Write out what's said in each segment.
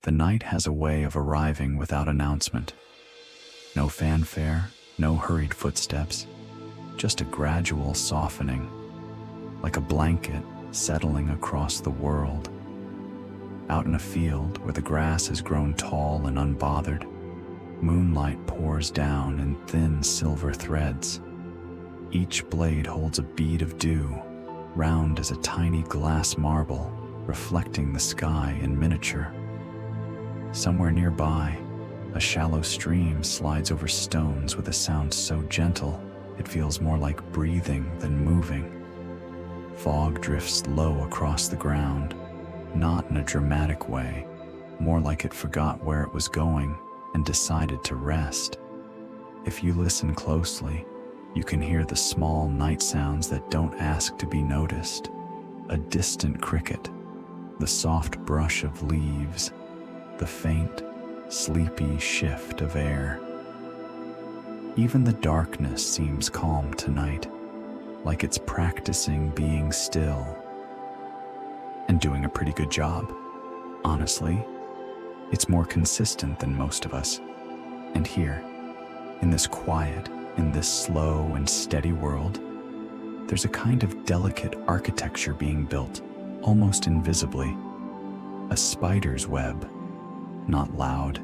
The night has a way of arriving without announcement. No fanfare, no hurried footsteps, just a gradual softening, like a blanket settling across the world. Out in a field where the grass has grown tall and unbothered, moonlight pours down in thin silver threads. Each blade holds a bead of dew, round as a tiny glass marble, reflecting the sky in miniature. Somewhere nearby, a shallow stream slides over stones with a sound so gentle it feels more like breathing than moving. Fog drifts low across the ground, not in a dramatic way, more like it forgot where it was going and decided to rest. If you listen closely, you can hear the small night sounds that don't ask to be noticed. A distant cricket, the soft brush of leaves, the faint, sleepy shift of air. Even the darkness seems calm tonight, like it's practicing being still. And doing a pretty good job. Honestly, it's more consistent than most of us. And here, in this quiet, in this slow and steady world, there's a kind of delicate architecture being built, almost invisibly. A spider's web, not loud,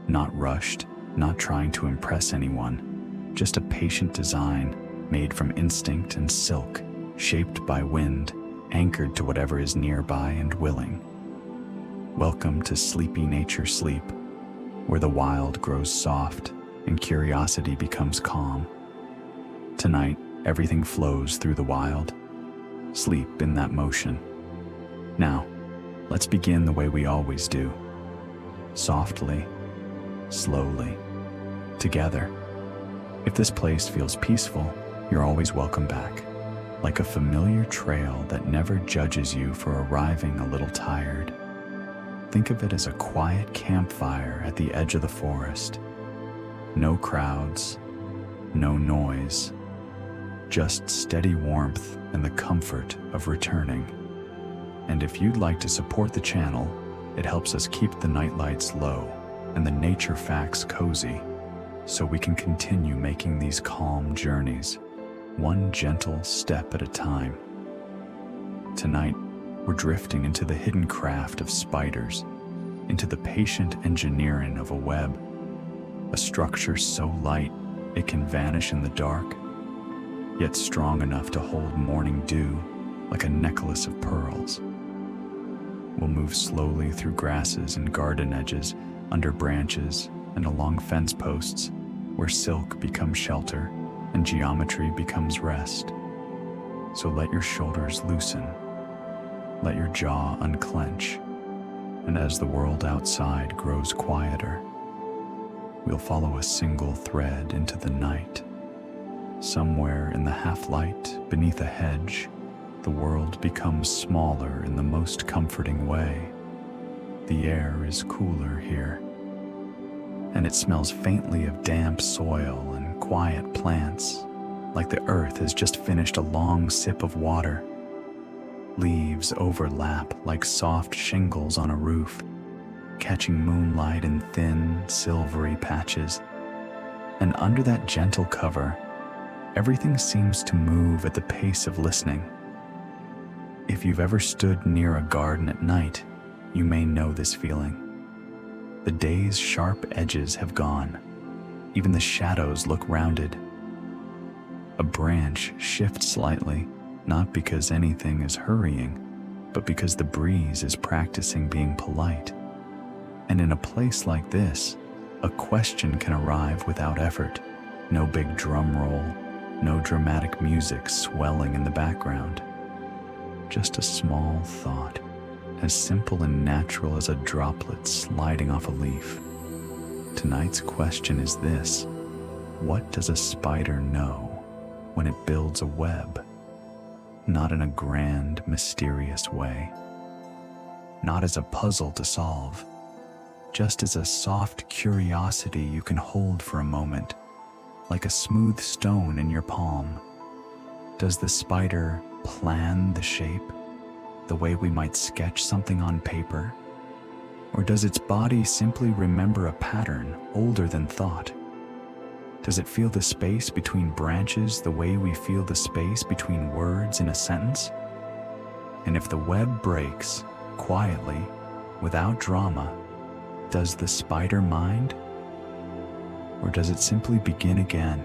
not rushed, not trying to impress anyone, just a patient design made from instinct and silk, shaped by wind, anchored to whatever is nearby and willing. Welcome to sleepy nature sleep, where the wild grows soft and curiosity becomes calm. Tonight, everything flows through the wild. Sleep in that motion. Now, let's begin the way we always do. Softly, slowly, together. If this place feels peaceful, you're always welcome back, like a familiar trail that never judges you for arriving a little tired. Think of it as a quiet campfire at the edge of the forest. No crowds, no noise, just steady warmth and the comfort of returning. And if you'd like to support the channel, it helps us keep the nightlights low and the nature facts cozy, so we can continue making these calm journeys, one gentle step at a time. Tonight, we're drifting into the hidden craft of spiders, into the patient engineering of a web, a structure so light it can vanish in the dark, yet strong enough to hold morning dew like a necklace of pearls. We'll move slowly through grasses and garden edges, under branches and along fence posts, where silk becomes shelter and geometry becomes rest. So let your shoulders loosen, let your jaw unclench, and as the world outside grows quieter, we'll follow a single thread into the night. Somewhere in the half-light, beneath a hedge, the world becomes smaller in the most comforting way. The air is cooler here, and it smells faintly of damp soil and quiet plants, like the earth has just finished a long sip of water. Leaves overlap like soft shingles on a roof, catching moonlight in thin, silvery patches. And under that gentle cover, everything seems to move at the pace of listening. If you've ever stood near a garden at night, you may know this feeling. The day's sharp edges have gone. Even the shadows look rounded. A branch shifts slightly, not because anything is hurrying, but because the breeze is practicing being polite. And in a place like this, a question can arrive without effort. No big drum roll, no dramatic music swelling in the background. Just a small thought, as simple and natural as a droplet sliding off a leaf. Tonight's question is this: what does a spider know when it builds a web? Not in a grand, mysterious way. Not as a puzzle to solve. Just as a soft curiosity you can hold for a moment, like a smooth stone in your palm. Does the spider plan the shape, the way we might sketch something on paper? Or does its body simply remember a pattern older than thought? Does it feel the space between branches the way we feel the space between words in a sentence? And if the web breaks, quietly, without drama, does the spider mind? Or does it simply begin again,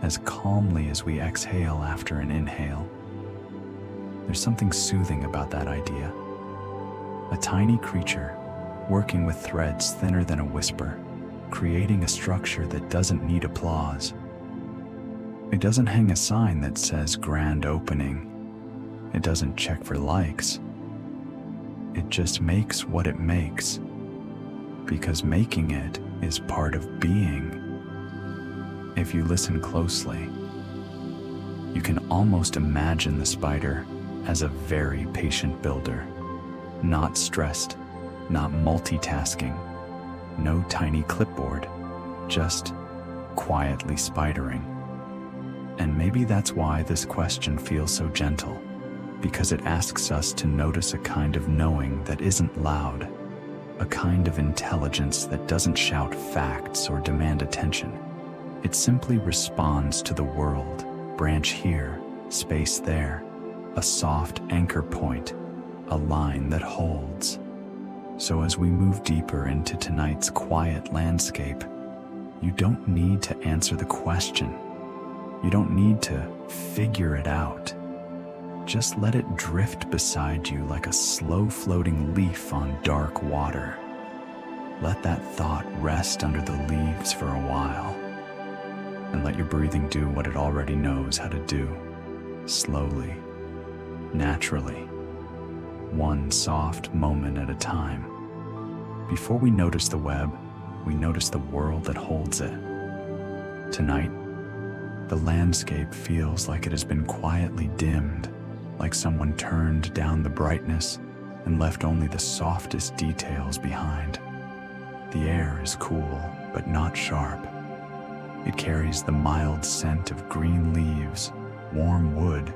as calmly as we exhale after an inhale? There's something soothing about that idea. A tiny creature, working with threads thinner than a whisper, creating a structure that doesn't need applause. It doesn't hang a sign that says grand opening. It doesn't check for likes. It just makes what it makes, because making it is part of being. If you listen closely, you can almost imagine the spider as a very patient builder, not stressed, not multitasking, no tiny clipboard, just quietly spidering. And maybe that's why this question feels so gentle, because it asks us to notice a kind of knowing that isn't loud, a kind of intelligence that doesn't shout facts or demand attention. It simply responds to the world, branch here, space there, a soft anchor point, a line that holds. So as we move deeper into tonight's quiet landscape, you don't need to answer the question. You don't need to figure it out. Just let it drift beside you like a slow-floating leaf on dark water. Let that thought rest under the leaves for a while, and let your breathing do what it already knows how to do, slowly, naturally, one soft moment at a time. Before we notice the web, we notice the world that holds it. Tonight, the landscape feels like it has been quietly dimmed, like someone turned down the brightness and left only the softest details behind. The air is cool, but not sharp. It carries the mild scent of green leaves, warm wood,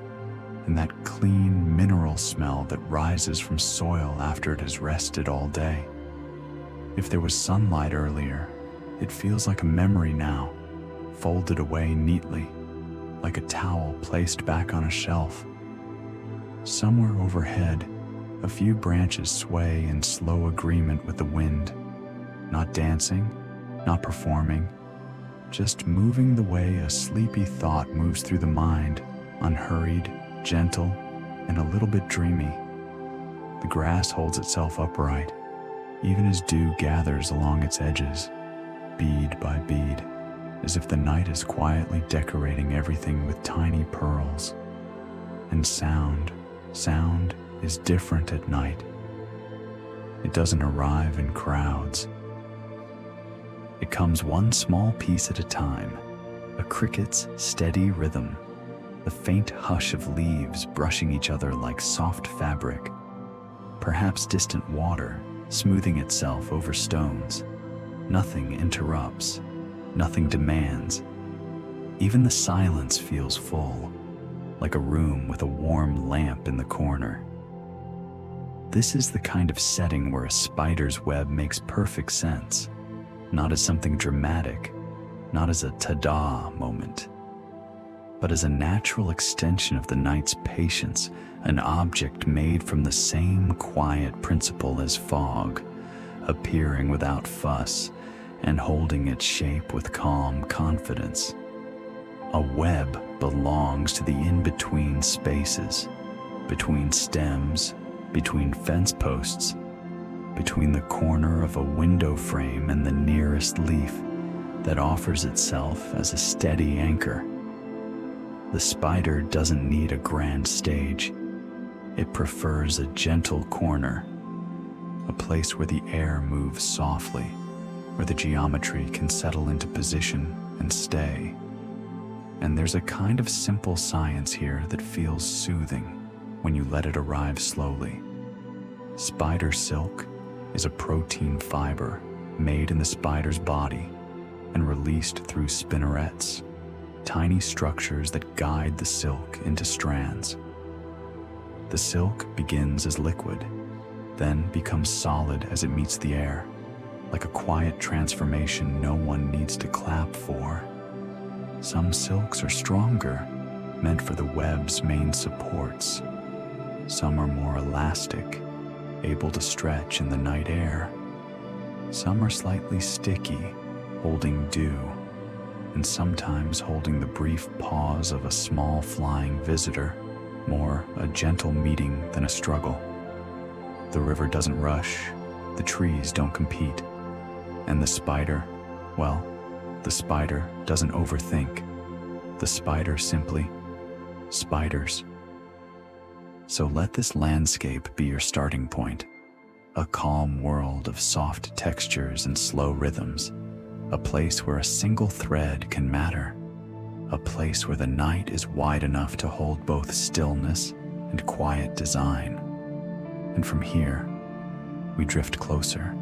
and that clean mineral smell that rises from soil after it has rested all day. If there was sunlight earlier, it feels like a memory now, folded away neatly, like a towel placed back on a shelf. Somewhere overhead, a few branches sway in slow agreement with the wind, not dancing, not performing, just moving the way a sleepy thought moves through the mind, unhurried, gentle, and a little bit dreamy. The grass holds itself upright, even as dew gathers along its edges, bead by bead, as if the night is quietly decorating everything with tiny pearls. And sound is different at night. It doesn't arrive in crowds. It comes one small piece at a time, a cricket's steady rhythm, the faint hush of leaves brushing each other like soft fabric, perhaps distant water smoothing itself over stones. Nothing interrupts, nothing demands. Even the silence feels full, like a room with a warm lamp in the corner. This is the kind of setting where a spider's web makes perfect sense, not as something dramatic, not as a ta-da moment, but as a natural extension of the night's patience, an object made from the same quiet principle as fog, appearing without fuss and holding its shape with calm confidence. A web belongs to the in-between spaces, between stems, between fence posts, between the corner of a window frame and the nearest leaf that offers itself as a steady anchor. The spider doesn't need a grand stage. It prefers a gentle corner, a place where the air moves softly, where the geometry can settle into position and stay. And there's a kind of simple science here that feels soothing when you let it arrive slowly. Spider silk is a protein fiber made in the spider's body and released through spinnerets, tiny structures that guide the silk into strands. The silk begins as liquid, then becomes solid as it meets the air, like a quiet transformation no one needs to clap for. Some silks are stronger, meant for the web's main supports. Some are more elastic, able to stretch in the night air. Some are slightly sticky, holding dew, and sometimes holding the brief pause of a small flying visitor, more a gentle meeting than a struggle. The river doesn't rush, the trees don't compete, and the spider, well, the spider doesn't overthink. The spider simply spiders. So let this landscape be your starting point, a calm world of soft textures and slow rhythms, a place where a single thread can matter, a place where the night is wide enough to hold both stillness and quiet design. And from here, we drift closer.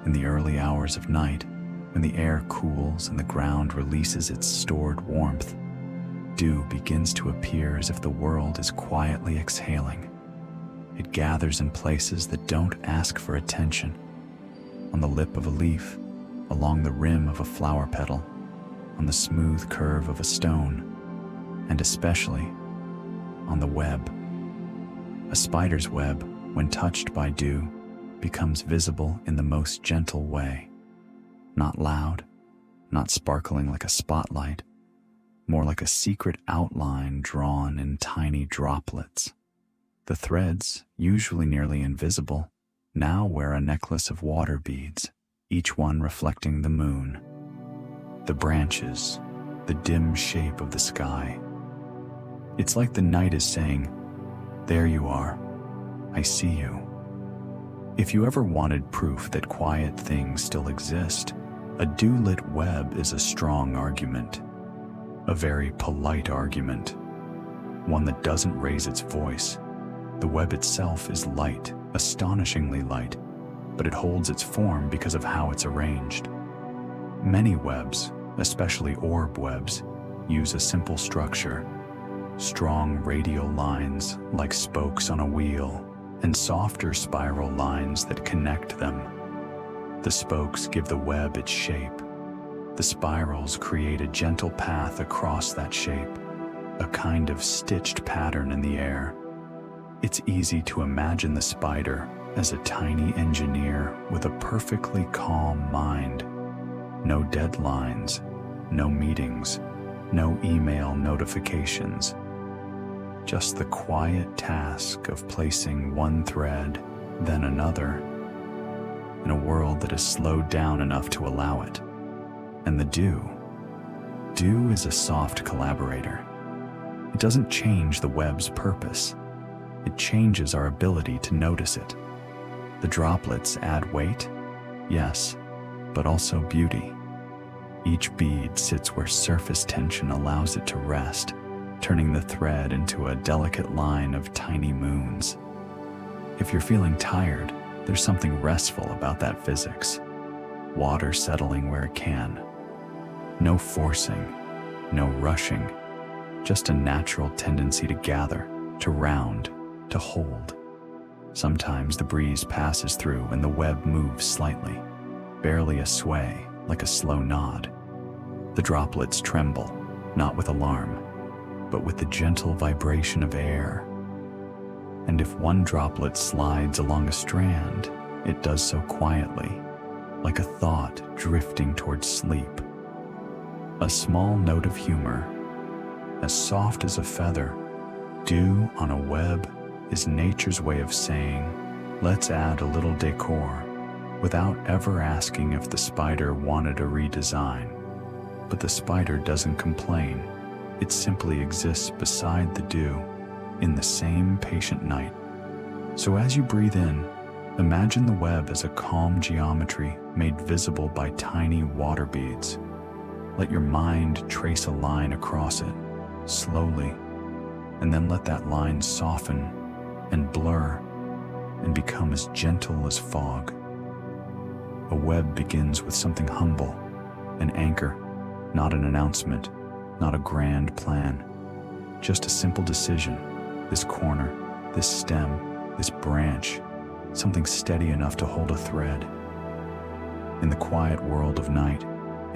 In the early hours of night, when the air cools and the ground releases its stored warmth, dew begins to appear as if the world is quietly exhaling. It gathers in places that don't ask for attention, on the lip of a leaf, along the rim of a flower petal, on the smooth curve of a stone, and especially on the web. A spider's web, when touched by dew, becomes visible in the most gentle way. Not loud, not sparkling like a spotlight, more like a secret outline drawn in tiny droplets. The threads, usually nearly invisible, now wear a necklace of water beads, each one reflecting the moon. The branches, the dim shape of the sky. It's like the night is saying, "There you are, I see you." If you ever wanted proof that quiet things still exist, a dew-lit web is a strong argument. A very polite argument. One that doesn't raise its voice. The web itself is light, astonishingly light, but it holds its form because of how it's arranged. Many webs, especially orb webs, use a simple structure. Strong radial lines like spokes on a wheel, and softer spiral lines that connect them. The spokes give the web its shape. The spirals create a gentle path across that shape, a kind of stitched pattern in the air. It's easy to imagine the spider as a tiny engineer with a perfectly calm mind. No deadlines, no meetings, no email notifications. Just the quiet task of placing one thread, then another, in a world that is slowed down enough to allow it. And the dew is a soft collaborator. It doesn't change the web's purpose. It changes our ability to notice it. The droplets add weight, yes, but also beauty. Each bead sits where surface tension allows it to rest, turning the thread into a delicate line of tiny moons. If you're feeling tired, there's something restful about that physics. Water settling where it can. No forcing, no rushing, just a natural tendency to gather, to round, to hold. Sometimes the breeze passes through and the web moves slightly, barely a sway, like a slow nod. The droplets tremble, not with alarm, but with the gentle vibration of air. And if one droplet slides along a strand, it does so quietly, like a thought drifting towards sleep. A small note of humor, as soft as a feather, dew on a web is nature's way of saying, let's add a little decor, without ever asking if the spider wanted a redesign. But the spider doesn't complain. It simply exists beside the dew, in the same patient night. So as you breathe in, imagine the web as a calm geometry made visible by tiny water beads. Let your mind trace a line across it, slowly, and then let that line soften and blur and become as gentle as fog. A web begins with something humble, an anchor, not an announcement, not a grand plan, just a simple decision. This corner, this stem, this branch, something steady enough to hold a thread. In the quiet world of night,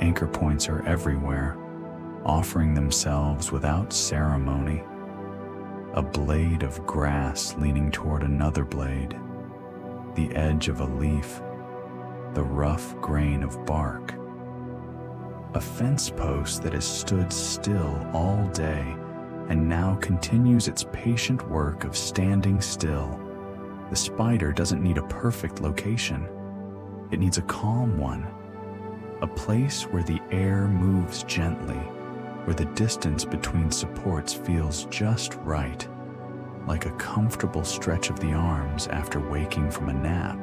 anchor points are everywhere, offering themselves without ceremony. A blade of grass leaning toward another blade, the edge of a leaf, the rough grain of bark. A fence post that has stood still all day and now continues its patient work of standing still. The spider doesn't need a perfect location. It needs a calm one, a place where the air moves gently, where the distance between supports feels just right, like a comfortable stretch of the arms after waking from a nap.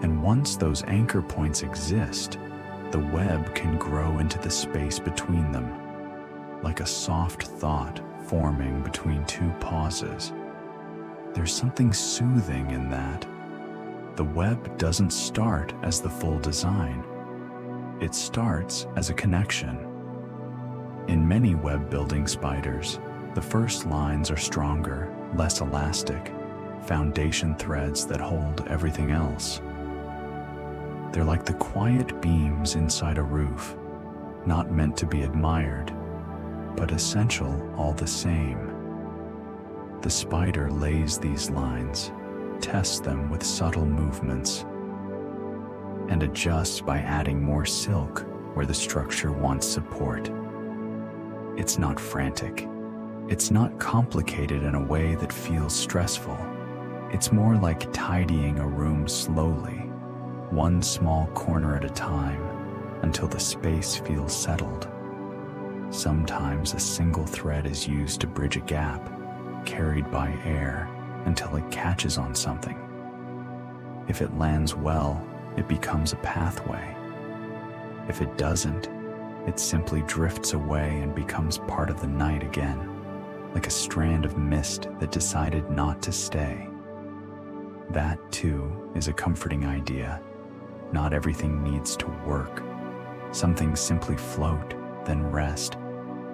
And once those anchor points exist, the web can grow into the space between them, like a soft thought forming between two pauses. There's something soothing in that. The web doesn't start as the full design. It starts as a connection. In many web-building spiders, the first lines are stronger, less elastic, foundation threads that hold everything else. They're like the quiet beams inside a roof, not meant to be admired, but essential all the same. The spider lays these lines, tests them with subtle movements, and adjusts by adding more silk where the structure wants support. It's not frantic. It's not complicated in a way that feels stressful. It's more like tidying a room slowly, one small corner at a time, until the space feels settled. Sometimes a single thread is used to bridge a gap, carried by air, until it catches on something. If it lands well, it becomes a pathway. If it doesn't, it simply drifts away and becomes part of the night again, like a strand of mist that decided not to stay. That, too, is a comforting idea. Not everything needs to work. Some things simply float, then rest,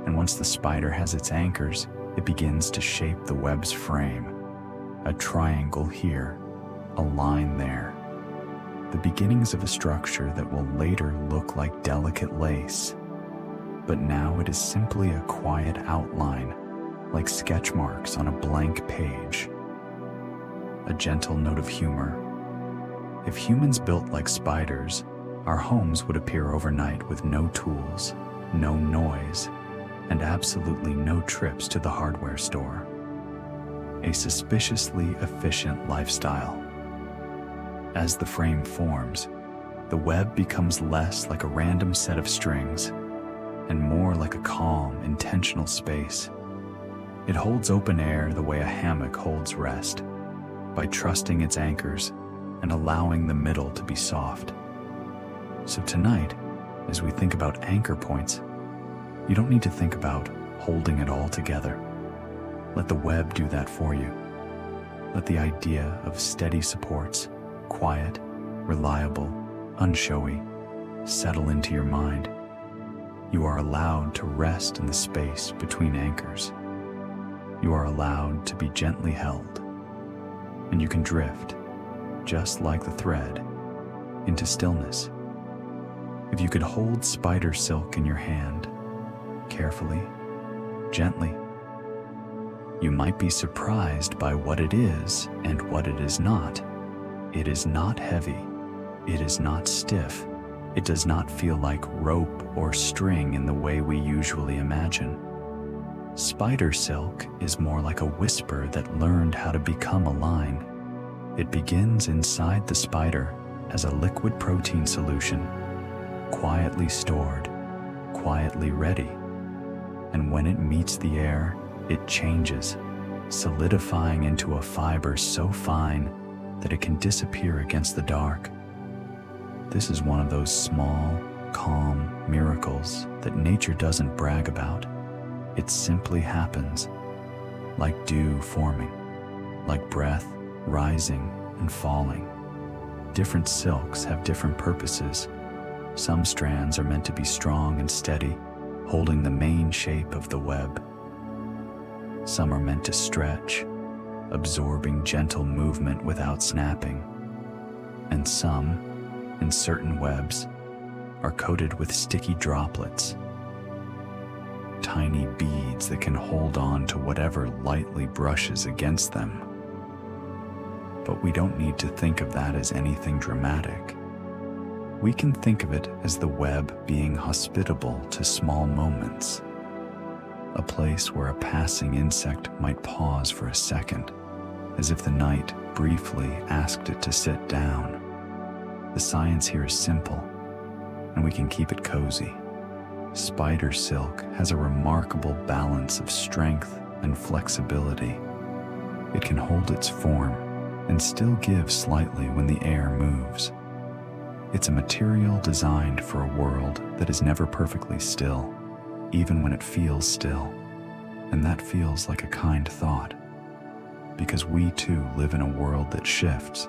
and once the spider has its anchors, it begins to shape the web's frame. A triangle here, a line there. The beginnings of a structure that will later look like delicate lace. But now it is simply a quiet outline, like sketch marks on a blank page. A gentle note of humor. If humans built like spiders, our homes would appear overnight with no tools, no noise, and absolutely no trips to the hardware store. A suspiciously efficient lifestyle. As the frame forms, the web becomes less like a random set of strings and more like a calm, intentional space. It holds open air the way a hammock holds rest, by trusting its anchors and allowing the middle to be soft. So tonight, as we think about anchor points, you don't need to think about holding it all together. Let the web do that for you. Let the idea of steady supports, quiet, reliable, unshowy, settle into your mind. You are allowed to rest in the space between anchors. You are allowed to be gently held. And you can drift, just like the thread, into stillness. If you could hold spider silk in your hand, carefully, gently, you might be surprised by what it is and what it is not. It is not heavy. It is not stiff. It does not feel like rope or string in the way we usually imagine. Spider silk is more like a whisper that learned how to become a line. It begins inside the spider as a liquid protein solution, quietly stored, quietly ready. And when it meets the air, it changes, solidifying into a fiber so fine that it can disappear against the dark. This is one of those small, calm miracles that nature doesn't brag about. It simply happens, like dew forming, like breath rising and falling. Different silks have different purposes. Some strands are meant to be strong and steady, holding the main shape of the web. Some are meant to stretch, absorbing gentle movement without snapping. And some, in certain webs, are coated with sticky droplets, tiny beads that can hold on to whatever lightly brushes against them. But we don't need to think of that as anything dramatic. We can think of it as the web being hospitable to small moments, a place where a passing insect might pause for a second, as if the night briefly asked it to sit down. The science here is simple, and we can keep it cozy. Spider silk has a remarkable balance of strength and flexibility. It can hold its form and still give slightly when the air moves. It's a material designed for a world that is never perfectly still, even when it feels still. And that feels like a kind thought, because we too live in a world that shifts.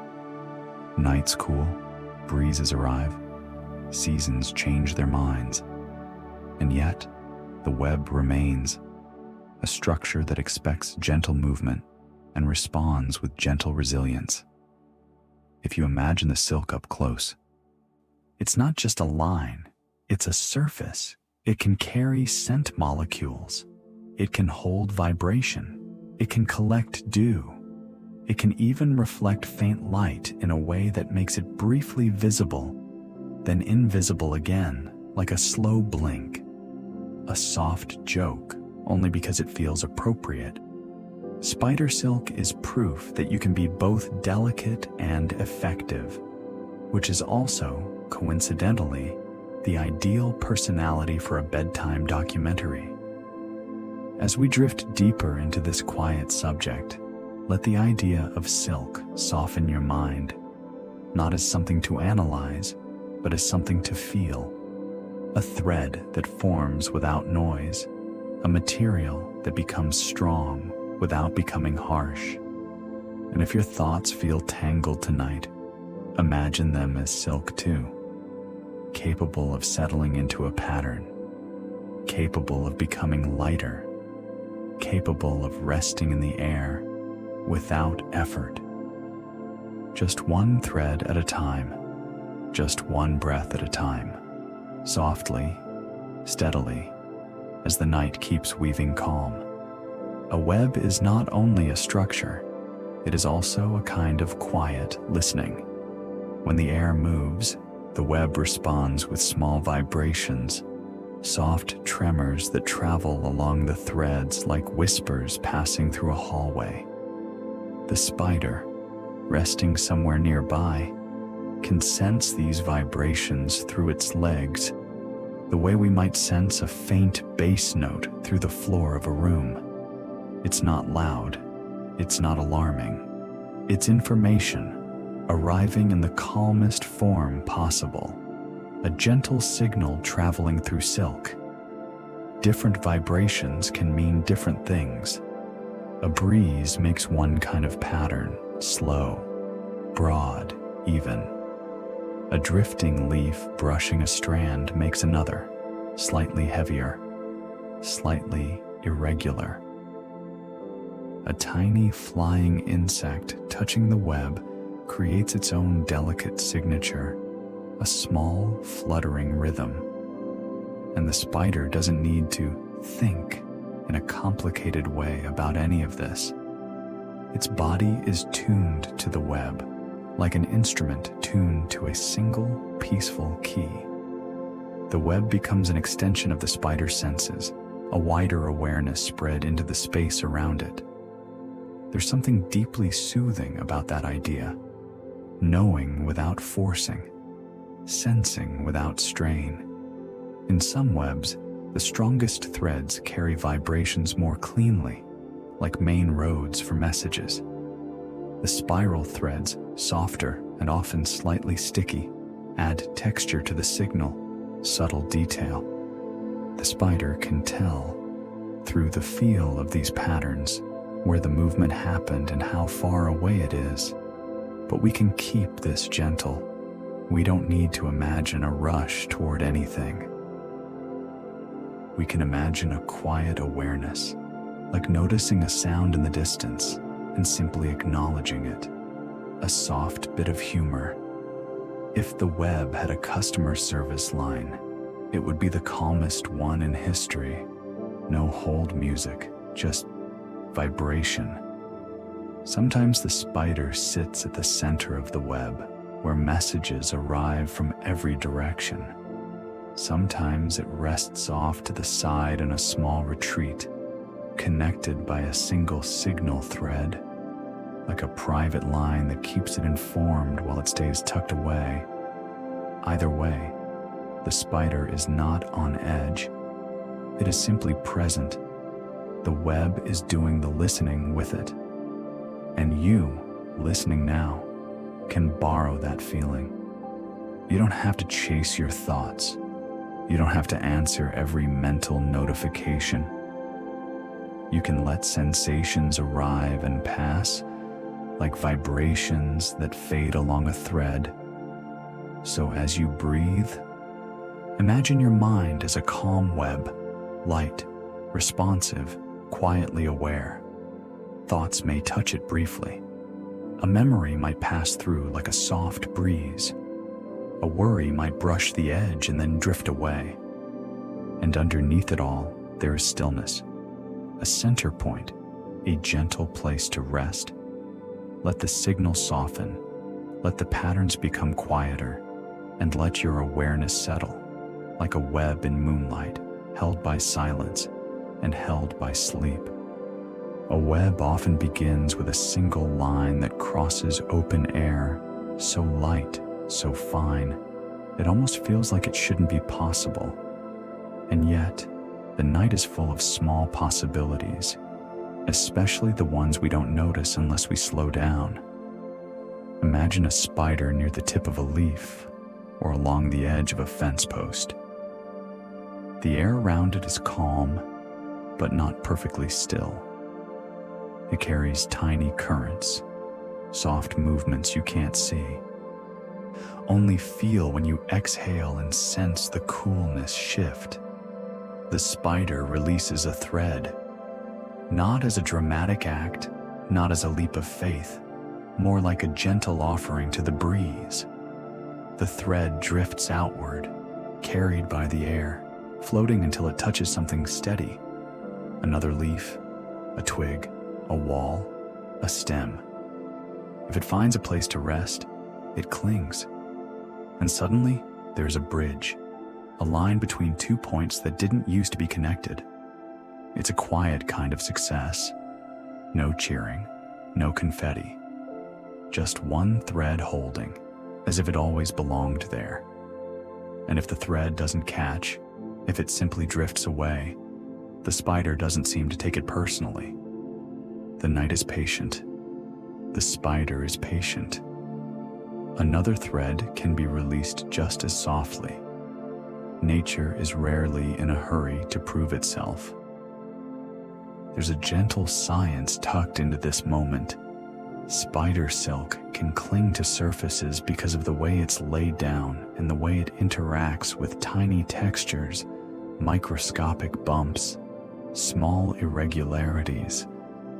Nights cool, breezes arrive, seasons change their minds. And yet, the web remains, a structure that expects gentle movement and responds with gentle resilience. If you imagine the silk up close, it's not just a line, it's a surface. It can carry scent molecules. It can hold vibration. It can collect dew. It can even reflect faint light in a way that makes it briefly visible, then invisible again, like a slow blink. A soft joke, only because it feels appropriate. Spider silk is proof that you can be both delicate and effective, which is also, coincidentally, the ideal personality for a bedtime documentary. As we drift deeper into this quiet subject, let the idea of silk soften your mind, not as something to analyze, but as something to feel. A thread that forms without noise, a material that becomes strong without becoming harsh. And if your thoughts feel tangled tonight, imagine them as silk too, capable of settling into a pattern, capable of becoming lighter, capable of resting in the air without effort. Just one thread at a time, just one breath at a time. Softly, steadily, as the night keeps weaving calm. A web is not only a structure, it is also a kind of quiet listening. When the air moves, the web responds with small vibrations, soft tremors that travel along the threads like whispers passing through a hallway. The spider, resting somewhere nearby, can sense these vibrations through its legs, the way we might sense a faint bass note through the floor of a room. It's not loud, it's not alarming. It's information, arriving in the calmest form possible, a gentle signal traveling through silk. Different vibrations can mean different things. A breeze makes one kind of pattern, slow, broad, even. A drifting leaf brushing a strand makes another, slightly heavier, slightly irregular. A tiny flying insect touching the web creates its own delicate signature, a small fluttering rhythm. And the spider doesn't need to think in a complicated way about any of this. Its body is tuned to the web, like an instrument tuned to a single, peaceful key. The web becomes an extension of the spider's senses, a wider awareness spread into the space around it. There's something deeply soothing about that idea, knowing without forcing, sensing without strain. In some webs, the strongest threads carry vibrations more cleanly, like main roads for messages. The spiral threads, softer and often slightly sticky, add texture to the signal, subtle detail. The spider can tell, through the feel of these patterns, where the movement happened and how far away it is. But we can keep this gentle. We don't need to imagine a rush toward anything. We can imagine a quiet awareness, like noticing a sound in the distance, and simply acknowledging it. A soft bit of humor. If the web had a customer service line, it would be the calmest one in history. No hold music, just vibration. Sometimes the spider sits at the center of the web, where messages arrive from every direction. Sometimes it rests off to the side in a small retreat, connected by a single signal thread, like a private line that keeps it informed while it stays tucked away. Either way, the spider is not on edge. It is simply present. The web is doing the listening with it. And you, listening now, can borrow that feeling. You don't have to chase your thoughts. You don't have to answer every mental notification. You can let sensations arrive and pass, like vibrations that fade along a thread. So as you breathe, imagine your mind as a calm web, light, responsive, quietly aware. Thoughts may touch it briefly. A memory might pass through like a soft breeze. A worry might brush the edge and then drift away. And underneath it all, there is stillness, a center point, a gentle place to rest. Let the signal soften, let the patterns become quieter, and let your awareness settle, like a web in moonlight, held by silence and held by sleep. A web often begins with a single line that crosses open air, so light, so fine, it almost feels like it shouldn't be possible. And yet, the night is full of small possibilities, especially the ones we don't notice unless we slow down. Imagine a spider near the tip of a leaf or along the edge of a fence post. The air around it is calm, but not perfectly still. It carries tiny currents, soft movements you can't see. Only feel when you exhale and sense the coolness shift. The spider releases a thread, not as a dramatic act, not as a leap of faith, more like a gentle offering to the breeze. The thread drifts outward, carried by the air, floating until it touches something steady. Another leaf, a twig, a wall, a stem. If it finds a place to rest, it clings. And suddenly, there's a bridge, a line between 2 points that didn't used to be connected. It's a quiet kind of success. No cheering, no confetti. Just one thread holding, as if it always belonged there. And if the thread doesn't catch, if it simply drifts away, the spider doesn't seem to take it personally. The night is patient. The spider is patient. Another thread can be released just as softly. Nature is rarely in a hurry to prove itself. There's a gentle science tucked into this moment. Spider silk can cling to surfaces because of the way it's laid down and the way it interacts with tiny textures, microscopic bumps, small irregularities,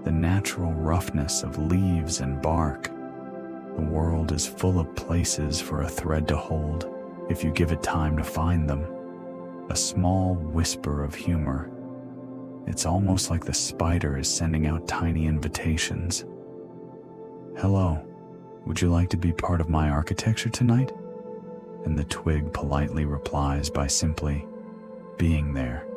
the natural roughness of leaves and bark. The world is full of places for a thread to hold if you give it time to find them. A small whisper of humor. It's almost like the spider is sending out tiny invitations. Hello, would you like to be part of my architecture tonight? And the twig politely replies by simply being there.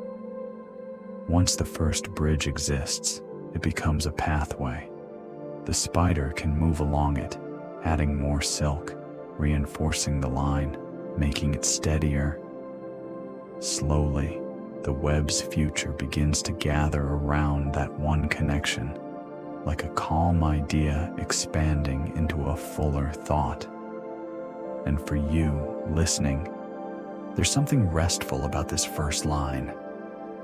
Once the first bridge exists, it becomes a pathway. The spider can move along it, adding more silk, reinforcing the line, making it steadier. Slowly, the web's future begins to gather around that one connection, like a calm idea expanding into a fuller thought. And for you, listening, there's something restful about this first line.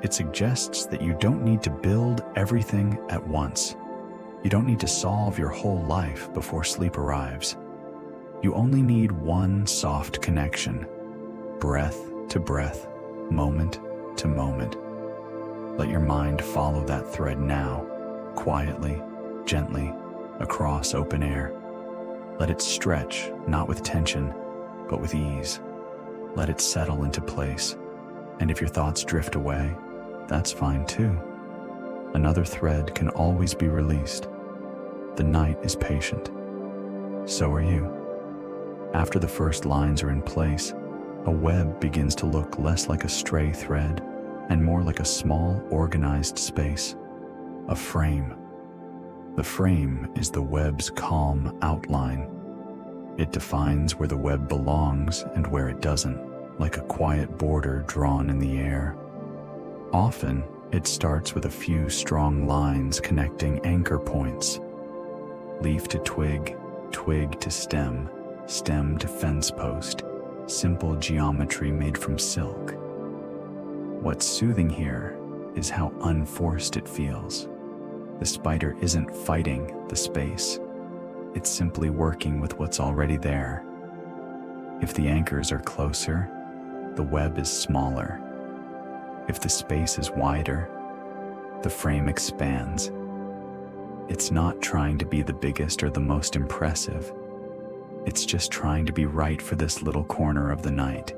It suggests that you don't need to build everything at once. You don't need to solve your whole life before sleep arrives. You only need one soft connection, breath to breath, moment to moment. Let your mind follow that thread now, quietly, gently, across open air. Let it stretch, not with tension, but with ease. Let it settle into place. And if your thoughts drift away, that's fine too. Another thread can always be released. The night is patient. So are you. After the first lines are in place, a web begins to look less like a stray thread and more like a small, organized space, a frame. The frame is the web's calm outline. It defines where the web belongs and where it doesn't, like a quiet border drawn in the air. Often, it starts with a few strong lines connecting anchor points. Leaf to twig, twig to stem, stem to fence post, simple geometry made from silk. What's soothing here is how unforced it feels. The spider isn't fighting the space. It's simply working with what's already there. If the anchors are closer, the web is smaller. If the space is wider, the frame expands. It's not trying to be the biggest or the most impressive. It's just trying to be right for this little corner of the night.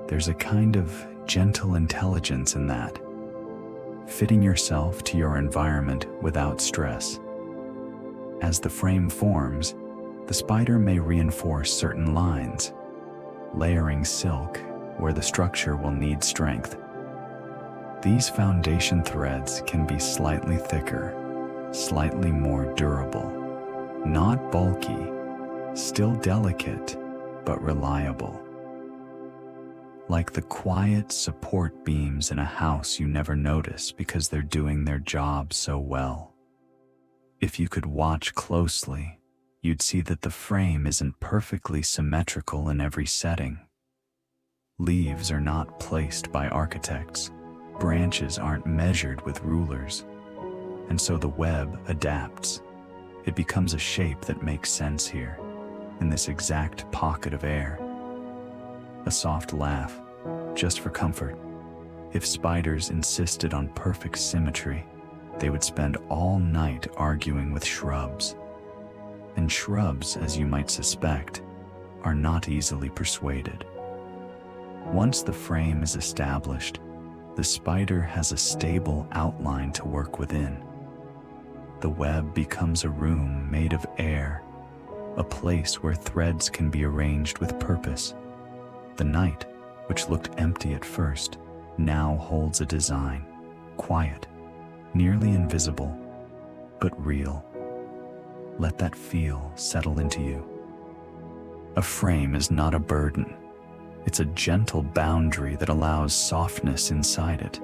There's a kind of gentle intelligence in that, fitting yourself to your environment without stress. As the frame forms, the spider may reinforce certain lines, layering silk where the structure will need strength. These foundation threads can be slightly thicker, slightly more durable, not bulky, still delicate, but reliable. Like the quiet support beams in a house you never notice because they're doing their job so well. If you could watch closely, you'd see that the frame isn't perfectly symmetrical in every setting. Leaves are not placed by architects. Branches aren't measured with rulers. And so the web adapts. It becomes a shape that makes sense here, in this exact pocket of air. A soft laugh, just for comfort. If spiders insisted on perfect symmetry, they would spend all night arguing with shrubs. And shrubs, as you might suspect, are not easily persuaded. Once the frame is established, the spider has a stable outline to work within. The web becomes a room made of air, a place where threads can be arranged with purpose. The night, which looked empty at first, now holds a design, quiet, nearly invisible, but real. Let that feel settle into you. A frame is not a burden. It's a gentle boundary that allows softness inside it.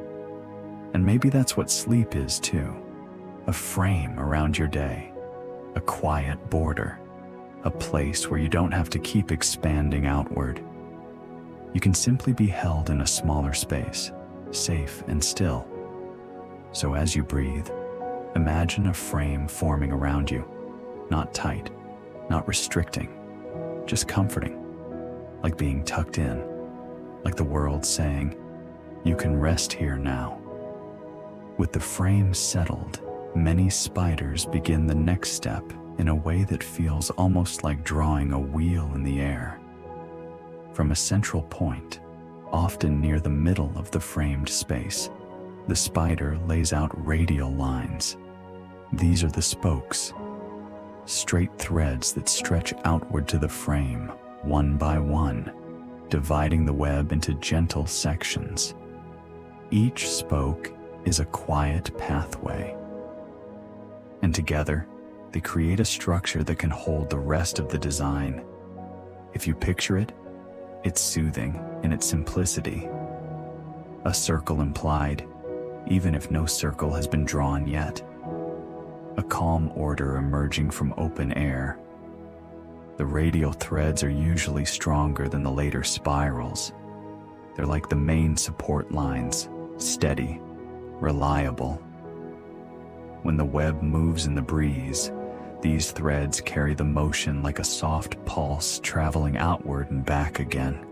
And maybe that's what sleep is too. A frame around your day, a quiet border, a place where you don't have to keep expanding outward. You can simply be held in a smaller space, safe and still. So as you breathe, imagine a frame forming around you, not tight, not restricting, just comforting, like being tucked in, like the world saying, you can rest here now. With the frame settled, many spiders begin the next step in a way that feels almost like drawing a wheel in the air. From a central point, often near the middle of the framed space, the spider lays out radial lines. These are the spokes, straight threads that stretch outward to the frame, one by one, dividing the web into gentle sections. Each spoke is a quiet pathway, and together, they create a structure that can hold the rest of the design. If you picture it, it's soothing in its simplicity. A circle implied, even if no circle has been drawn yet. A calm order emerging from open air. The radial threads are usually stronger than the later spirals. They're like the main support lines, steady, reliable. When the web moves in the breeze, these threads carry the motion like a soft pulse traveling outward and back again.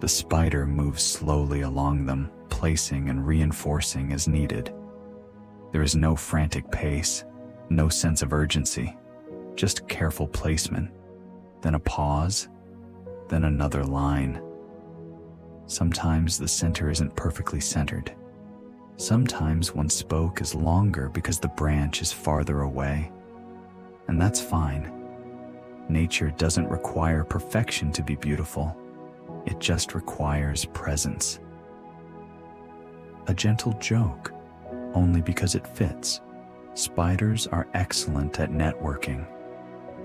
The spider moves slowly along them, placing and reinforcing as needed. There is no frantic pace, No sense of urgency, just careful placement, then a pause, then another line. Sometimes the center isn't perfectly centered. Sometimes one spoke is longer because the branch is farther away, and that's fine. Nature doesn't require perfection to be beautiful. It just requires presence. A gentle joke, only because it fits. Spiders are excellent at networking,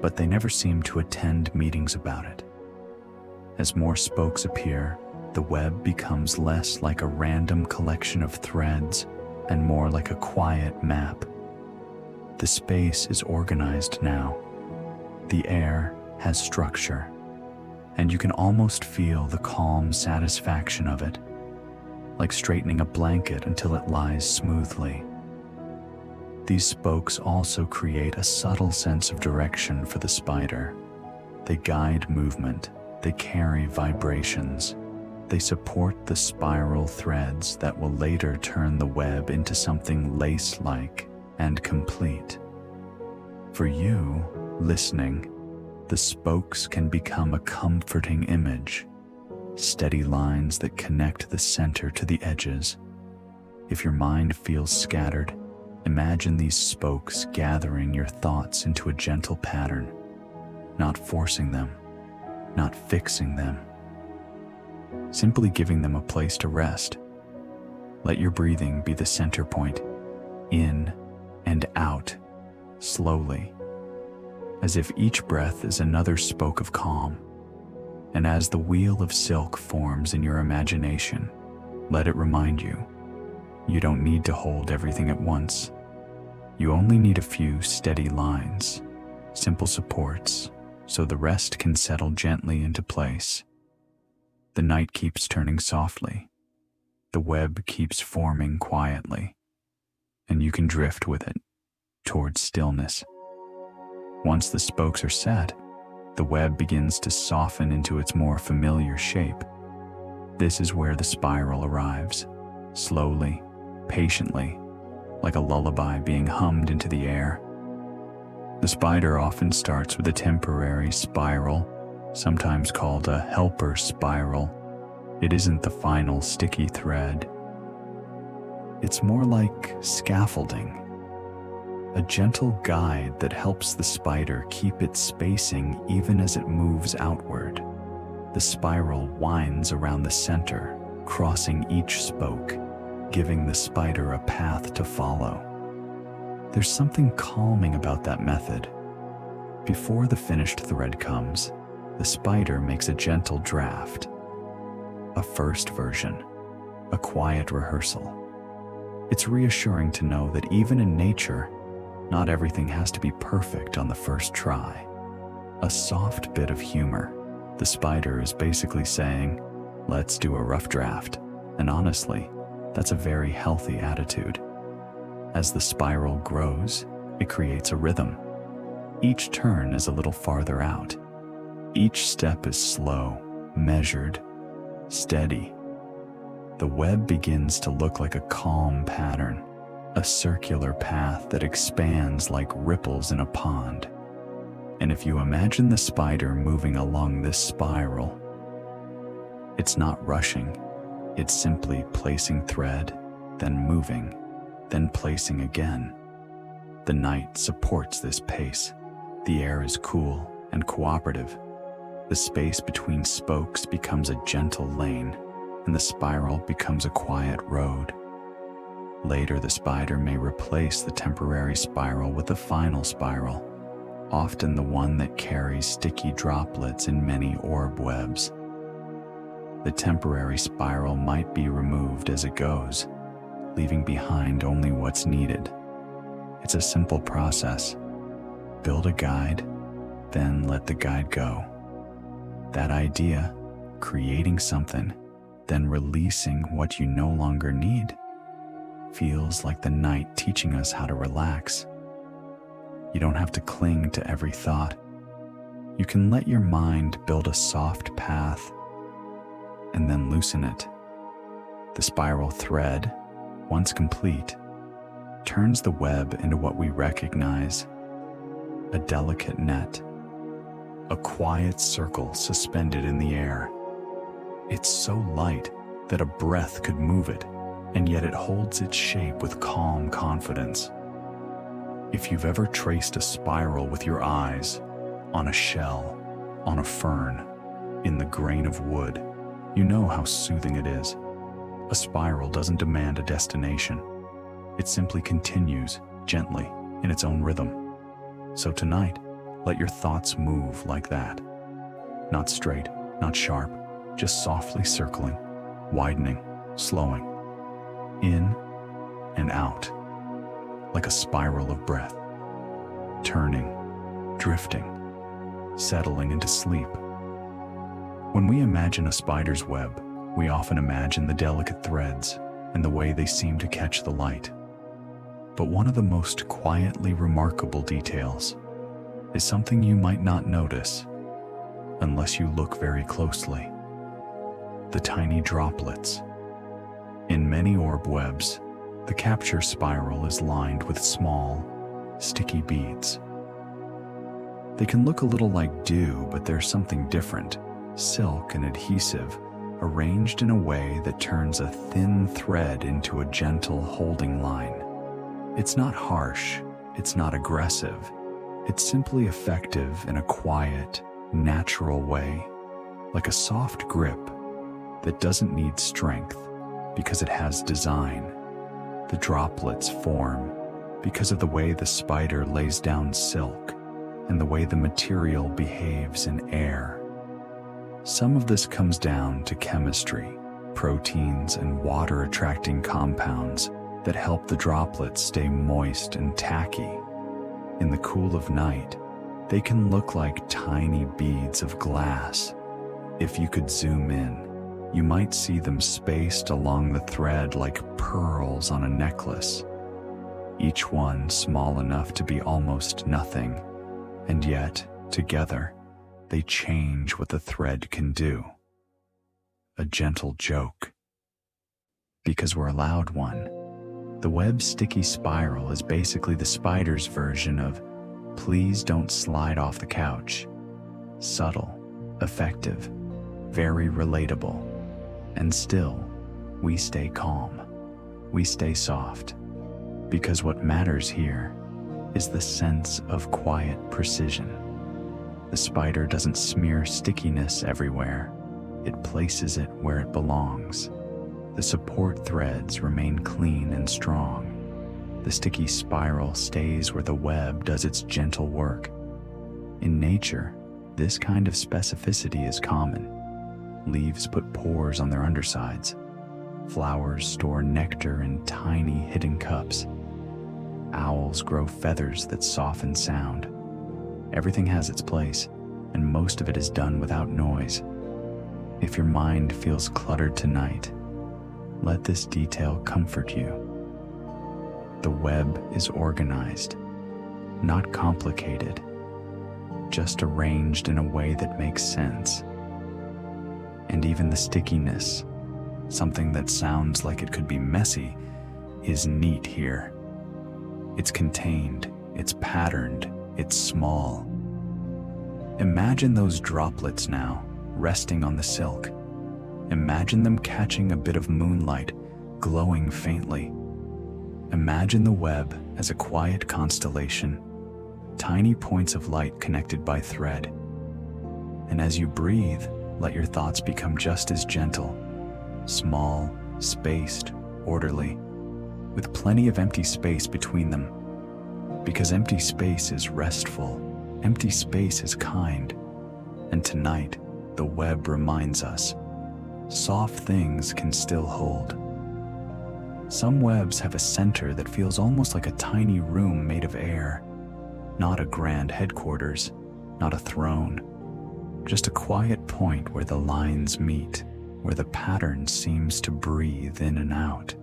but they never seem to attend meetings about it. As more spokes appear, the web becomes less like a random collection of threads and more like a quiet map. The space is organized now. The air has structure, and you can almost feel the calm satisfaction of it, like straightening a blanket until it lies smoothly. These spokes also create a subtle sense of direction for the spider. They guide movement, they carry vibrations, they support the spiral threads that will later turn the web into something lace-like and complete. For you, listening, the spokes can become a comforting image, steady lines that connect the center to the edges. If your mind feels scattered, imagine these spokes gathering your thoughts into a gentle pattern, not forcing them, not fixing them, simply giving them a place to rest. Let your breathing be the center point, in and out, slowly, as if each breath is another spoke of calm. And as the wheel of silk forms in your imagination, let it remind you, you don't need to hold everything at once. You only need a few steady lines, simple supports, so the rest can settle gently into place. The night keeps turning softly. The web keeps forming quietly, and you can drift with it towards stillness. Once the spokes are set, the web begins to soften into its more familiar shape. This is where the spiral arrives, slowly, patiently, like a lullaby being hummed into the air. The spider often starts with a temporary spiral, sometimes called a helper spiral. It isn't the final sticky thread. It's more like scaffolding, a gentle guide that helps the spider keep its spacing even as it moves outward. The spiral winds around the center, crossing each spoke, giving the spider a path to follow. There's something calming about that method. Before the finished thread comes, the spider makes a gentle draft, a first version, a quiet rehearsal. It's reassuring to know that even in nature, not everything has to be perfect on the first try. A soft bit of humor. The spider is basically saying, let's do a rough draft. And honestly, that's a very healthy attitude. As the spiral grows, it creates a rhythm. Each turn is a little farther out. Each step is slow, measured, steady. The web begins to look like a calm pattern, a circular path that expands like ripples in a pond. And if you imagine the spider moving along this spiral, it's not rushing. It's simply placing thread, then moving, then placing again. The night supports this pace. The air is cool and cooperative. The space between spokes becomes a gentle lane, and the spiral becomes a quiet road. Later, the spider may replace the temporary spiral with a final spiral, often the one that carries sticky droplets in many orb webs. The temporary spiral might be removed as it goes, leaving behind only what's needed. It's a simple process. Build a guide, then let the guide go. That idea, creating something, then releasing what you no longer need, feels like the night teaching us how to relax. You don't have to cling to every thought. You can let your mind build a soft path and then loosen it. The spiral thread, once complete, turns the web into what we recognize: a delicate net, a quiet circle suspended in the air. It's so light that a breath could move it, and yet it holds its shape with calm confidence. If you've ever traced a spiral with your eyes, on a shell, on a fern, in the grain of wood, you know how soothing it is. A spiral doesn't demand a destination. It simply continues, gently, in its own rhythm. So tonight, let your thoughts move like that. Not straight, not sharp, just softly circling, widening, slowing, in and out, like a spiral of breath, turning, drifting, settling into sleep. When we imagine a spider's web, we often imagine the delicate threads and the way they seem to catch the light. But one of the most quietly remarkable details is something you might not notice unless you look very closely: the tiny droplets. In many orb webs, the capture spiral is lined with small, sticky beads. They can look a little like dew, but they're something different: silk and adhesive, arranged in a way that turns a thin thread into a gentle holding line. It's not harsh, it's not aggressive, it's simply effective in a quiet, natural way, like a soft grip that doesn't need strength because it has design. The droplets form because of the way the spider lays down silk and the way the material behaves in air. Some of this comes down to chemistry, proteins, and water-attracting compounds that help the droplets stay moist and tacky. In the cool of night, they can look like tiny beads of glass. If you could zoom in, you might see them spaced along the thread like pearls on a necklace, each one small enough to be almost nothing, and yet, together, they change what the thread can do. A gentle joke. Because we're allowed one, the web's sticky spiral is basically the spider's version of "please don't slide off the couch." Subtle, effective, very relatable. And still, we stay calm. We stay soft. Because what matters here is the sense of quiet precision. The spider doesn't smear stickiness everywhere. It places it where it belongs. The support threads remain clean and strong. The sticky spiral stays where the web does its gentle work. In nature, this kind of specificity is common. Leaves put pores on their undersides. Flowers store nectar in tiny hidden cups. Owls grow feathers that soften sound. Everything has its place, and most of it is done without noise. If your mind feels cluttered tonight, let this detail comfort you. The web is organized, not complicated, just arranged in a way that makes sense. And even the stickiness, something that sounds like it could be messy, is neat here. It's contained, it's patterned, it's small. Imagine those droplets now, resting on the silk. Imagine them catching a bit of moonlight, glowing faintly. Imagine the web as a quiet constellation, tiny points of light connected by thread. And as you breathe, let your thoughts become just as gentle, small, spaced, orderly, with plenty of empty space between them. Because empty space is restful, empty space is kind. And tonight, the web reminds us, soft things can still hold. Some webs have a center that feels almost like a tiny room made of air, not a grand headquarters, not a throne, just a quiet point where the lines meet, where the pattern seems to breathe in and out.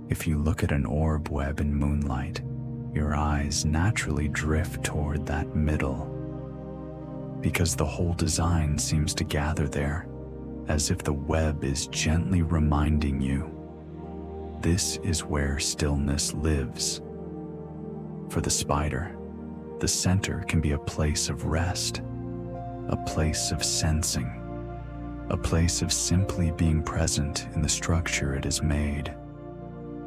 If you look at an orb web in moonlight, your eyes naturally drift toward that middle, because the whole design seems to gather there, as if the web is gently reminding you, This is where stillness lives. For the spider, the center can be a place of rest, a place of sensing, a place of simply being present in the structure it has made.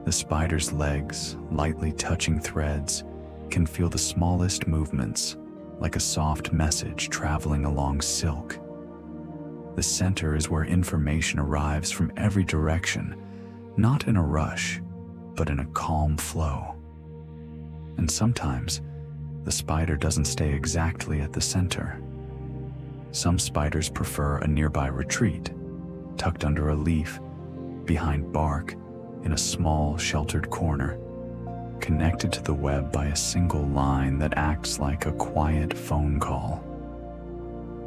The spider's legs, lightly touching threads, can feel the smallest movements, like a soft message traveling along silk. The center is where information arrives from every direction, not in a rush, but in a calm flow. And sometimes, the spider doesn't stay exactly at the center. Some spiders prefer a nearby retreat, tucked under a leaf, behind bark, in a small, sheltered corner, connected to the web by a single line that acts like a quiet phone call.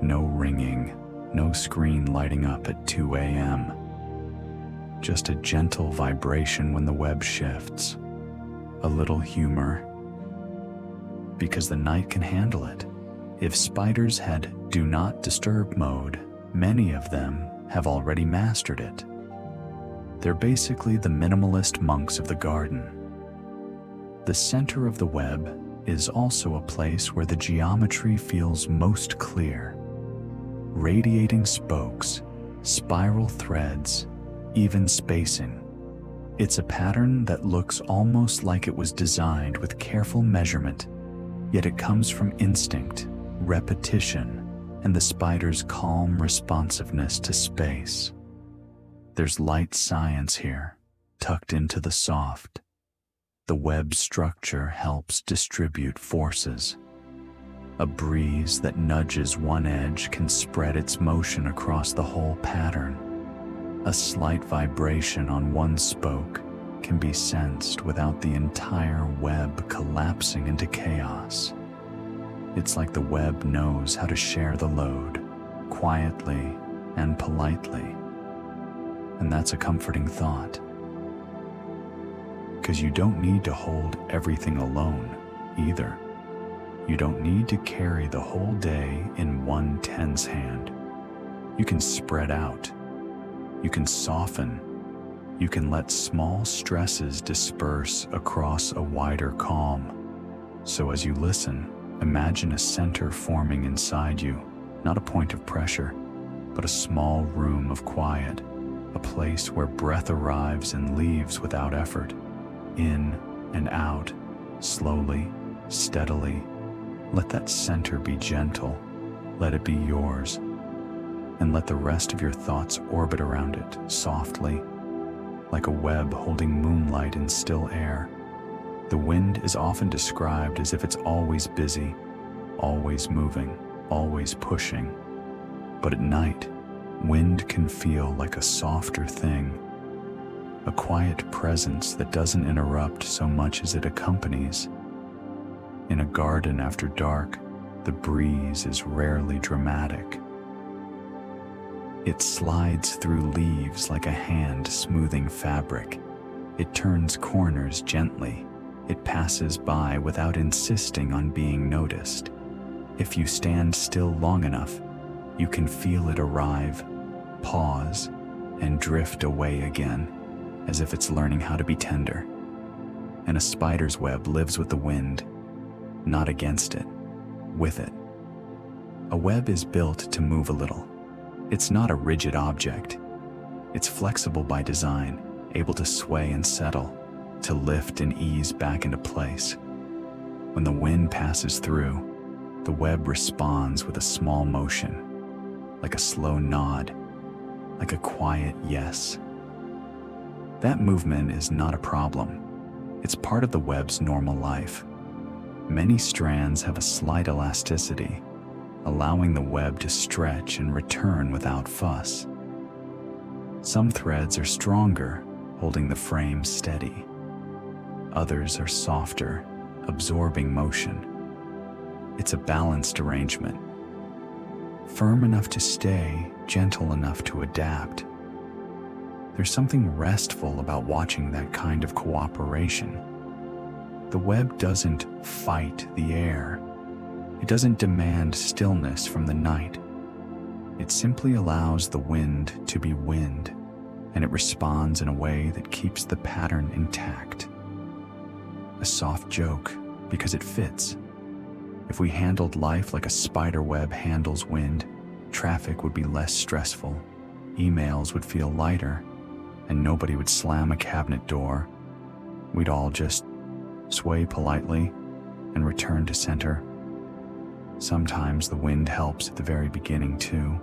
No ringing, no screen lighting up at 2 a.m. Just a gentle vibration when the web shifts, a little humor, because the night can handle it. If spiders had do not disturb mode, many of them have already mastered it. They're basically the minimalist monks of the garden. The center of the web is also a place where the geometry feels most clear. Radiating spokes, spiral threads, even spacing. It's a pattern that looks almost like it was designed with careful measurement, yet it comes from instinct, repetition, and the spider's calm responsiveness to space. There's light science here, tucked into the soft. The web structure helps distribute forces. A breeze that nudges one edge can spread its motion across the whole pattern. A slight vibration on one spoke can be sensed without the entire web collapsing into chaos. It's like the web knows how to share the load, quietly and politely. And that's a comforting thought. Because you don't need to hold everything alone, either. You don't need to carry the whole day in one tense hand. You can spread out. You can soften. You can let small stresses disperse across a wider calm. So as you listen, imagine a center forming inside you, not a point of pressure, but a small room of quiet, a place where breath arrives and leaves without effort, in and out, slowly, steadily. Let that center be gentle, let it be yours, and let the rest of your thoughts orbit around it softly, like a web holding moonlight in still air. The wind is often described as if it's always busy, always moving, always pushing. But at night, wind can feel like a softer thing, a quiet presence that doesn't interrupt so much as it accompanies. In a garden after dark, the breeze is rarely dramatic. It slides through leaves like a hand smoothing fabric. It turns corners gently. It passes by without insisting on being noticed. If you stand still long enough, you can feel it arrive, pause, and drift away again, as if it's learning how to be tender. And a spider's web lives with the wind, not against it, with it. A web is built to move a little. It's not a rigid object. It's flexible by design, able to sway and settle, to lift and ease back into place. When the wind passes through, the web responds with a small motion, like a slow nod, like a quiet yes. That movement is not a problem. It's part of the web's normal life. Many strands have a slight elasticity, allowing the web to stretch and return without fuss. Some threads are stronger, holding the frame steady. Others are softer, absorbing motion. It's a balanced arrangement. Firm enough to stay, gentle enough to adapt. There's something restful about watching that kind of cooperation. The web doesn't fight the air. It doesn't demand stillness from the night. It simply allows the wind to be wind, and it responds in a way that keeps the pattern intact. A soft joke because it fits. If we handled life like a spider web handles wind, traffic would be less stressful, emails would feel lighter, and nobody would slam a cabinet door. We'd all just sway politely and return to center. Sometimes the wind helps at the very beginning too,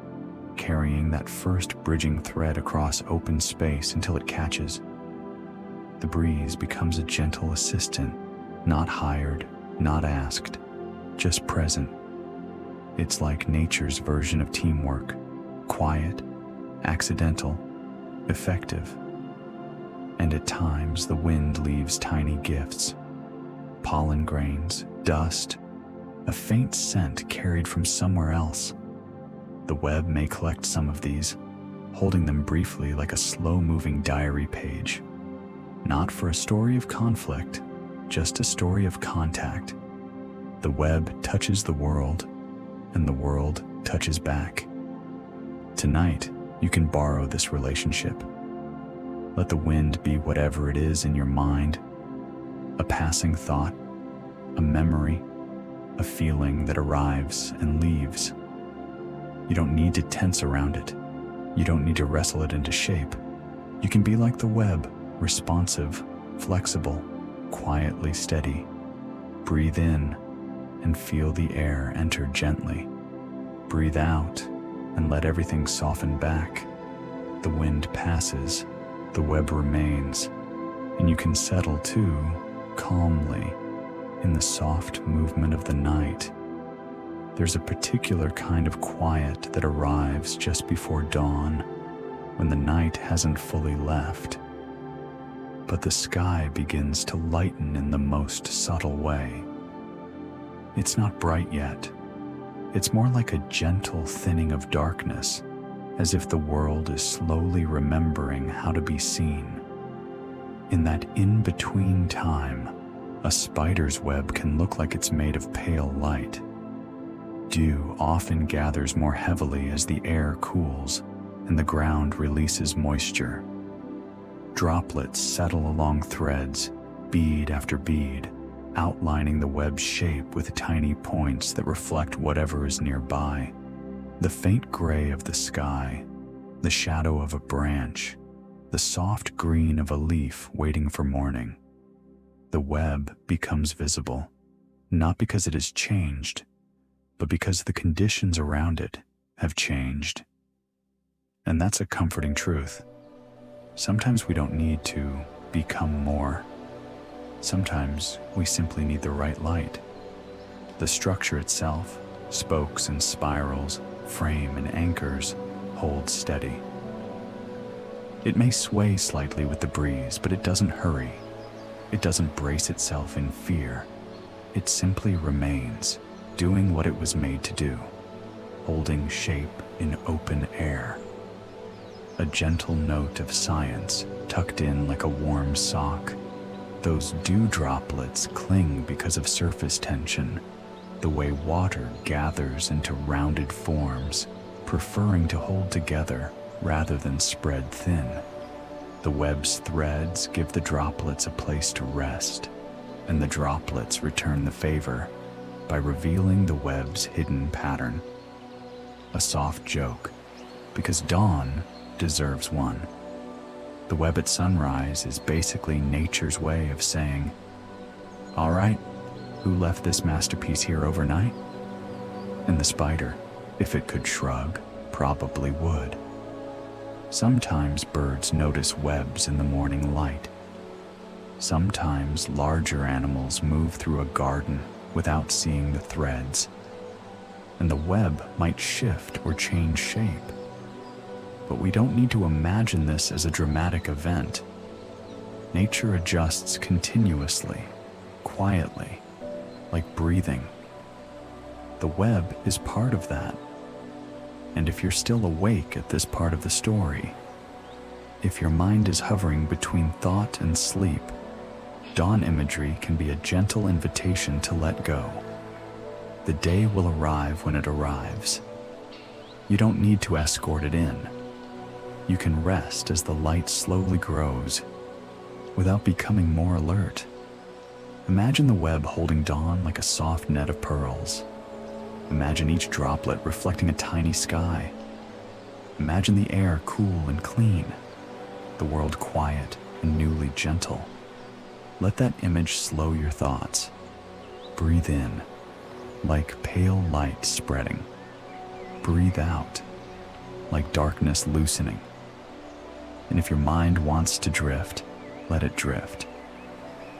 carrying that first bridging thread across open space until it catches. The breeze becomes a gentle assistant, not hired, not asked, just present. It's like nature's version of teamwork, quiet, accidental, effective. And at times the wind leaves tiny gifts, pollen grains, dust, a faint scent carried from somewhere else. The web may collect some of these, holding them briefly like a slow-moving diary page. Not for a story of conflict, just a story of contact. The web touches the world, and the world touches back. Tonight, you can borrow this relationship. Let the wind be whatever it is in your mind, a passing thought, a memory, a feeling that arrives and leaves. You don't need to tense around it. You don't need to wrestle it into shape. You can be like the web, responsive, flexible, quietly steady. Breathe in and feel the air enter gently. Breathe out and let everything soften back. The wind passes, the web remains, and you can settle too, calmly, in the soft movement of the night. There's a particular kind of quiet that arrives just before dawn, when the night hasn't fully left, but the sky begins to lighten in the most subtle way. It's not bright yet. It's more like a gentle thinning of darkness, as if the world is slowly remembering how to be seen. In that in-between time, a spider's web can look like it's made of pale light. Dew often gathers more heavily as the air cools and the ground releases moisture. Droplets settle along threads, bead after bead, outlining the web's shape with tiny points that reflect whatever is nearby. The faint gray of the sky, the shadow of a branch, the soft green of a leaf waiting for morning. The web becomes visible, not because it has changed, but because the conditions around it have changed. And that's a comforting truth. Sometimes we don't need to become more. Sometimes we simply need the right light. The structure itself, spokes and spirals, frame and anchors, hold steady. It may sway slightly with the breeze, but it doesn't hurry. It doesn't brace itself in fear. It simply remains, doing what it was made to do, holding shape in open air. A gentle note of science tucked in like a warm sock. Those dew droplets cling because of surface tension, the way water gathers into rounded forms, preferring to hold together rather than spread thin. The web's threads give the droplets a place to rest, and the droplets return the favor by revealing the web's hidden pattern. A soft joke, because dawn deserves one. The web at sunrise is basically nature's way of saying, "All right, who left this masterpiece here overnight?" And the spider, if it could shrug, probably would. Sometimes birds notice webs in the morning light. Sometimes larger animals move through a garden without seeing the threads, and the web might shift or change shape. But we don't need to imagine this as a dramatic event. Nature adjusts continuously, quietly, like breathing. The web is part of that. And if you're still awake at this part of the story, if your mind is hovering between thought and sleep, dawn imagery can be a gentle invitation to let go. The day will arrive when it arrives. You don't need to escort it in. You can rest as the light slowly grows without becoming more alert. Imagine the web holding dawn like a soft net of pearls. Imagine each droplet reflecting a tiny sky. Imagine the air cool and clean, the world quiet and newly gentle. Let that image slow your thoughts. Breathe in, like pale light spreading. Breathe out, like darkness loosening. And if your mind wants to drift, let it drift,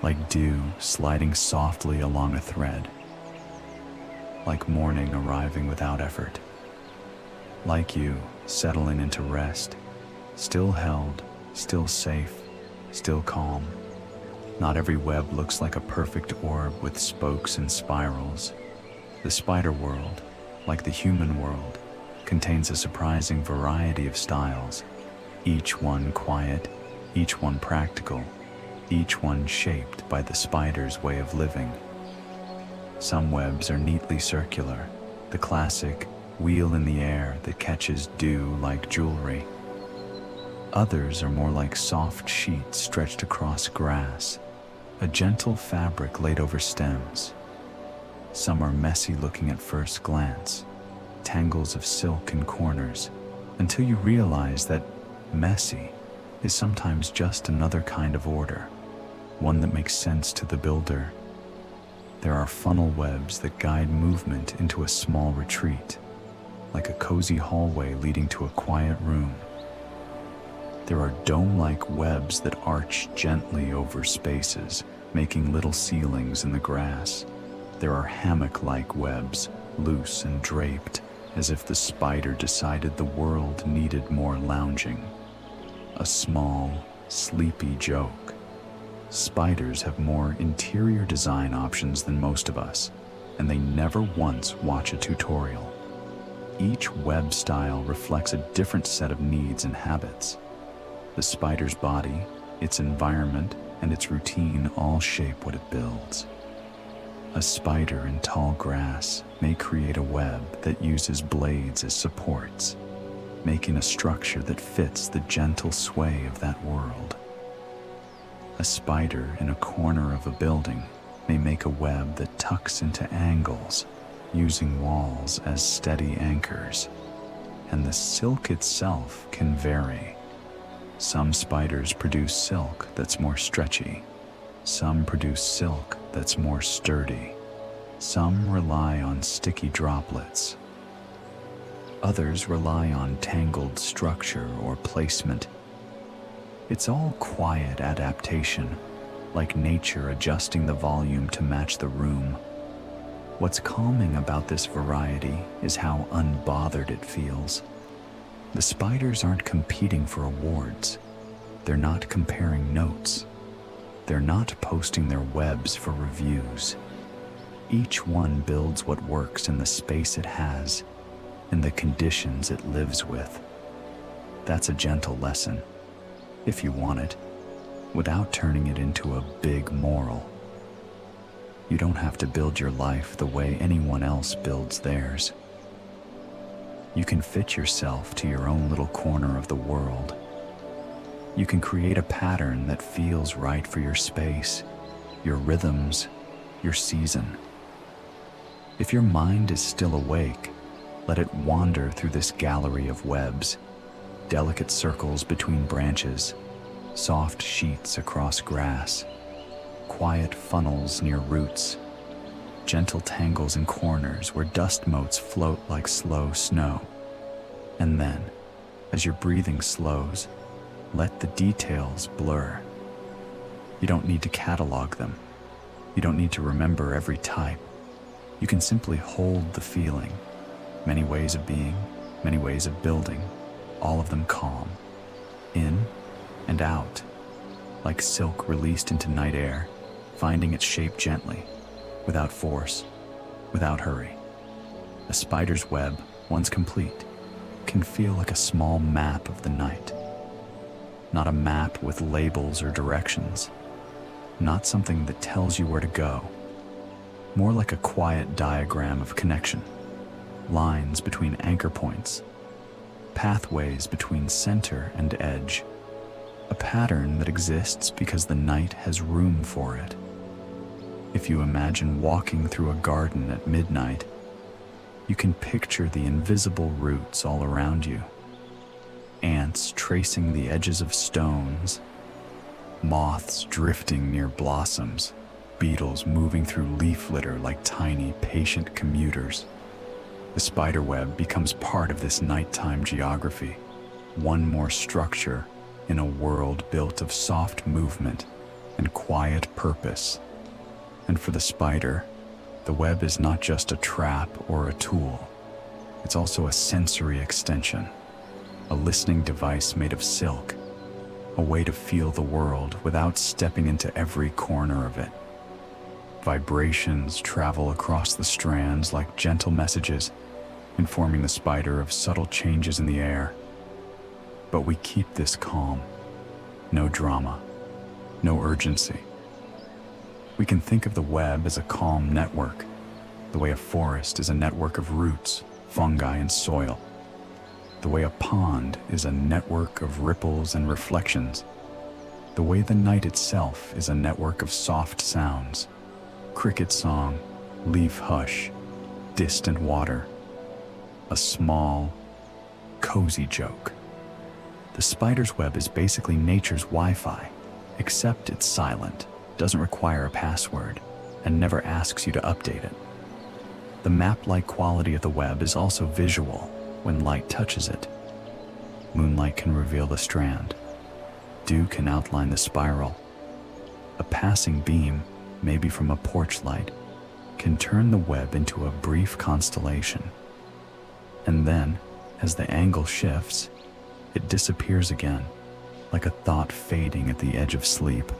like dew sliding softly along a thread, like morning arriving without effort, like you settling into rest, still held, still safe, still calm. Not every web looks like a perfect orb with spokes and spirals. The spider world, like the human world, contains a surprising variety of styles, each one quiet, each one practical, each one shaped by the spider's way of living. Some webs are neatly circular, the classic wheel in the air that catches dew like jewelry. Others are more like soft sheets stretched across grass, a gentle fabric laid over stems. Some are messy looking at first glance, tangles of silk in corners, until you realize that messy is sometimes just another kind of order, one that makes sense to the builder. There are funnel webs that guide movement into a small retreat, like a cozy hallway leading to a quiet room. There are dome-like webs that arch gently over spaces, making little ceilings in the grass. There are hammock-like webs, loose and draped, as if the spider decided the world needed more lounging. A small, sleepy joke. Spiders have more interior design options than most of us, and they never once watch a tutorial. Each web style reflects a different set of needs and habits. The spider's body, its environment, and its routine all shape what it builds. A spider in tall grass may create a web that uses blades as supports, making a structure that fits the gentle sway of that world. A spider in a corner of a building may make a web that tucks into angles, using walls as steady anchors. And the silk itself can vary. Some spiders produce silk that's more stretchy. Some produce silk that's more sturdy. Some rely on sticky droplets. Others rely on tangled structure or placement. It's all quiet adaptation, like nature adjusting the volume to match the room. What's calming about this variety is how unbothered it feels. The spiders aren't competing for awards. They're not comparing notes. They're not posting their webs for reviews. Each one builds what works in the space it has, in the conditions it lives with. That's a gentle lesson, if you want it, without turning it into a big moral. You don't have to build your life the way anyone else builds theirs. You can fit yourself to your own little corner of the world. You can create a pattern that feels right for your space, your rhythms, your season. If your mind is still awake, let it wander through this gallery of webs, delicate circles between branches, soft sheets across grass, quiet funnels near roots, gentle tangles in corners where dust motes float like slow snow. And then, as your breathing slows, let the details blur. You don't need to catalog them. You don't need to remember every type. You can simply hold the feeling. Many ways of being, many ways of building, all of them calm. In and out, like silk released into night air, finding its shape gently, without force, without hurry. A spider's web, once complete, can feel like a small map of the night. Not a map with labels or directions. Not something that tells you where to go. More like a quiet diagram of connection. Lines between anchor points. pathways between center and edge, a pattern that exists because the night has room for it. If you imagine walking through a garden at midnight, you can picture the invisible roots all around you, ants tracing the edges of stones, moths drifting near blossoms, beetles moving through leaf litter like tiny, patient commuters. The spiderweb becomes part of this nighttime geography, one more structure in a world built of soft movement and quiet purpose. And for the spider, the web is not just a trap or a tool. It's also a sensory extension, a listening device made of silk, a way to feel the world without stepping into every corner of it. Vibrations travel across the strands like gentle messages, informing the spider of subtle changes in the air. But we keep this calm. No drama, no urgency. We can think of the web as a calm network, the way a forest is a network of roots, fungi, and soil. The way a pond is a network of ripples and reflections. The way the night itself is a network of soft sounds. Cricket song, leaf hush, distant water. A small, cozy joke. The spider's web is basically nature's Wi-Fi, except it's silent, doesn't require a password, and never asks you to update it. The map-like quality of the web is also visual when light touches it. Moonlight can reveal the strand. Dew can outline the spiral. A passing beam, maybe from a porch light, can turn the web into a brief constellation. And then, as the angle shifts, it disappears again, like a thought fading at the edge of sleep.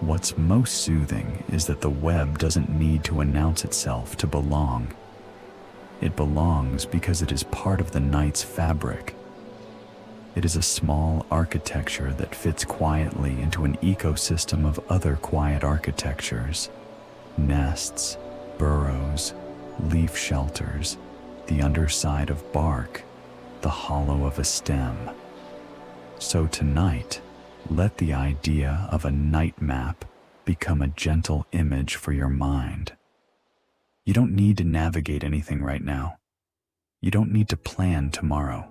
What's most soothing is that the web doesn't need to announce itself to belong. It belongs because it is part of the night's fabric. It is a small architecture that fits quietly into an ecosystem of other quiet architectures. Nests, burrows, leaf shelters, the underside of bark, the hollow of a stem. So tonight, let the idea of a night map become a gentle image for your mind. You don't need to navigate anything right now. You don't need to plan tomorrow.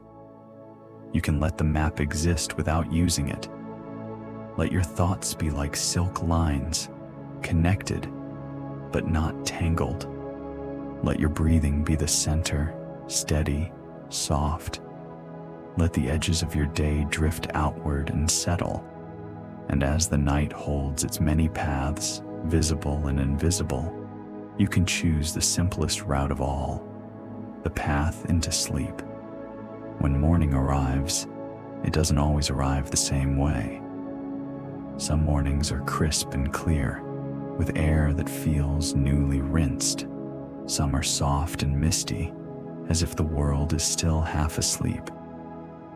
You can let the map exist without using it. Let your thoughts be like silk lines, connected, but not tangled. Let your breathing be the center, steady, soft. Let the edges of your day drift outward and settle. And as the night holds its many paths, visible and invisible, you can choose the simplest route of all, the path into sleep. When morning arrives, it doesn't always arrive the same way. Some mornings are crisp and clear, with air that feels newly rinsed. Some are soft and misty, as if the world is still half asleep.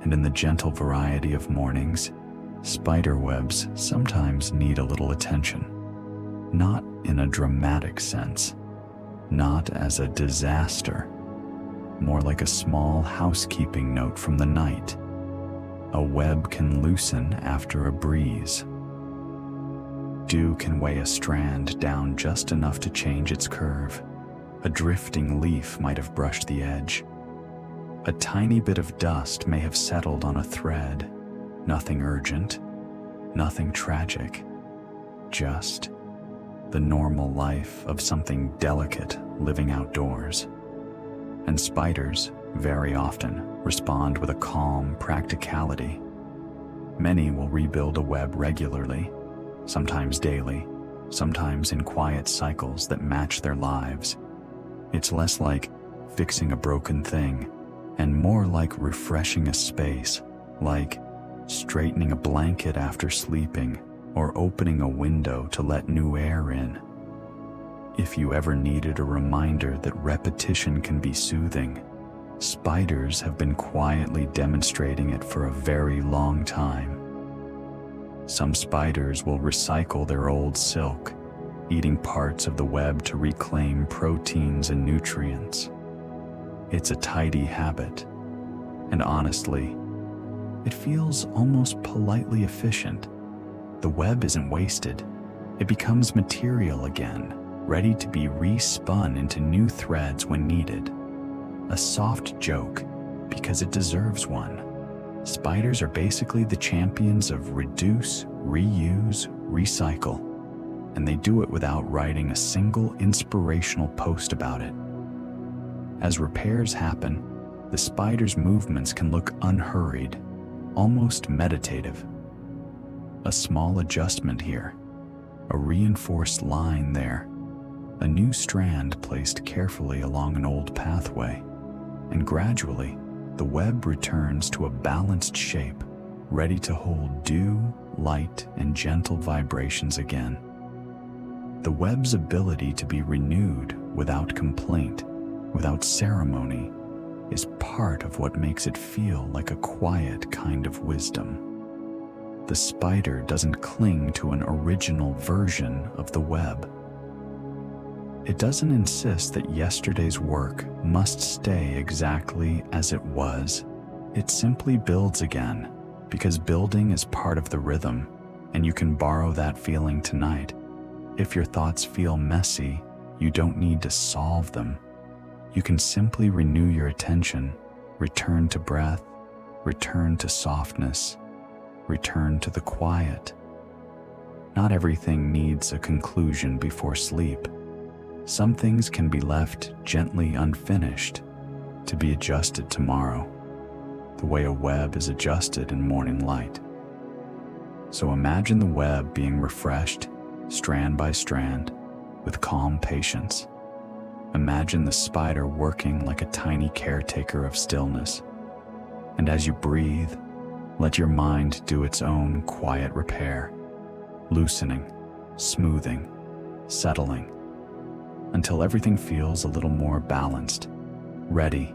And in the gentle variety of mornings, spider webs sometimes need a little attention. Not in a dramatic sense, not as a disaster, more like a small housekeeping note from the night. A web can loosen after a breeze. Dew can weigh a strand down just enough to change its curve. A drifting leaf might have brushed the edge. A tiny bit of dust may have settled on a thread. Nothing urgent, nothing tragic, just the normal life of something delicate living outdoors. And spiders, very often, respond with a calm practicality. Many will rebuild a web regularly, sometimes daily, sometimes in quiet cycles that match their lives. It's less like fixing a broken thing, and more like refreshing a space, like straightening a blanket after sleeping, or opening a window to let new air in. If you ever needed a reminder that repetition can be soothing, spiders have been quietly demonstrating it for a very long time. Some spiders will recycle their old silk, eating parts of the web to reclaim proteins and nutrients. It's a tidy habit, And honestly, it feels almost politely efficient. The web isn't wasted. It becomes material again, ready to be respun into new threads when needed. A soft joke, because it deserves one. Spiders are basically the champions of reduce, reuse, recycle, and they do it without writing a single inspirational post about it. As repairs happen, the spider's movements can look unhurried, almost meditative. A small adjustment here, a reinforced line there, a new strand placed carefully along an old pathway, and gradually, the web returns to a balanced shape, ready to hold dew, light, and gentle vibrations again. The web's ability to be renewed without complaint, without ceremony, is part of what makes it feel like a quiet kind of wisdom. The spider doesn't cling to an original version of the web. It doesn't insist that yesterday's work must stay exactly as it was. It simply builds again, because building is part of the rhythm, and you can borrow that feeling tonight. If your thoughts feel messy, you don't need to solve them. You can simply renew your attention, return to breath, return to softness, return to the quiet. Not everything needs a conclusion before sleep. Some things can be left gently unfinished, to be adjusted tomorrow, the way a web is adjusted in morning light. So imagine the web being refreshed, strand by strand, with calm patience. Imagine the spider working like a tiny caretaker of stillness. And as you breathe, let your mind do its own quiet repair, loosening, smoothing, settling, until everything feels a little more balanced, ready,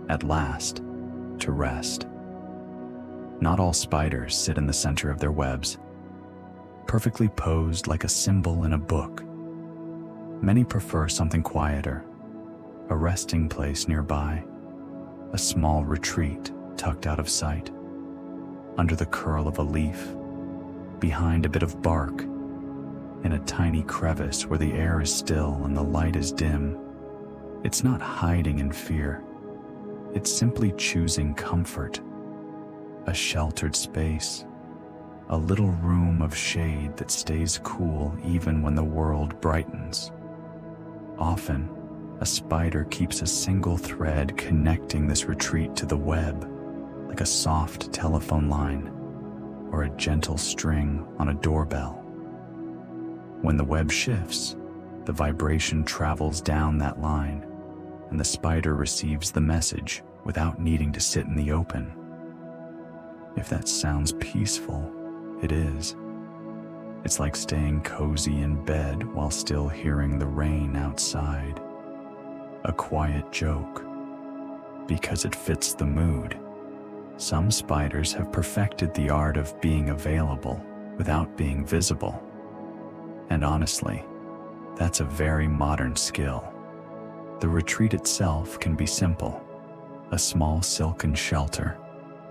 at last, to rest. Not all spiders sit in the center of their webs, perfectly posed like a symbol in a book. Many prefer something quieter, a resting place nearby, a small retreat tucked out of sight, under the curl of a leaf, behind a bit of bark, in a tiny crevice where the air is still and the light is dim. It's not hiding in fear. It's simply choosing comfort, a sheltered space, a little room of shade that stays cool even when the world brightens. Often, a spider keeps a single thread connecting this retreat to the web, like a soft telephone line or a gentle string on a doorbell. When the web shifts, the vibration travels down that line, and the spider receives the message without needing to sit in the open. If that sounds peaceful, it is. It's like staying cozy in bed while still hearing the rain outside. A quiet joke, because it fits the mood. Some spiders have perfected the art of being available without being visible. And honestly, that's a very modern skill. The retreat itself can be simple. A small silken shelter,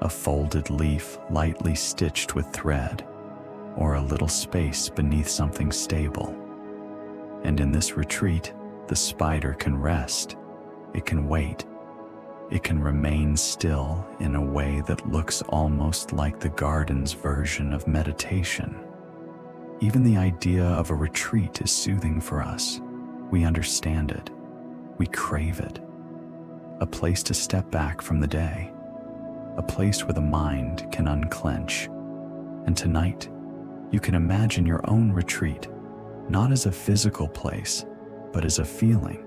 a folded leaf lightly stitched with thread, or a little space beneath something stable. And in this retreat, the spider can rest, it can wait, it can remain still in a way that looks almost like the garden's version of meditation. Even the idea of a retreat is soothing for us. We understand it. We crave it. A place to step back from the day. A place where the mind can unclench. And tonight, you can imagine your own retreat, not as a physical place, but as a feeling.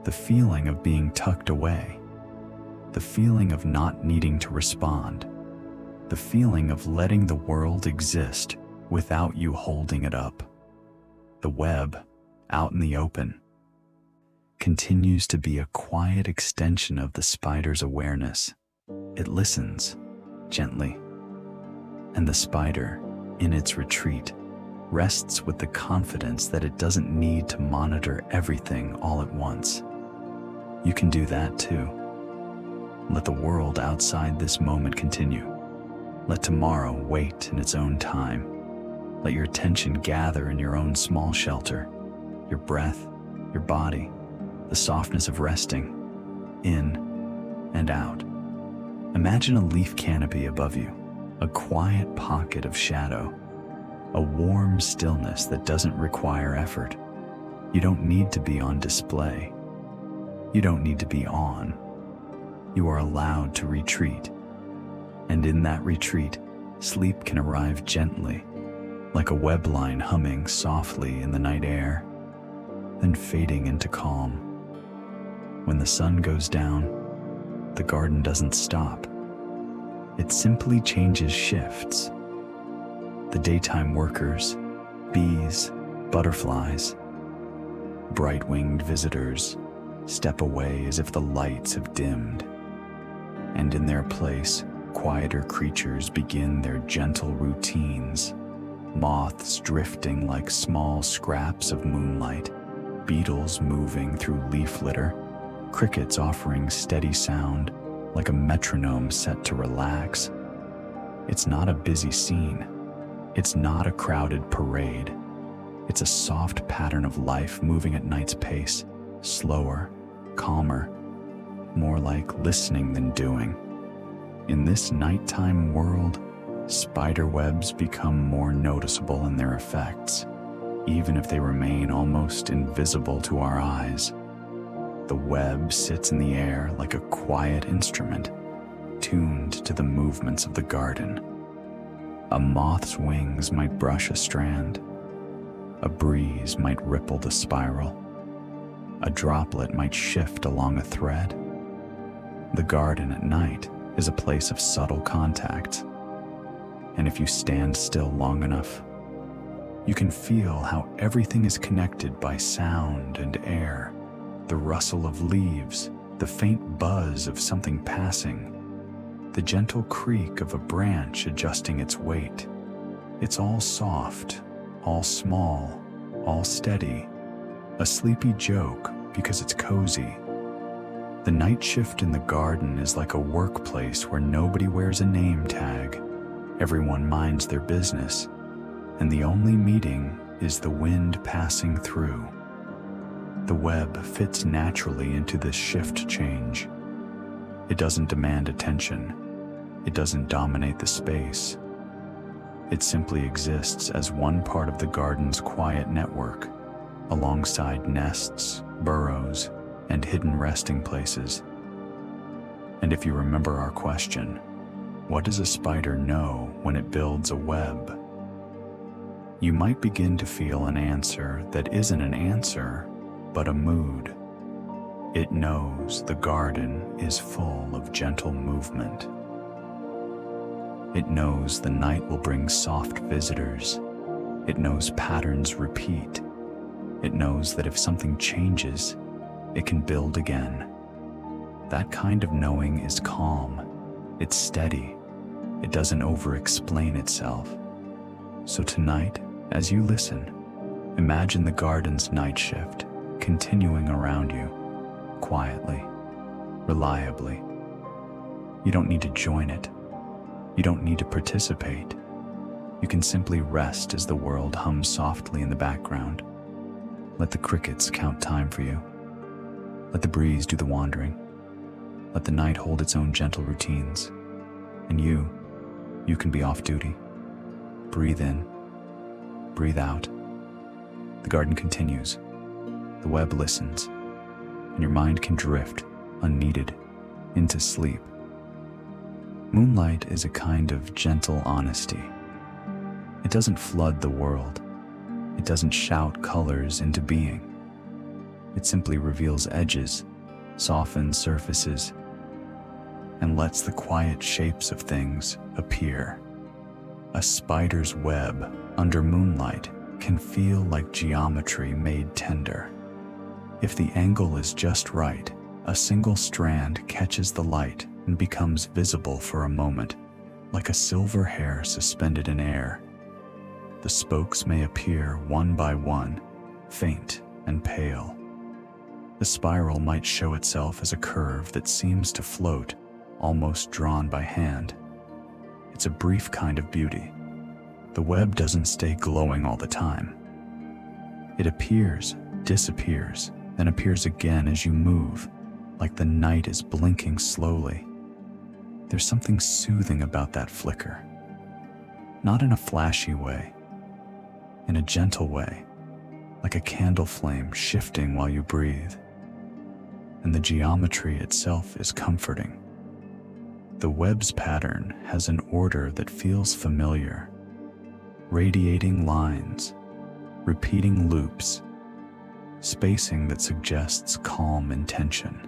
The feeling of being tucked away. The feeling of not needing to respond. The feeling of letting the world exist without you holding it up. The web, out in the open, continues to be a quiet extension of the spider's awareness. It listens, gently, and the spider, in its retreat, rests with the confidence that it doesn't need to monitor everything all at once. You can do that too. Let the world outside this moment continue. Let tomorrow wait in its own time. Let your attention gather in your own small shelter, your breath, your body, the softness of resting, in and out. Imagine a leaf canopy above you, a quiet pocket of shadow, a warm stillness that doesn't require effort. You don't need to be on display. You don't need to be on. You are allowed to retreat. And in that retreat, sleep can arrive gently, like a web line humming softly in the night air, then fading into calm. When the sun goes down, the garden doesn't stop. It simply changes shifts. The daytime workers, bees, butterflies, bright-winged visitors step away as if the lights have dimmed. And in their place, quieter creatures begin their gentle routines. Moths drifting like small scraps of moonlight, beetles moving through leaf litter, crickets offering steady sound like a metronome set to relax. It's not a busy scene. It's not a crowded parade. It's a soft pattern of life moving at night's pace, slower, calmer, more like listening than doing. In this nighttime world, spider webs become more noticeable in their effects, even if they remain almost invisible to our eyes. The web sits in the air like a quiet instrument, tuned to the movements of the garden. A moth's wings might brush a strand. A breeze might ripple the spiral. A droplet might shift along a thread. The garden at night is a place of subtle contact. And if you stand still long enough, you can feel how everything is connected by sound and air. The rustle of leaves, the faint buzz of something passing, the gentle creak of a branch adjusting its weight. It's all soft, all small, all steady, a sleepy joke because it's cozy. The night shift in the garden is like a workplace where nobody wears a name tag. Everyone minds their business, and the only meeting is the wind passing through. The web fits naturally into this shift change. It doesn't demand attention. It doesn't dominate the space. It simply exists as one part of the garden's quiet network, alongside nests, burrows, and hidden resting places. And if you remember our question, what does a spider know when it builds a web? You might begin to feel an answer that isn't an answer, but a mood. It knows the garden is full of gentle movement. It knows the night will bring soft visitors. It knows patterns repeat. It knows that if something changes, it can build again. That kind of knowing is calm. It's steady. It doesn't over-explain itself. So tonight, as you listen, imagine the garden's night shift continuing around you, quietly, reliably. You don't need to join it. You don't need to participate. You can simply rest as the world hums softly in the background. Let the crickets count time for you. Let the breeze do the wandering. Let the night hold its own gentle routines. And you can be off duty. Breathe in, breathe out. The garden continues. The web listens, and your mind can drift, unneeded, into sleep. Moonlight is a kind of gentle honesty. It doesn't flood the world. It doesn't shout colors into being. It simply reveals edges, softens surfaces, and lets the quiet shapes of things appear. A spider's web under moonlight can feel like geometry made tender. If the angle is just right, a single strand catches the light and becomes visible for a moment, like a silver hair suspended in air. The spokes may appear one by one, faint and pale. The spiral might show itself as a curve that seems to float, almost drawn by hand. It's a brief kind of beauty. The web doesn't stay glowing all the time. It appears, disappears, then appears again as you move, like the night is blinking slowly. There's something soothing about that flicker. Not in a flashy way, in a gentle way, like a candle flame shifting while you breathe. And the geometry itself is comforting. The web's pattern has an order that feels familiar. Radiating lines, repeating loops, spacing that suggests calm intention.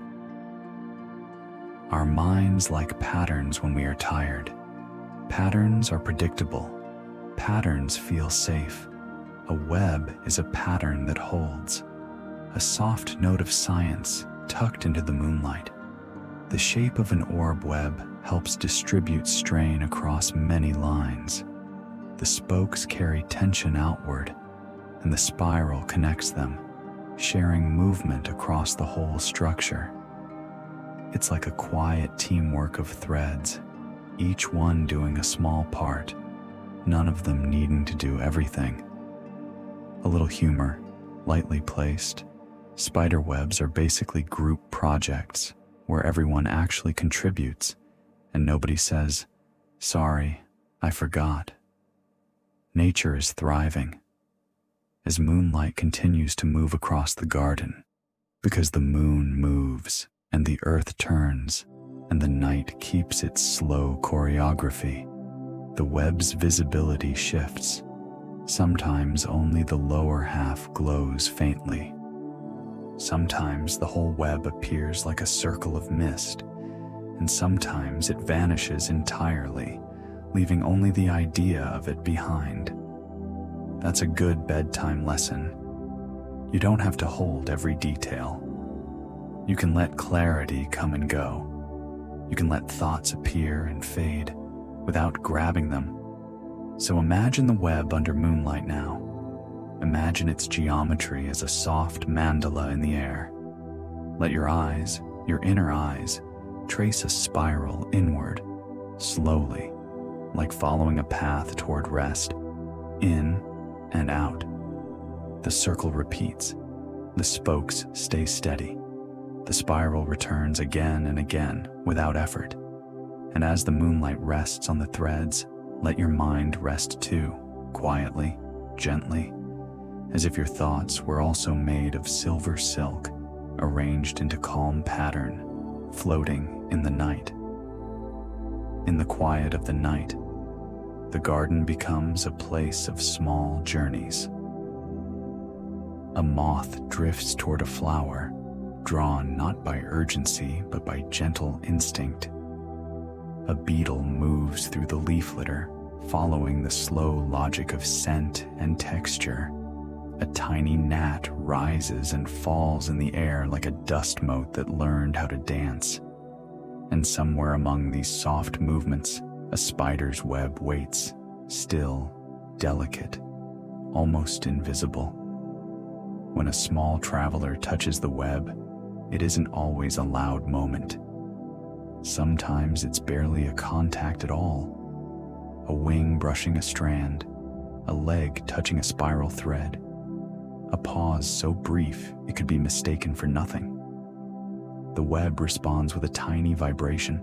Our minds like patterns when we are tired. Patterns are predictable. Patterns feel safe. A web is a pattern that holds. A soft note of science tucked into the moonlight. The shape of an orb web helps distribute strain across many lines. The spokes carry tension outward, and the spiral connects them, sharing movement across the whole structure. It's like a quiet teamwork of threads, each one doing a small part, none of them needing to do everything. A little humor, lightly placed. Spider webs are basically group projects where everyone actually contributes and nobody says, "Sorry, I forgot." Nature is thriving as moonlight continues to move across the garden, because the moon moves and the earth turns and the night keeps its slow choreography. The web's visibility shifts. Sometimes only the lower half glows faintly. Sometimes the whole web appears like a circle of mist, and sometimes it vanishes entirely, leaving only the idea of it behind. That's a good bedtime lesson. You don't have to hold every detail. You can let clarity come and go. You can let thoughts appear and fade without grabbing them. So imagine the web under moonlight now. Imagine its geometry as a soft mandala in the air. Let your eyes, your inner eyes, trace a spiral inward, slowly, like following a path toward rest, in and out. The circle repeats. The spokes stay steady. The spiral returns again and again without effort. And as the moonlight rests on the threads, let your mind rest too, quietly, gently, as if your thoughts were also made of silver silk, arranged into calm pattern, floating in the night. In the quiet of the night, the garden becomes a place of small journeys. A moth drifts toward a flower, drawn not by urgency but by gentle instinct. A beetle moves through the leaf litter, following the slow logic of scent and texture. A tiny gnat rises and falls in the air like a dust mote that learned how to dance. And somewhere among these soft movements, a spider's web waits, still, delicate, almost invisible. When a small traveler touches the web, it isn't always a loud moment. Sometimes it's barely a contact at all. A wing brushing a strand, a leg touching a spiral thread, a pause so brief it could be mistaken for nothing. The web responds with a tiny vibration,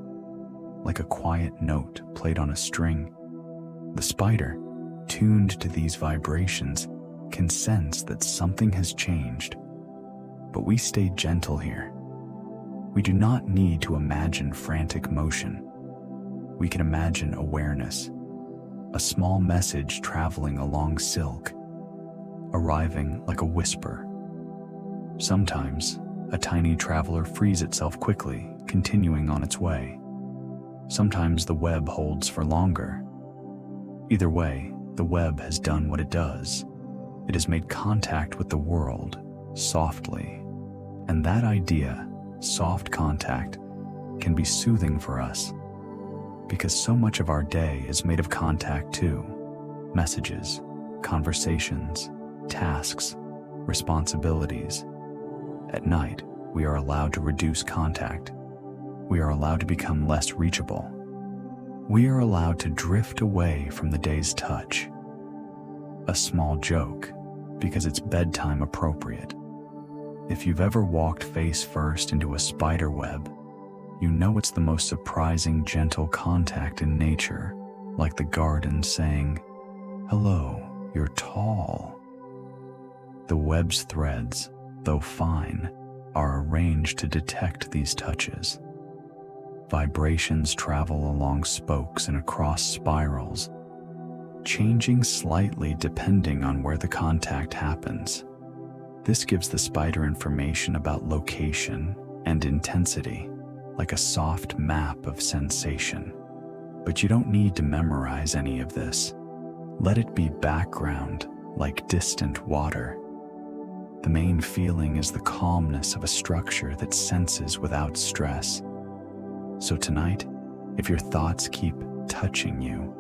like a quiet note played on a string. The spider, tuned to these vibrations, can sense that something has changed. But we stay gentle here. We do not need to imagine frantic motion. We can imagine awareness, a small message traveling along silk, arriving like a whisper. Sometimes, a tiny traveler frees itself quickly, continuing on its way. Sometimes the web holds for longer. Either way, the web has done what it does. It has made contact with the world, softly. And that idea, soft contact, can be soothing for us, because so much of our day is made of contact too. Messages, conversations, tasks, responsibilities. At night, we are allowed to reduce contact. We are allowed to become less reachable. We are allowed to drift away from the day's touch. A small joke, because it's bedtime appropriate. If you've ever walked face first into a spider web, you know it's the most surprising, gentle contact in nature, like the garden saying, "Hello, you're tall." The web's threads, though fine, are arranged to detect these touches. Vibrations travel along spokes and across spirals, changing slightly depending on where the contact happens. This gives the spider information about location and intensity, like a soft map of sensation. But you don't need to memorize any of this. Let it be background, like distant water. The main feeling is the calmness of a structure that senses without stress. So tonight, if your thoughts keep touching you,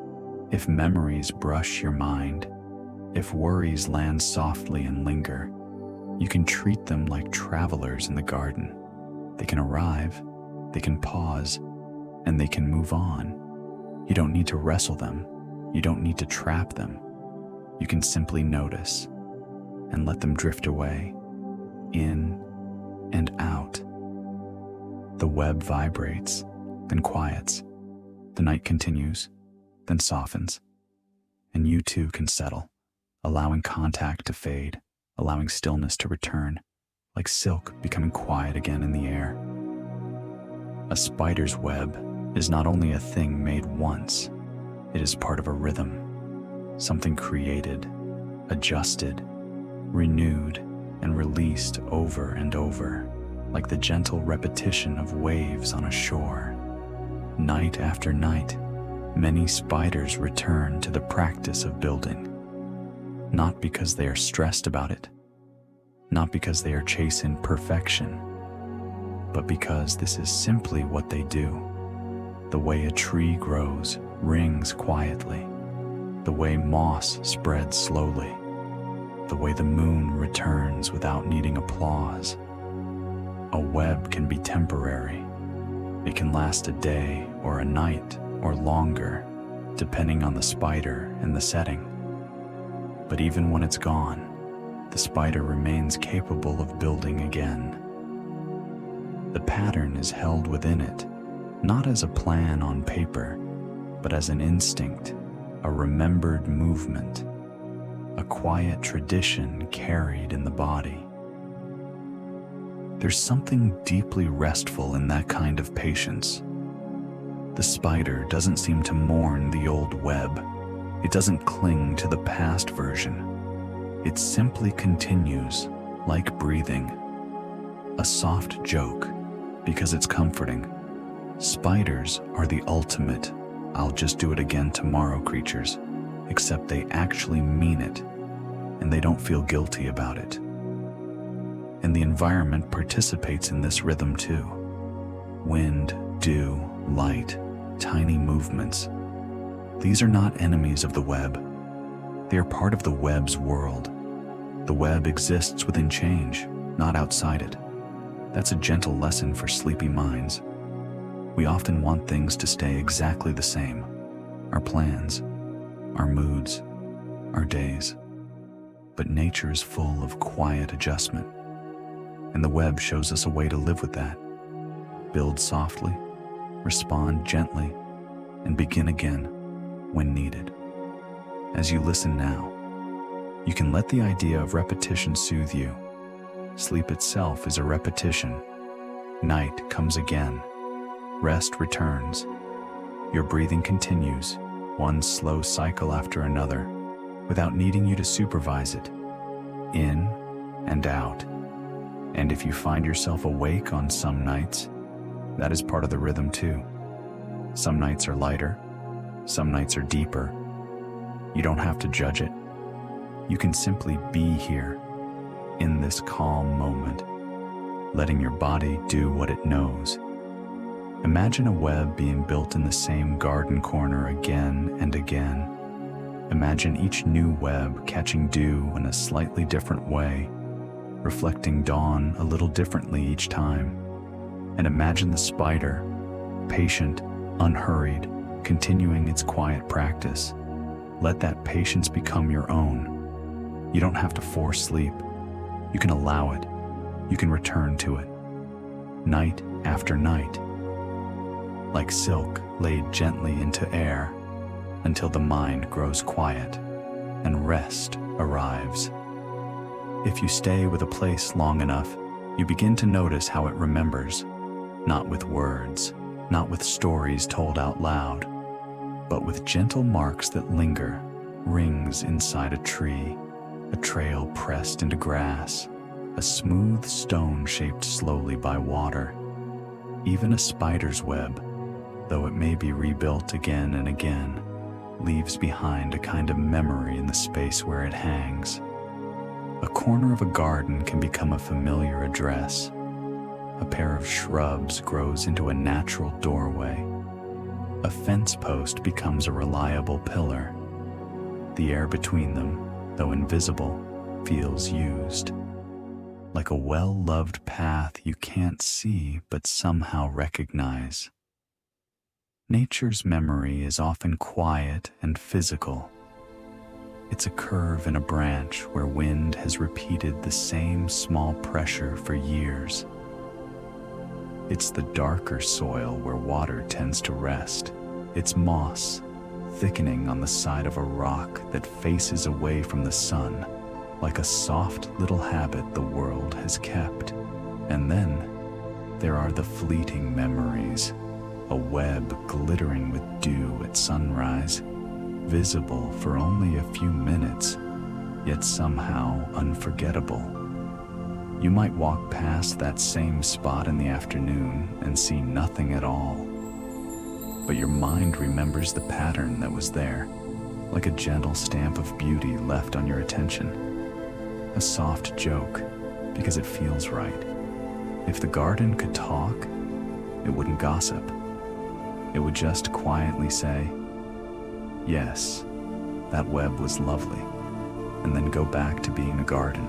if memories brush your mind, if worries land softly and linger, you can treat them like travelers in the garden. They can arrive, they can pause, and they can move on. You don't need to wrestle them. You don't need to trap them. You can simply notice and let them drift away, in and out. The web vibrates, then quiets. The night continues, then softens. And you too can settle, allowing contact to fade, allowing stillness to return, like silk becoming quiet again in the air. A spider's web is not only a thing made once, it is part of a rhythm, something created, adjusted, renewed, and released over and over, like the gentle repetition of waves on a shore. Night after night, many spiders return to the practice of building, not because they are stressed about it, not because they are chasing perfection, but because this is simply what they do. The way a tree grows rings quietly, the way moss spreads slowly, the way the moon returns without needing applause. A web can be temporary. It can last a day or a night or longer, depending on the spider and the setting. But even when it's gone, the spider remains capable of building again. The pattern is held within it, not as a plan on paper, but as an instinct, a remembered movement, a quiet tradition carried in the body. There's something deeply restful in that kind of patience. The spider doesn't seem to mourn the old web. It doesn't cling to the past version. It simply continues, like breathing. A soft joke, because it's comforting. Spiders are the ultimate "I'll just do it again tomorrow" creatures, except they actually mean it, and they don't feel guilty about it. And the environment participates in this rhythm too. Wind, dew, light, tiny movements. These are not enemies of the web. They are part of the web's world. The web exists within change, not outside it. That's a gentle lesson for sleepy minds. We often want things to stay exactly the same. Our plans, our moods, our days. But nature is full of quiet adjustment. And the web shows us a way to live with that. Build softly, respond gently, and begin again when needed. As you listen now, you can let the idea of repetition soothe you. Sleep itself is a repetition. Night comes again. Rest returns. Your breathing continues, one slow cycle after another, without needing you to supervise it. In and out. And if you find yourself awake on some nights, that is part of the rhythm too. Some nights are lighter, some nights are deeper. You don't have to judge it. You can simply be here, in this calm moment, letting your body do what it knows. Imagine a web being built in the same garden corner again and again. Imagine each new web catching dew in a slightly different way, reflecting dawn a little differently each time. And imagine the spider patient, unhurried, continuing its quiet practice. Let that patience become your own. You don't have to force sleep. You can allow it. You can return to it. Night after night. Like silk laid gently into air until the mind grows quiet and rest arrives. If you stay with a place long enough, you begin to notice how it remembers, not with words, not with stories told out loud, but with gentle marks that linger, rings inside a tree, a trail pressed into grass, a smooth stone shaped slowly by water. Even a spider's web, though it may be rebuilt again and again, leaves behind a kind of memory in the space where it hangs. A corner of a garden can become a familiar address. A pair of shrubs grows into a natural doorway. A fence post becomes a reliable pillar. The air between them, though invisible, feels used. Like a well-loved path you can't see but somehow recognize. Nature's memory is often quiet and physical. It's a curve in a branch where wind has repeated the same small pressure for years. It's the darker soil where water tends to rest. It's moss, thickening on the side of a rock that faces away from the sun, like a soft little habit the world has kept. And then there are the fleeting memories, a web glittering with dew at sunrise, visible for only a few minutes, yet somehow unforgettable. You might walk past that same spot in the afternoon and see nothing at all, but your mind remembers the pattern that was there, like a gentle stamp of beauty left on your attention. A soft joke, because it feels right. If the garden could talk, it wouldn't gossip. It would just quietly say, "Yes, that web was lovely," and then go back to being a garden.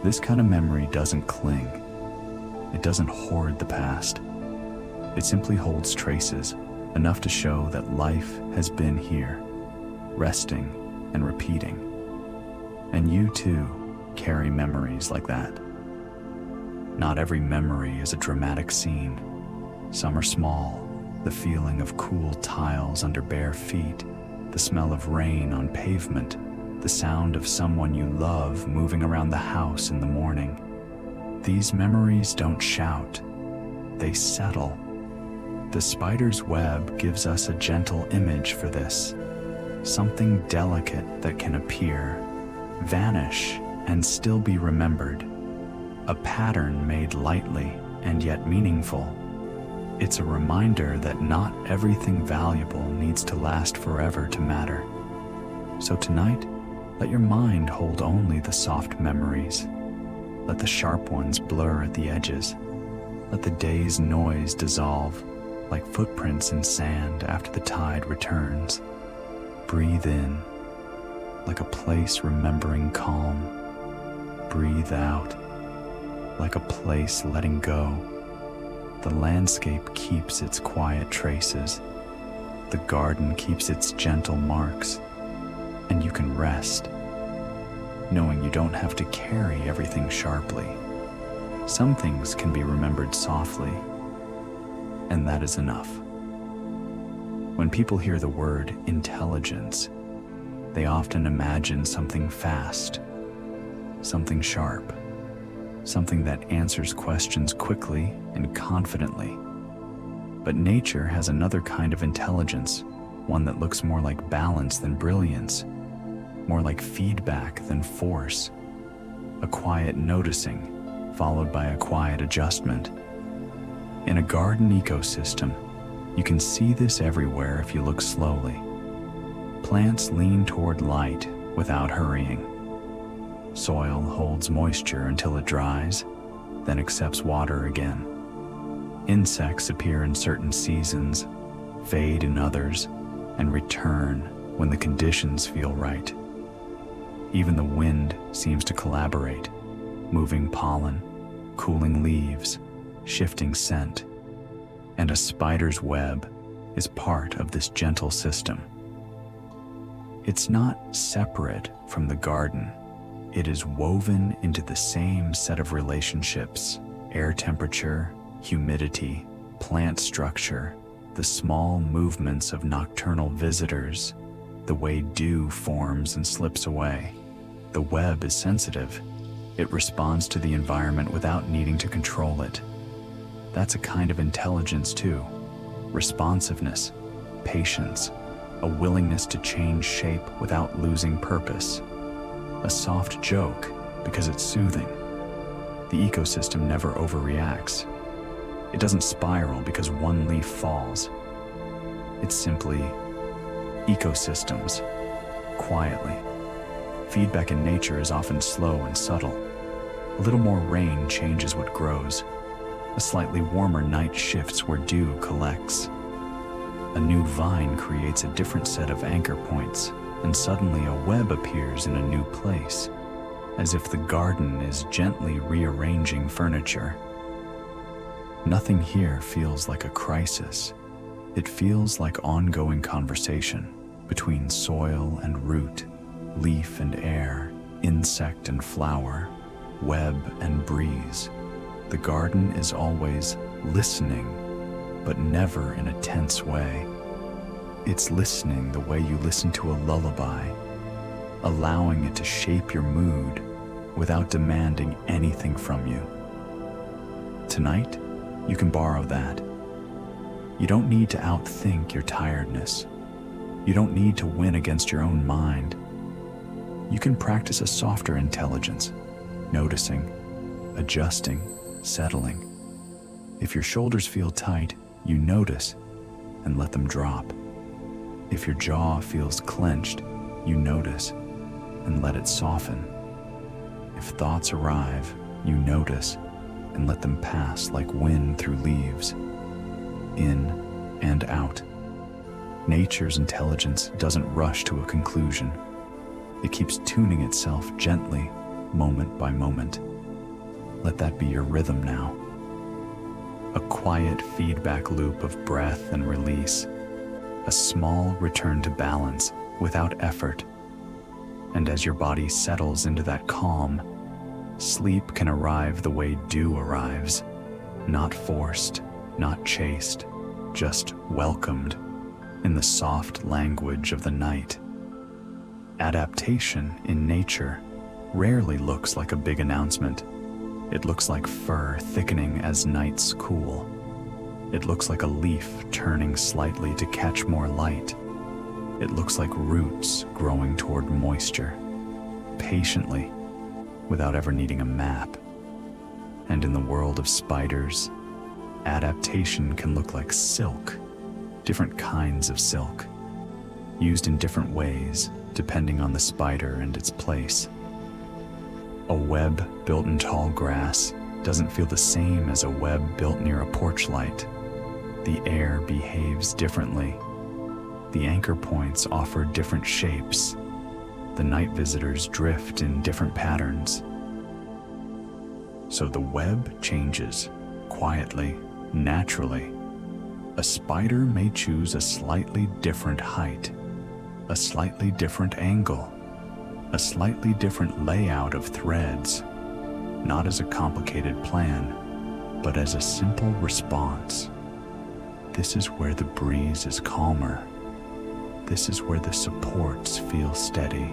This kind of memory doesn't cling. It doesn't hoard the past. It simply holds traces, enough to show that life has been here, resting and repeating. And you too carry memories like that. Not every memory is a dramatic scene. Some are small, the feeling of cool tiles under bare feet, the smell of rain on pavement, the sound of someone you love moving around the house in the morning. These memories don't shout, they settle. The spider's web gives us a gentle image for this, something delicate that can appear, vanish, and still be remembered. A pattern made lightly and yet meaningful. It's a reminder that not everything valuable needs to last forever to matter. So tonight, let your mind hold only the soft memories. Let the sharp ones blur at the edges. Let the day's noise dissolve, like footprints in sand after the tide returns. Breathe in, like a place remembering calm. Breathe out, like a place letting go. The landscape keeps its quiet traces. The garden keeps its gentle marks. And you can rest, knowing you don't have to carry everything sharply. Some things can be remembered softly, and that is enough. When people hear the word intelligence, they often imagine something fast, something sharp, something that answers questions quickly and confidently. But nature has another kind of intelligence, one that looks more like balance than brilliance, more like feedback than force, a quiet noticing followed by a quiet adjustment. In a garden ecosystem, you can see this everywhere if you look slowly. Plants lean toward light without hurrying. Soil holds moisture until it dries, then accepts water again. Insects appear in certain seasons, fade in others, and return when the conditions feel right. Even the wind seems to collaborate, moving pollen, cooling leaves, shifting scent. And a spider's web is part of this gentle system. It's not separate from the garden. It is woven into the same set of relationships: air temperature, humidity, plant structure, the small movements of nocturnal visitors, the way dew forms and slips away. The web is sensitive. It responds to the environment without needing to control it. That's a kind of intelligence too. Responsiveness, patience, a willingness to change shape without losing purpose. A soft joke because it's soothing. The ecosystem never overreacts. It doesn't spiral because one leaf falls. It's simply ecosystems, quietly. Feedback in nature is often slow and subtle. A little more rain changes what grows. A slightly warmer night shifts where dew collects. A new vine creates a different set of anchor points, and suddenly a web appears in a new place, as if the garden is gently rearranging furniture. Nothing here feels like a crisis. It feels like ongoing conversation between soil and root, leaf and air, insect and flower, web and breeze. The garden is always listening, but never in a tense way. It's listening the way you listen to a lullaby, allowing it to shape your mood without demanding anything from you. Tonight, you can borrow that. You don't need to outthink your tiredness. You don't need to win against your own mind. You can practice a softer intelligence, noticing, adjusting, settling. If your shoulders feel tight, you notice and let them drop. If your jaw feels clenched, you notice and let it soften. If thoughts arrive, you notice and let them pass like wind through leaves, in and out. Nature's intelligence doesn't rush to a conclusion. It keeps tuning itself gently, moment by moment. Let that be your rhythm now. A quiet feedback loop of breath and release, a small return to balance without effort. And as your body settles into that calm, sleep can arrive the way dew arrives, not forced, not chased, just welcomed in the soft language of the night. Adaptation in nature rarely looks like a big announcement. It looks like fur thickening as nights cool. It looks like a leaf turning slightly to catch more light. It looks like roots growing toward moisture, patiently, without ever needing a map. And in the world of spiders, adaptation can look like silk, different kinds of silk, used in different ways depending on the spider and its place. A web built in tall grass doesn't feel the same as a web built near a porch light. The air behaves differently. The anchor points offer different shapes. The night visitors drift in different patterns. So the web changes, quietly, naturally. A spider may choose a slightly different height, a slightly different angle, a slightly different layout of threads, not as a complicated plan, but as a simple response. This is where the breeze is calmer. This is where the supports feel steady.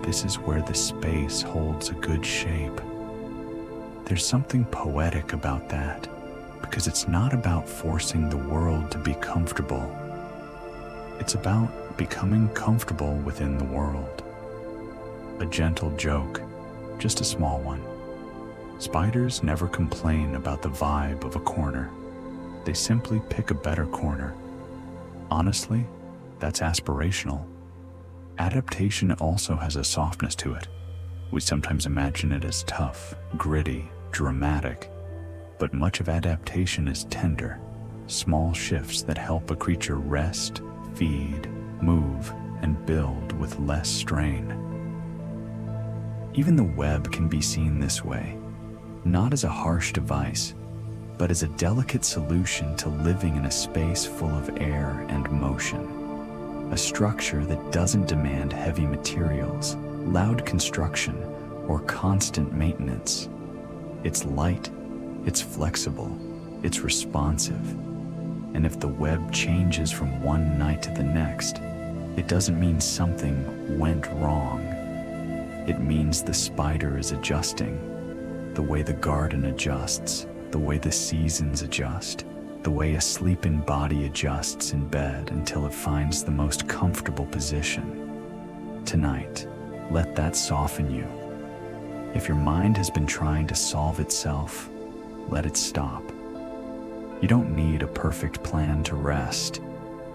This is where the space holds a good shape. There's something poetic about that, because it's not about forcing the world to be comfortable. It's about becoming comfortable within the world. A gentle joke, just a small one. Spiders never complain about the vibe of a corner. They simply pick a better corner. Honestly, that's aspirational. Adaptation also has a softness to it. We sometimes imagine it as tough, gritty, dramatic, but much of adaptation is tender, small shifts that help a creature rest, feed, move, and build with less strain. Even the web can be seen this way, not as a harsh device, but as a delicate solution to living in a space full of air and motion. A structure that doesn't demand heavy materials, loud construction, or constant maintenance. It's light, it's flexible, it's responsive. And if the web changes from one night to the next, it doesn't mean something went wrong. It means the spider is adjusting, the way the garden adjusts, the way the seasons adjust, the way a sleeping body adjusts in bed until it finds the most comfortable position. Tonight, let that soften you. If your mind has been trying to solve itself, let it stop. You don't need a perfect plan to rest.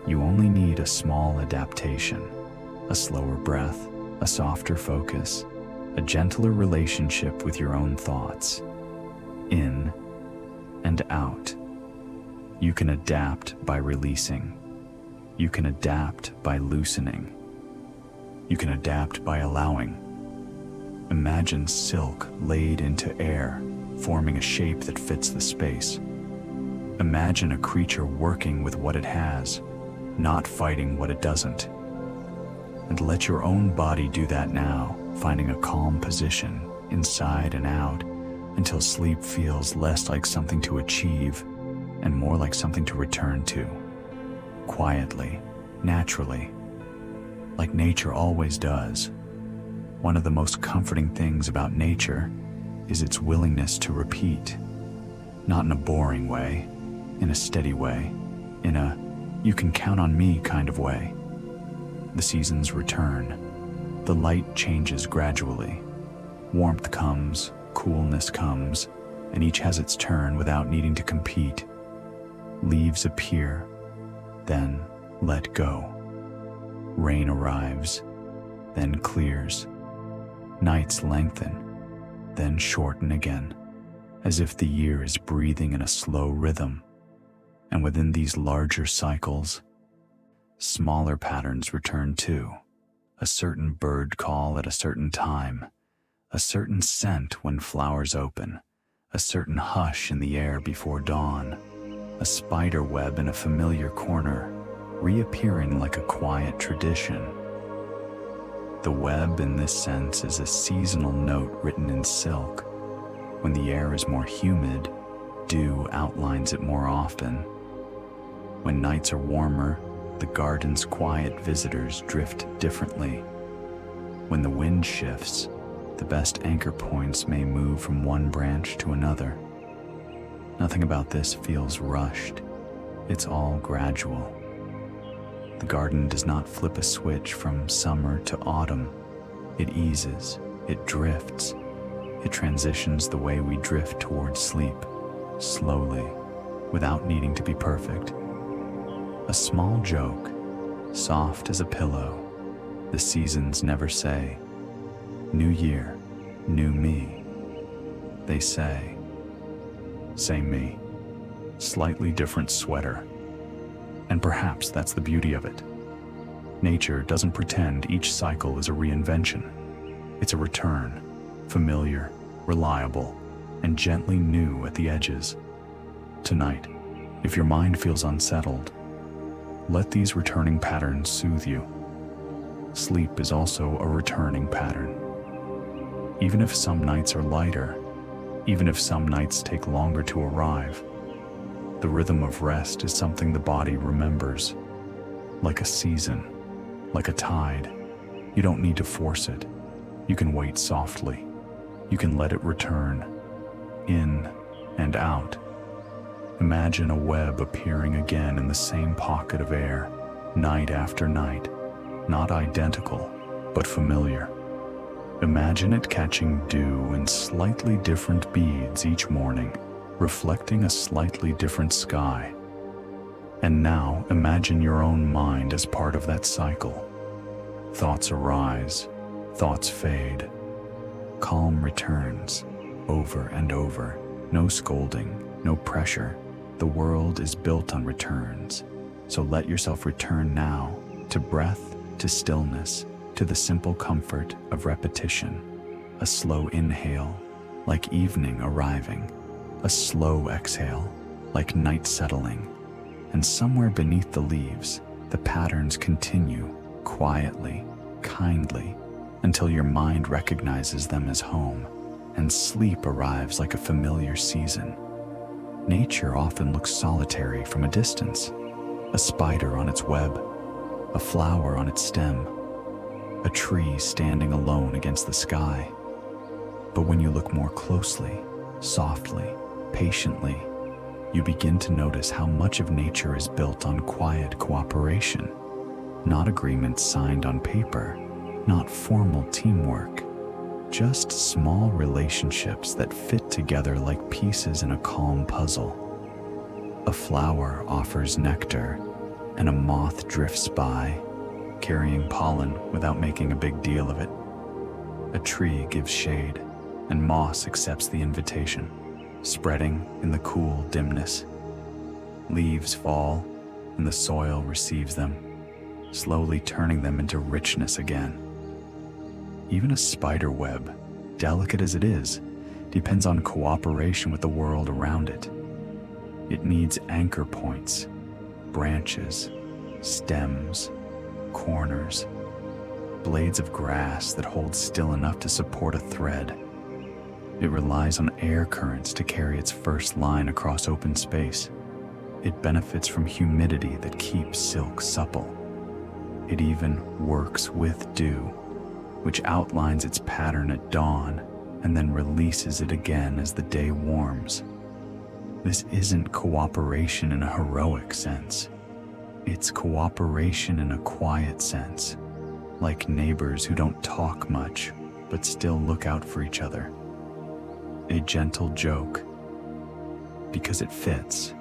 You only need a small adaptation, a slower breath, a softer focus, a gentler relationship with your own thoughts. In and out. You can adapt by releasing. You can adapt by loosening. You can adapt by allowing. Imagine silk laid into air, forming a shape that fits the space. Imagine a creature working with what it has, not fighting what it doesn't. And let your own body do that now, finding a calm position, inside and out, until sleep feels less like something to achieve and more like something to return to. Quietly, naturally, like nature always does. One of the most comforting things about nature is its willingness to repeat. Not in a boring way, in a steady way, in a you can count on me kind of way. The seasons return. The light changes gradually. Warmth comes, coolness comes, and each has its turn without needing to compete. Leaves appear, then let go. Rain arrives, then clears. Nights lengthen, then shorten again, as if the year is breathing in a slow rhythm. And within these larger cycles, smaller patterns return too. A certain bird call at a certain time, a certain scent when flowers open, a certain hush in the air before dawn, a spider web in a familiar corner, reappearing like a quiet tradition. The web in this sense is a seasonal note written in silk. When the air is more humid, dew outlines it more often. When nights are warmer, the garden's quiet visitors drift differently. When the wind shifts, the best anchor points may move from one branch to another. Nothing about this feels rushed. It's all gradual. The garden does not flip a switch from summer to autumn. It eases, it drifts, it transitions the way we drift towards sleep, slowly, without needing to be perfect. A small joke, soft as a pillow. The seasons never say, "New year, new me." They say, "Same me, slightly different sweater." And perhaps that's the beauty of it. Nature doesn't pretend each cycle is a reinvention. It's a return, familiar, reliable, and gently new at the edges. Tonight, if your mind feels unsettled, let these returning patterns soothe you. Sleep is also a returning pattern. Even if some nights are lighter, even if some nights take longer to arrive, the rhythm of rest is something the body remembers. Like a season, like a tide. You don't need to force it. You can wait softly. You can let it return, in and out. Imagine a web appearing again in the same pocket of air, night after night, not identical, but familiar. Imagine it catching dew in slightly different beads each morning, reflecting a slightly different sky. And now imagine your own mind as part of that cycle. Thoughts arise, thoughts fade. Calm returns, over and over. No scolding, no pressure. The world is built on returns. So let yourself return now to breath, to stillness, to the simple comfort of repetition. A slow inhale, like evening arriving. a slow exhale, like night settling, and somewhere beneath the leaves, the patterns continue, quietly, kindly, until your mind recognizes them as home, and sleep arrives like a familiar season. Nature often looks solitary from a distance, a spider on its web, a flower on its stem, a tree standing alone against the sky. But when you look more closely, softly, patiently, you begin to notice how much of nature is built on quiet cooperation, not agreements signed on paper, not formal teamwork, just small relationships that fit together like pieces in a calm puzzle. A flower offers nectar, and a moth drifts by, carrying pollen without making a big deal of it. A tree gives shade, and moss accepts the invitation, spreading in the cool dimness. Leaves fall, and the soil receives them, slowly turning them into richness again. Even a spider web, delicate as it is, depends on cooperation with the world around it. It needs anchor points, branches, stems, corners, blades of grass that hold still enough to support a thread. It relies on air currents to carry its first line across open space. It benefits from humidity that keeps silk supple. It even works with dew, which outlines its pattern at dawn and then releases it again as the day warms. This isn't cooperation in a heroic sense. It's cooperation in a quiet sense, like neighbors who don't talk much but still look out for each other. A gentle joke, because it fits.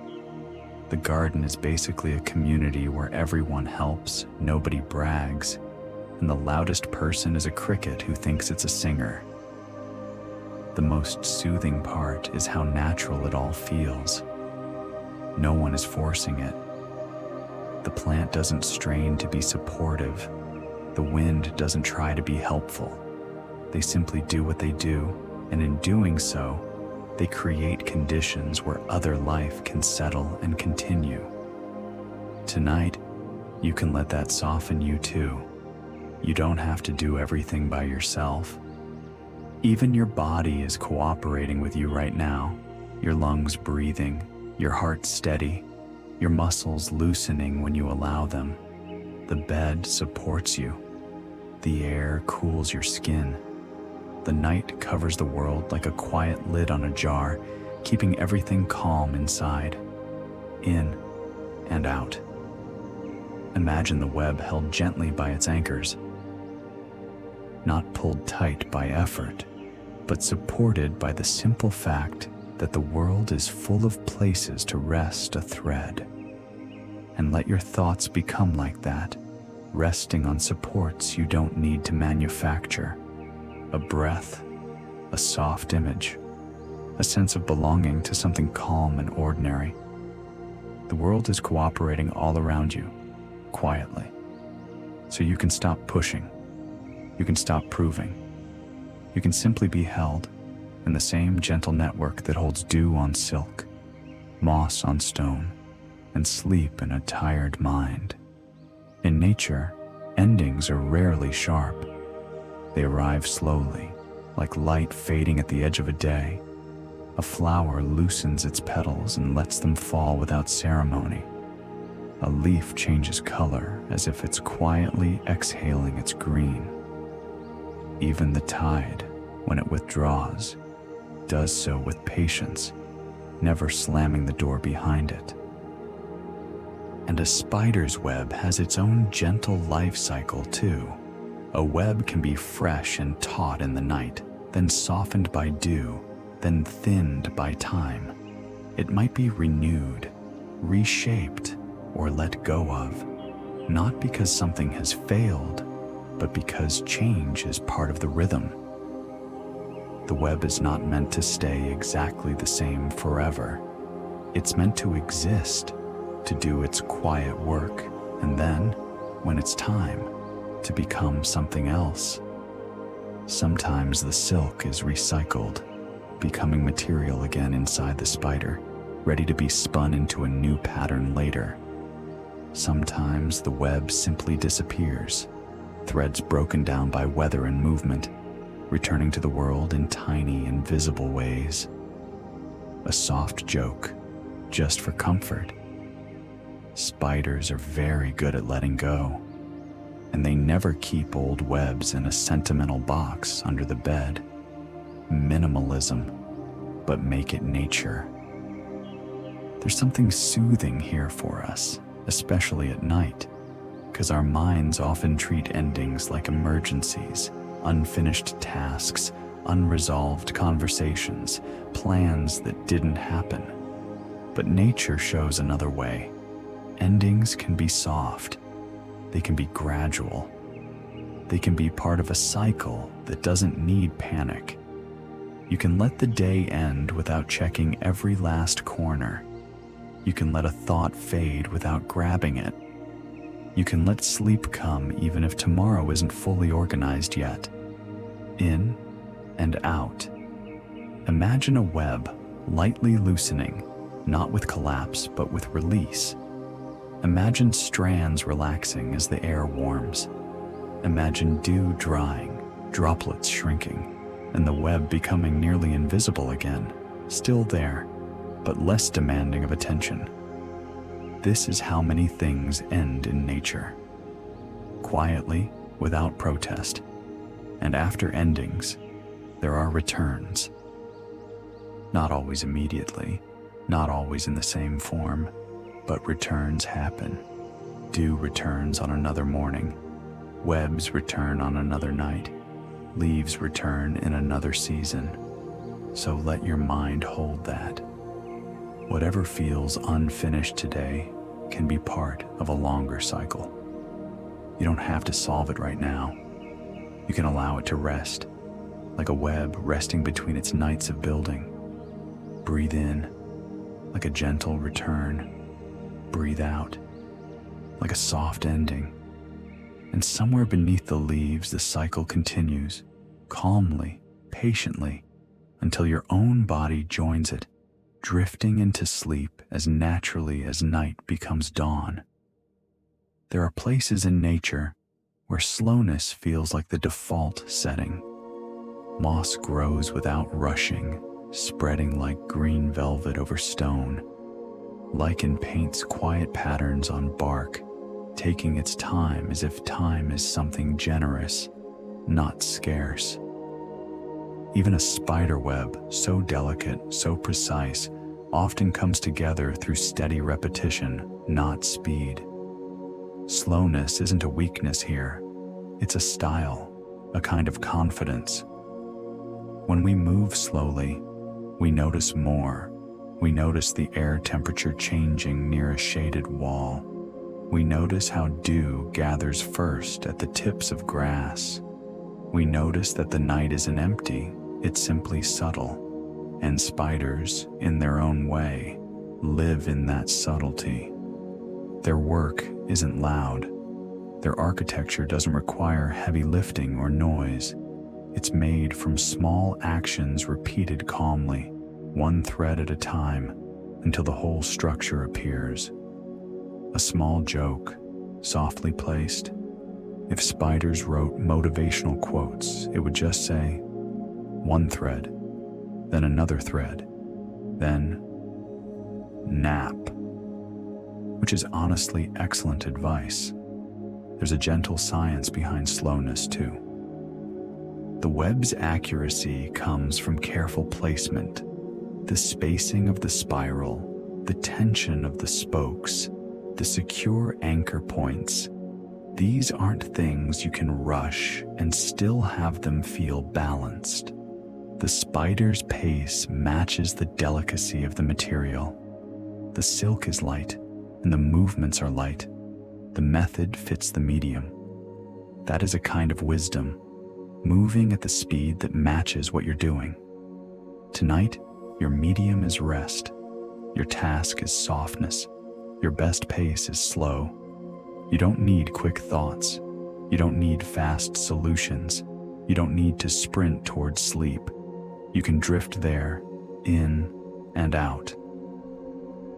The garden is basically a community where everyone helps, nobody brags, and the loudest person is a cricket who thinks it's a singer. The most soothing part is how natural it all feels. No one is forcing it. The plant doesn't strain to be supportive. The wind doesn't try to be helpful. They simply do what they do, and in doing so, they create conditions where other life can settle and continue. Tonight, you can let that soften you too. You don't have to do everything by yourself. Even your body is cooperating with you right now. Your lungs breathing, your heart steady, your muscles loosening when you allow them. The bed supports you. The air cools your skin. The night covers the world like a quiet lid on a jar, keeping everything calm inside, in and out. Imagine the web held gently by its anchors, not pulled tight by effort, but supported by the simple fact that the world is full of places to rest a thread. And let your thoughts become like that, resting on supports you don't need to manufacture. A breath, a soft image, a sense of belonging to something calm and ordinary. The world is cooperating all around you, quietly. So you can stop pushing. You can stop proving. You can simply be held in the same gentle network that holds dew on silk, moss on stone, and sleep in a tired mind. In nature, endings are rarely sharp. They arrive slowly, like light fading at the edge of a day. A flower loosens its petals and lets them fall without ceremony. A leaf changes color as if it's quietly exhaling its green. Even the tide, when it withdraws, does so with patience, never slamming the door behind it. And a spider's web has its own gentle life cycle too. A web can be fresh and taut in the night, then softened by dew, then thinned by time. It might be renewed, reshaped, or let go of, not because something has failed, but because change is part of the rhythm. The web is not meant to stay exactly the same forever. It's meant to exist, to do its quiet work, and then, when it's time, to become something else. Sometimes the silk is recycled, becoming material again inside the spider, ready to be spun into a new pattern later. Sometimes the web simply disappears, threads broken down by weather and movement, returning to the world in tiny, invisible ways. A soft joke, just for comfort. Spiders are very good at letting go, and they never keep old webs in a sentimental box under the bed. Minimalism, but make it nature. There's something soothing here for us, especially at night, because our minds often treat endings like emergencies, unfinished tasks, unresolved conversations, plans that didn't happen. But nature shows another way. Endings can be soft. They can be gradual. They can be part of a cycle that doesn't need panic. You can let the day end without checking every last corner. You can let a thought fade without grabbing it. You can let sleep come even if tomorrow isn't fully organized yet. In and out. Imagine a web lightly loosening, not with collapse, but with release. Imagine strands relaxing as the air warms. Imagine dew drying, droplets shrinking, and the web becoming nearly invisible again, still there, but less demanding of attention. This is how many things end in nature. Quietly, without protest. And after endings, there are returns. Not always immediately, not always in the same form, but returns happen. Dew returns on another morning. Webs return on another night. Leaves return in another season. So let your mind hold that. Whatever feels unfinished today can be part of a longer cycle. You don't have to solve it right now. You can allow it to rest, like a web resting between its nights of building. Breathe in, like a gentle return. Breathe out, like a soft ending. And somewhere beneath the leaves, the cycle continues, calmly, patiently, until your own body joins it, drifting into sleep as naturally as night becomes dawn. There are places in nature where slowness feels like the default setting. Moss grows without rushing, spreading like green velvet over stone. Lichen paints quiet patterns on bark, taking its time as if time is something generous, not scarce. Even a spider web, so delicate, so precise, often comes together through steady repetition, not speed. Slowness isn't a weakness here. It's a style, a kind of confidence. When we move slowly, we notice more. We notice the air temperature changing near a shaded wall. We notice how dew gathers first at the tips of grass. We notice that the night isn't empty, it's simply subtle. And spiders, in their own way, live in that subtlety. Their work isn't loud. Their architecture doesn't require heavy lifting or noise. It's made from small actions repeated calmly, one thread at a time, until the whole structure appears. A small joke, softly placed. If spiders wrote motivational quotes, it would just say, one thread, then another thread, then nap, which is honestly excellent advice. There's a gentle science behind slowness too. The web's accuracy comes from careful placement, the spacing of the spiral, the tension of the spokes, the secure anchor points. These aren't things you can rush and still have them feel balanced. The spider's pace matches the delicacy of the material. The silk is light, and the movements are light. The method fits the medium. That is a kind of wisdom, moving at the speed that matches what you're doing. Tonight, your medium is rest. Your task is softness. Your best pace is slow. You don't need quick thoughts. You don't need fast solutions. You don't need to sprint towards sleep. You can drift there, in and out.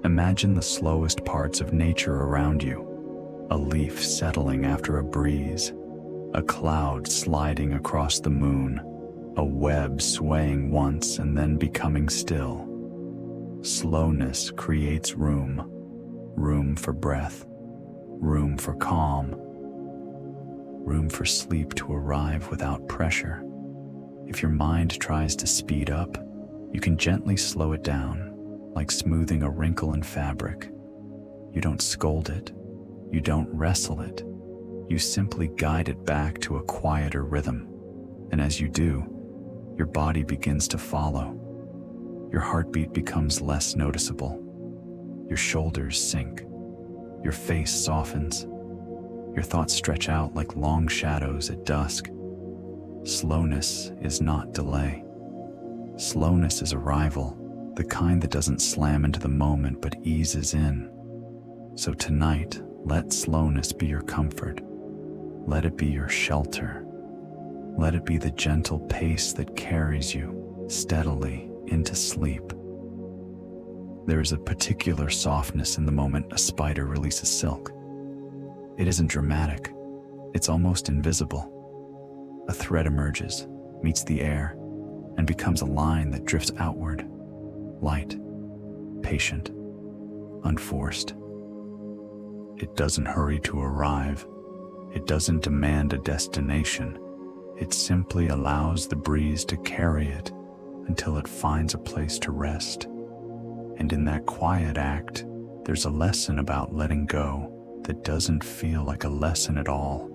Imagine the slowest parts of nature around you. A leaf settling after a breeze, a cloud sliding across the moon, a web swaying once and then becoming still. Slowness creates room, room for breath, room for calm, room for sleep to arrive without pressure. If your mind tries to speed up, you can gently slow it down, like smoothing a wrinkle in fabric. You don't scold it, you don't wrestle it, you simply guide it back to a quieter rhythm. And as you do, your body begins to follow. Your heartbeat becomes less noticeable. Your shoulders sink. Your face softens. Your thoughts stretch out like long shadows at dusk. Slowness is not delay. Slowness is arrival, the kind that doesn't slam into the moment but eases in. So tonight, let slowness be your comfort. Let it be your shelter. Let it be the gentle pace that carries you steadily into sleep. There is a particular softness in the moment a spider releases silk. It isn't dramatic. It's almost invisible. A thread emerges, meets the air, and becomes a line that drifts outward, light, patient, unforced. It doesn't hurry to arrive. It doesn't demand a destination. It simply allows the breeze to carry it until it finds a place to rest. And in that quiet act, there's a lesson about letting go that doesn't feel like a lesson at all.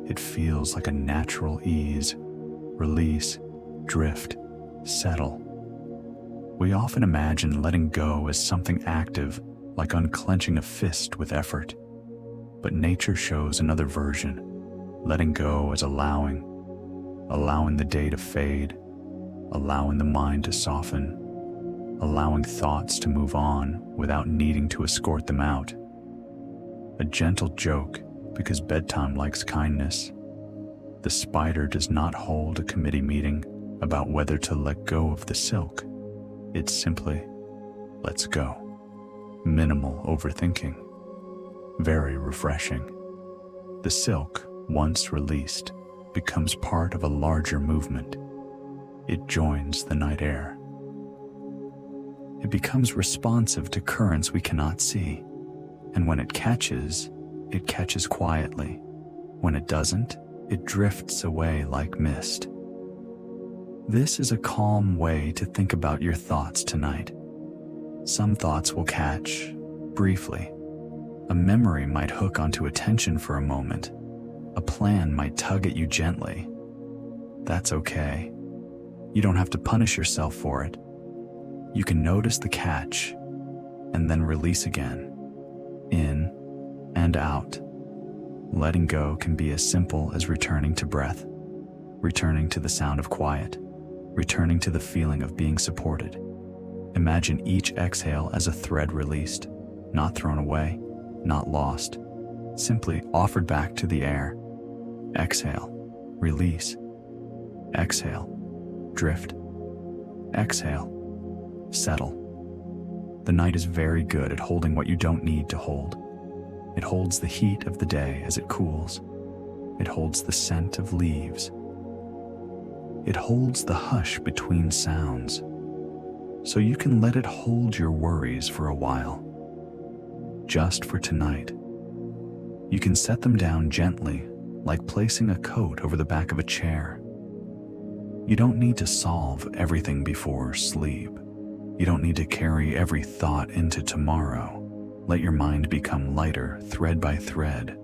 It feels like a natural ease, release, drift, settle. We often imagine letting go as something active, like unclenching a fist with effort. But nature shows another version, letting go as allowing the day to fade, allowing the mind to soften, allowing thoughts to move on without needing to escort them out. A gentle joke, because bedtime likes kindness. The spider does not hold a committee meeting about whether to let go of the silk. It simply lets go. Minimal overthinking. Very refreshing. The silk, once released, becomes part of a larger movement. It joins the night air. It becomes responsive to currents we cannot see. And when it catches quietly. When it doesn't, it drifts away like mist. This is a calm way to think about your thoughts tonight. Some thoughts will catch, briefly. A memory might hook onto attention for a moment. A plan might tug at you gently. That's okay. You don't have to punish yourself for it. You can notice the catch, and then release again. In and out. Letting go can be as simple as returning to breath, returning to the sound of quiet, returning to the feeling of being supported. Imagine each exhale as a thread released, not thrown away, not lost, simply offered back to the air. Exhale, release. Exhale, drift. Exhale, settle. The night is very good at holding what you don't need to hold. It holds the heat of the day as it cools. It holds the scent of leaves. It holds the hush between sounds. So you can let it hold your worries for a while. Just for tonight. You can set them down gently, like placing a coat over the back of a chair. You don't need to solve everything before sleep. You don't need to carry every thought into tomorrow. Let your mind become lighter thread by thread.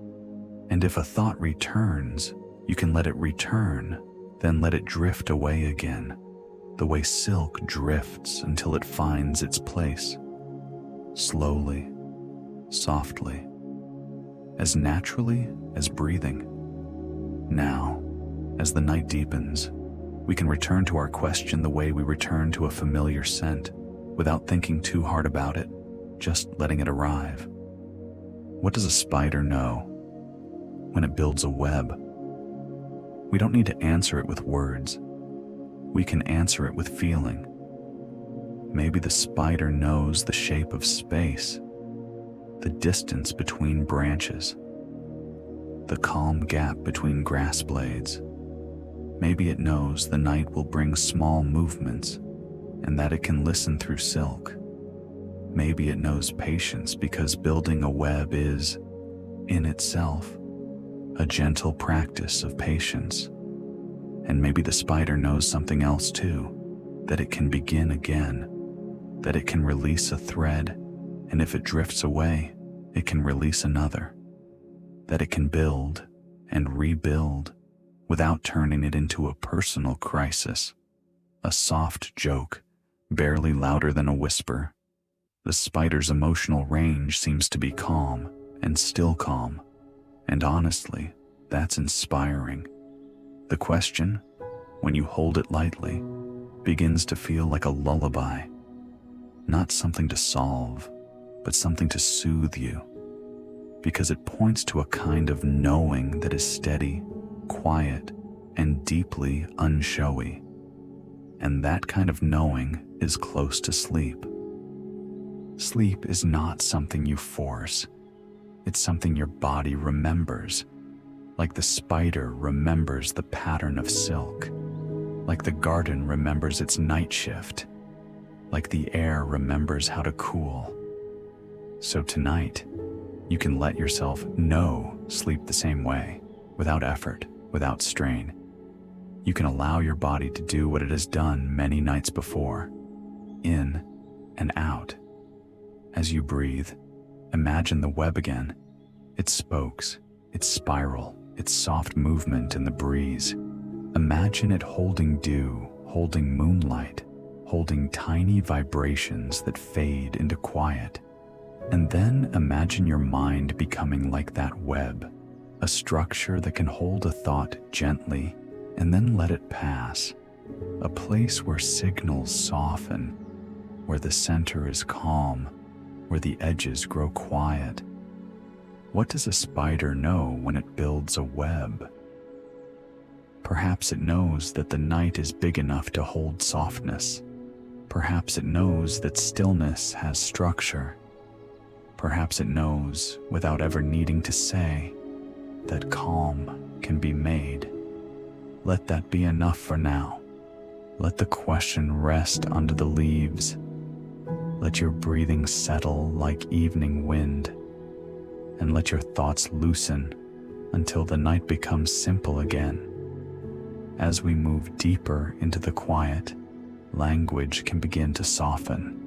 And if a thought returns, you can let it return, then let it drift away again, the way silk drifts until it finds its place. Slowly, softly, as naturally as breathing. Now, as the night deepens, we can return to our question the way we return to a familiar scent, without thinking too hard about it, just letting it arrive. What does a spider know when it builds a web? We don't need to answer it with words. we can answer it with feeling. Maybe the spider knows the shape of space, the distance between branches, the calm gap between grass blades. Maybe it knows the night will bring small movements and that it can listen through silk. Maybe it knows patience because building a web is, in itself, a gentle practice of patience. And maybe the spider knows something else too, that it can begin again, that it can release a thread, and if it drifts away, it can release another, that it can build and rebuild without turning it into a personal crisis, a soft joke, barely louder than a whisper. The spider's emotional range seems to be calm and still calm, and honestly, that's inspiring. The question, when you hold it lightly, begins to feel like a lullaby, not something to solve, but something to soothe you, because it points to a kind of knowing that is steady, quiet, and deeply unshowy. And that kind of knowing is close to sleep. Sleep is not something you force. It's something your body remembers, like the spider remembers the pattern of silk, like the garden remembers its night shift, like the air remembers how to cool. So tonight, you can let yourself know sleep the same way, without effort, without strain. You can allow your body to do what it has done many nights before, in and out. As you breathe, imagine the web again, its spokes, its spiral, its soft movement in the breeze. Imagine it holding dew, holding moonlight, holding tiny vibrations that fade into quiet. And then imagine your mind becoming like that web, a structure that can hold a thought gently and then let it pass, a place where signals soften, where the center is calm, where the edges grow quiet. What does a spider know when it builds a web? Perhaps it knows that the night is big enough to hold softness. Perhaps it knows that stillness has structure. Perhaps it knows, without ever needing to say, that calm can be made. Let that be enough for now. Let the question rest under the leaves. Let your breathing settle like evening wind, and let your thoughts loosen until the night becomes simple again. As we move deeper into the quiet, language can begin to soften.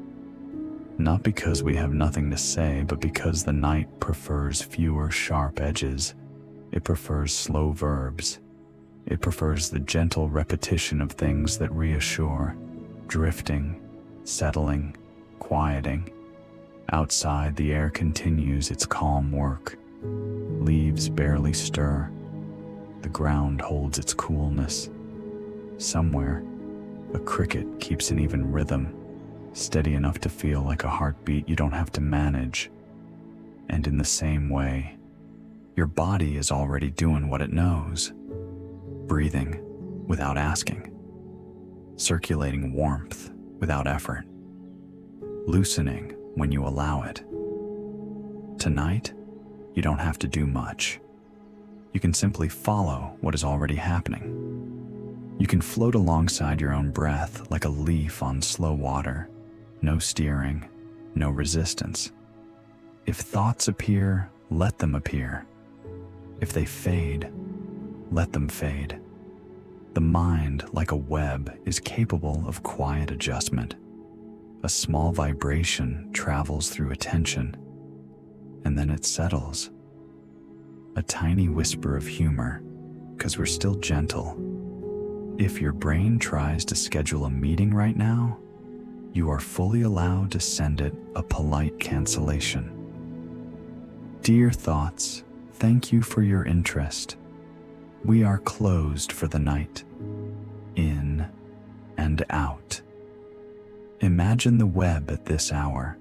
Not because we have nothing to say, but because the night prefers fewer sharp edges. It prefers slow verbs. It prefers the gentle repetition of things that reassure, drifting, settling, quieting. Outside, the air continues its calm work. Leaves barely stir. The ground holds its coolness. Somewhere, a cricket keeps an even rhythm, steady enough to feel like a heartbeat you don't have to manage. And in the same way, your body is already doing what it knows, breathing without asking, circulating warmth without effort, loosening when you allow it. Tonight, you don't have to do much. You can simply follow what is already happening. You can float alongside your own breath like a leaf on slow water. No steering, no resistance. If thoughts appear, let them appear. If they fade, let them fade. The mind, like a web, is capable of quiet adjustment. A small vibration travels through attention, and then it settles. A tiny whisper of humor, because we're still gentle. If your brain tries to schedule a meeting right now, you are fully allowed to send it a polite cancellation. Dear thoughts, thank you for your interest. We are closed for the night. In and out. Imagine the web at this hour,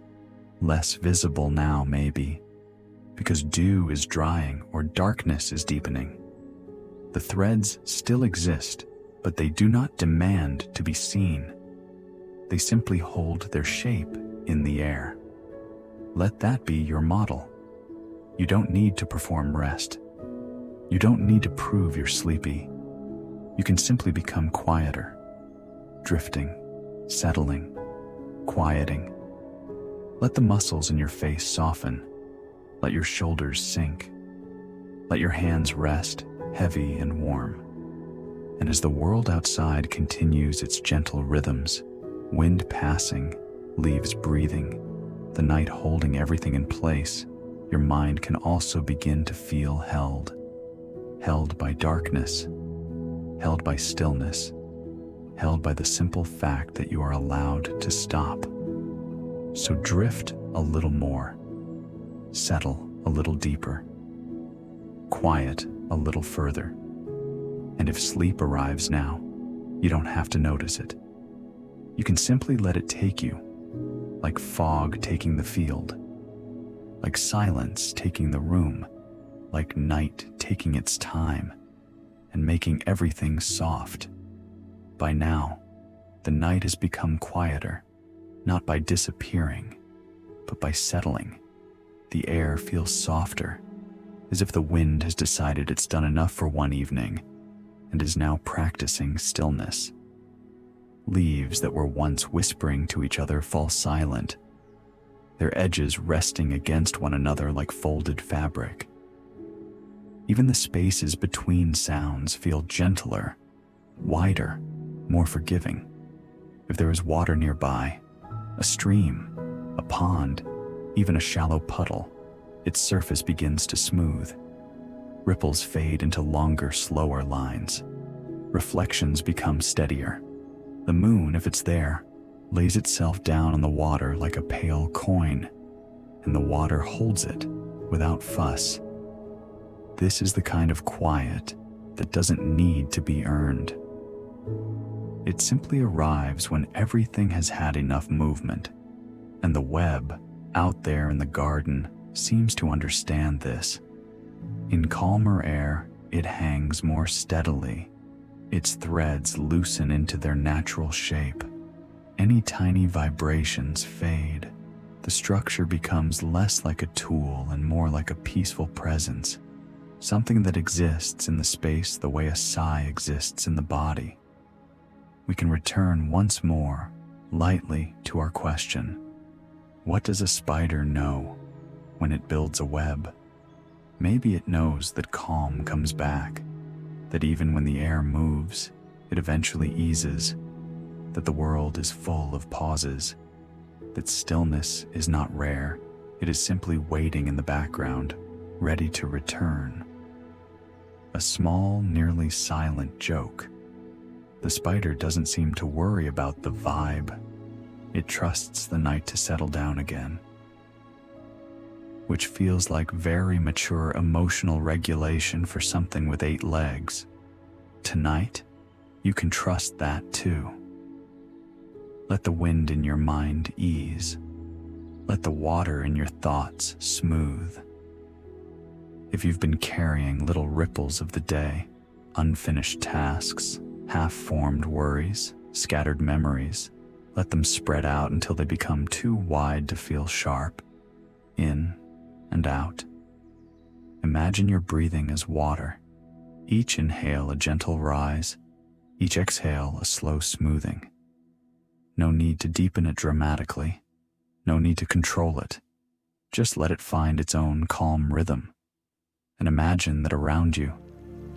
less visible now maybe, because dew is drying or darkness is deepening. The threads still exist, but they do not demand to be seen. They simply hold their shape in the air. Let that be your model. You don't need to perform rest. You don't need to prove you're sleepy. You can simply become quieter, drifting, settling, quieting. Let the muscles in your face soften. Let your shoulders sink. Let your hands rest, heavy and warm. And as the world outside continues its gentle rhythms, wind passing, leaves breathing, the night holding everything in place, your mind can also begin to feel held. Held by darkness, held by stillness, held by the simple fact that you are allowed to stop. So drift a little more, settle a little deeper, quiet a little further. And if sleep arrives now, you don't have to notice it. You can simply let it take you, like fog taking the field, like silence taking the room, like night taking its time and making everything soft. By now, the night has become quieter, not by disappearing, but by settling. The air feels softer, as if the wind has decided it's done enough for one evening and is now practicing stillness. Leaves that were once whispering to each other fall silent, their edges resting against one another like folded fabric. Even the spaces between sounds feel gentler, wider, more forgiving. If there is water nearby, a stream, a pond, even a shallow puddle, its surface begins to smooth. Ripples fade into longer, slower lines. Reflections become steadier. The moon, if it's there, lays itself down on the water like a pale coin, and the water holds it without fuss. This is the kind of quiet that doesn't need to be earned. It simply arrives when everything has had enough movement, and the web out there in the garden seems to understand this. In calmer air, it hangs more steadily. Its threads loosen into their natural shape. Any tiny vibrations fade. The structure becomes less like a tool and more like a peaceful presence, something that exists in the space the way a sigh exists in the body. We can return once more, lightly, to our question. What does a spider know when it builds a web? Maybe it knows that calm comes back, that even when the air moves, it eventually eases, that the world is full of pauses, that stillness is not rare, it is simply waiting in the background, ready to return. A small, nearly silent joke. The spider doesn't seem to worry about the vibe. It trusts the night to settle down again, which feels like very mature emotional regulation for something with 8 legs. Tonight, you can trust that too. Let the wind in your mind ease. Let the water in your thoughts smooth. If you've been carrying little ripples of the day, unfinished tasks, half-formed worries, scattered memories, let them spread out until they become too wide to feel sharp, in and out. Imagine your breathing as water. Each inhale a gentle rise, each exhale a slow smoothing. No need to deepen it dramatically, no need to control it. Just let it find its own calm rhythm. And imagine that around you,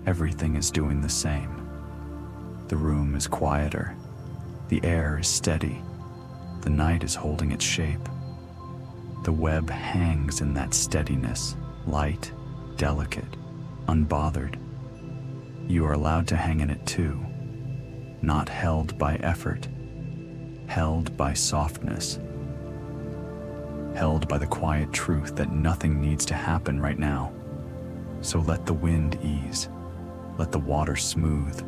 everything is doing the same. The room is quieter, the air is steady, the night is holding its shape. The web hangs in that steadiness, light, delicate, unbothered. You are allowed to hang in it too, not held by effort, held by softness, held by the quiet truth that nothing needs to happen right now. So let the wind ease, let the water smooth,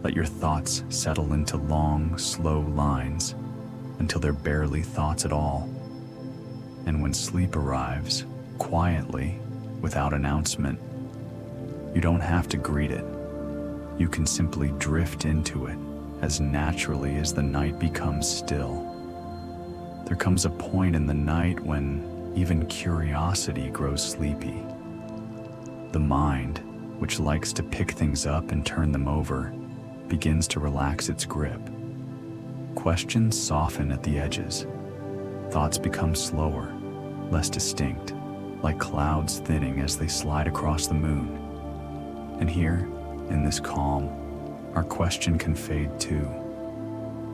let your thoughts settle into long, slow lines until they're barely thoughts at all. And when sleep arrives, quietly, without announcement, you don't have to greet it. You can simply drift into it as naturally as the night becomes still. There comes a point in the night when even curiosity grows sleepy. The mind, which likes to pick things up and turn them over, begins to relax its grip. Questions soften at the edges. Thoughts become slower, less distinct, like clouds thinning as they slide across the moon. And here, in this calm, our question can fade too.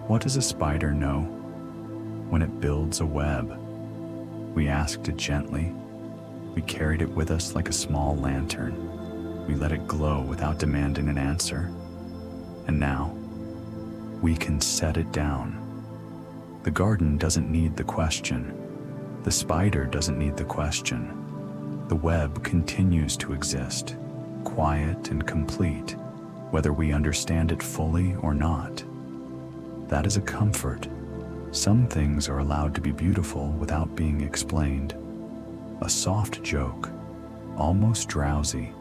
What does a spider know when it builds a web? We asked it gently. We carried it with us like a small lantern. We let it glow without demanding an answer. And now, we can set it down. The garden doesn't need the question. The spider doesn't need the question. The web continues to exist, quiet and complete, whether we understand it fully or not. That is a comfort. Some things are allowed to be beautiful without being explained. A soft joke, almost drowsy.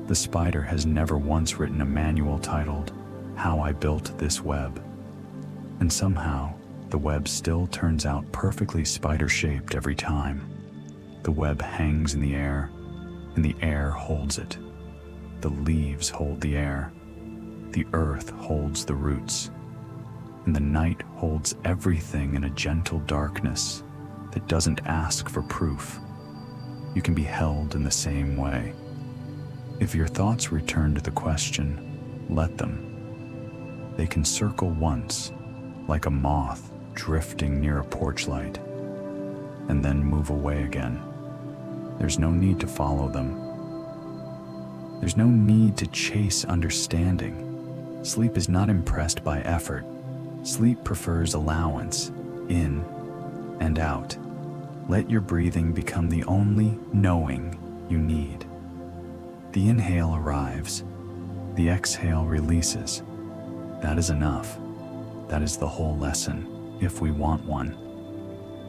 The spider has never once written a manual titled, "How I Built This Web." And somehow, the web still turns out perfectly spider-shaped every time. The web hangs in the air, and the air holds it. The leaves hold the air. The earth holds the roots. And the night holds everything in a gentle darkness that doesn't ask for proof. You can be held in the same way. If your thoughts return to the question, let them. They can circle once, like a moth drifting near a porch light, and then move away again. There's no need to follow them. There's no need to chase understanding. Sleep is not impressed by effort. Sleep prefers allowance, in and out. Let your breathing become the only knowing you need. The inhale arrives, the exhale releases. That is enough. That is the whole lesson, if we want one.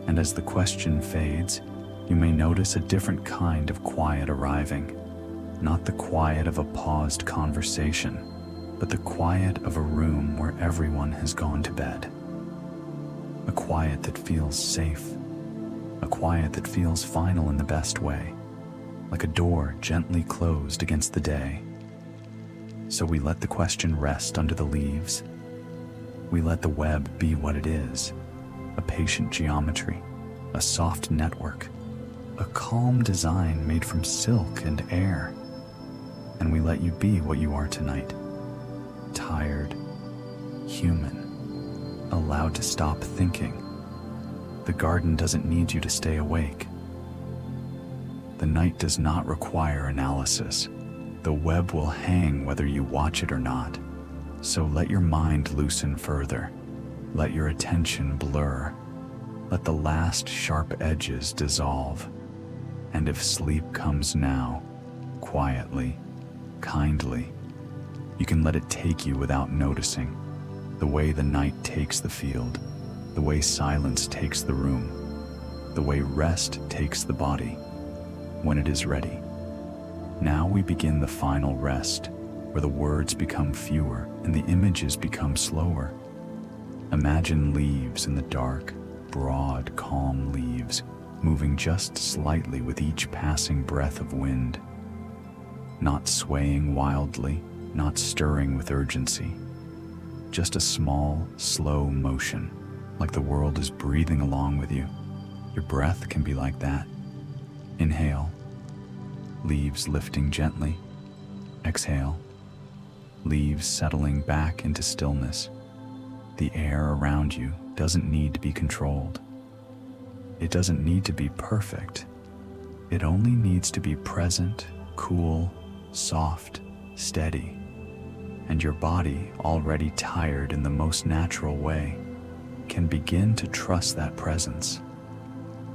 And as the question fades, you may notice a different kind of quiet arriving. Not the quiet of a paused conversation, but the quiet of a room where everyone has gone to bed. A quiet that feels safe. A quiet that feels final in the best way, like a door gently closed against the day. So we let the question rest under the leaves. We let the web be what it is, a patient geometry, a soft network, a calm design made from silk and air. And we let you be what you are tonight, tired, human, allowed to stop thinking. The garden doesn't need you to stay awake. The night does not require analysis. The web will hang whether you watch it or not. So let your mind loosen further. Let your attention blur. Let the last sharp edges dissolve. And if sleep comes now, quietly, kindly, you can let it take you without noticing, the way the night takes the field, the way silence takes the room, the way rest takes the body, when it is ready. Now we begin the final rest, where the words become fewer and the images become slower. Imagine leaves in the dark, broad, calm leaves, moving just slightly with each passing breath of wind. Not swaying wildly, not stirring with urgency. Just a small, slow motion, like the world is breathing along with you. Your breath can be like that. Inhale, leaves lifting gently. Exhale, leaves settling back into stillness. The air around you doesn't need to be controlled. It doesn't need to be perfect. It only needs to be present, cool, soft, steady. And your body, already tired in the most natural way, can begin to trust that presence.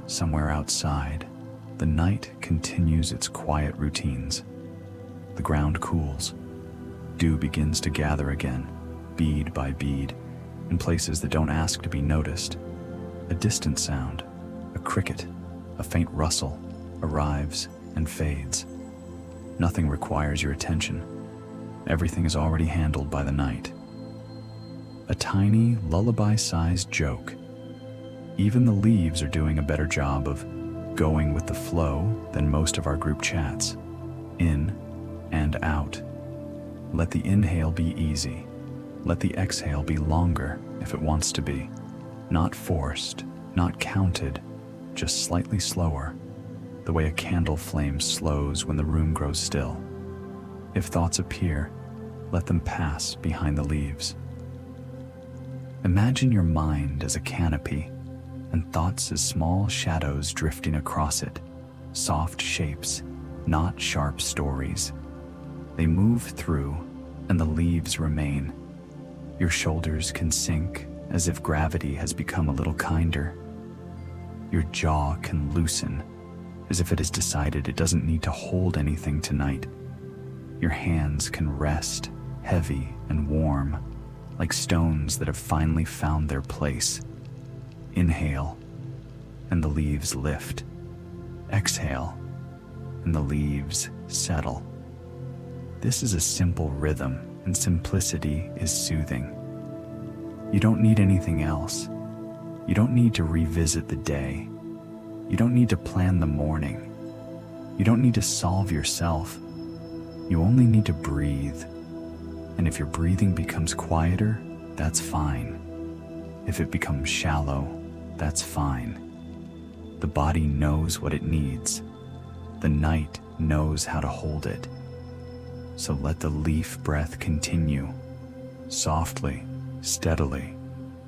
Somewhere outside, the night continues its quiet routines. The ground cools. Dew begins to gather again, bead by bead, in places that don't ask to be noticed. A distant sound, a cricket, a faint rustle, arrives and fades. Nothing requires your attention. Everything is already handled by the night. A tiny, lullaby-sized joke. Even the leaves are doing a better job of going with the flow than most of our group chats. In and out. Let the inhale be easy. Let the exhale be longer if it wants to be. Not forced, not counted, just slightly slower, the way a candle flame slows when the room grows still. If thoughts appear, let them pass behind the leaves. Imagine your mind as a canopy and thoughts as small shadows drifting across it, soft shapes, not sharp stories. They move through and the leaves remain. Your shoulders can sink as if gravity has become a little kinder. Your jaw can loosen as if it has decided it doesn't need to hold anything tonight. Your hands can rest, heavy and warm, like stones that have finally found their place. Inhale, and the leaves lift. Exhale, and the leaves settle. This is a simple rhythm, and simplicity is soothing. You don't need anything else. You don't need to revisit the day. You don't need to plan the morning. You don't need to solve yourself. You only need to breathe. And if your breathing becomes quieter, that's fine. If it becomes shallow, that's fine. The body knows what it needs. The night knows how to hold it. So let the leaf breath continue, softly, steadily,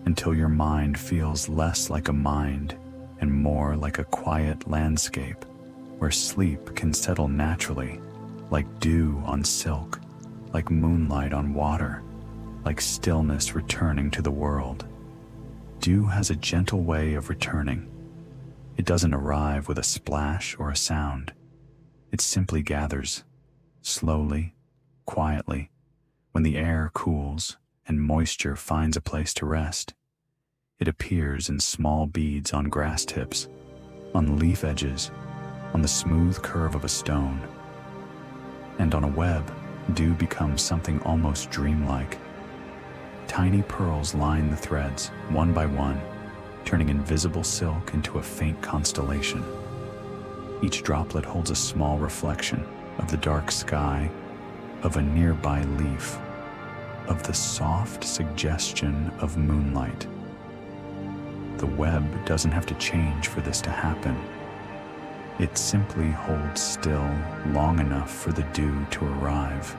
until your mind feels less like a mind and more like a quiet landscape where sleep can settle naturally, like dew on silk, like moonlight on water, like stillness returning to the world. Dew has a gentle way of returning. It doesn't arrive with a splash or a sound. It simply gathers, slowly, quietly, when the air cools and moisture finds a place to rest. It appears in small beads on grass tips, on leaf edges, on the smooth curve of a stone. And on a web, dew becomes something almost dreamlike. Tiny pearls line the threads, one by one, turning invisible silk into a faint constellation. Each droplet holds a small reflection of the dark sky, of a nearby leaf, of the soft suggestion of moonlight. The web doesn't have to change for this to happen. It simply holds still long enough for the dew to arrive.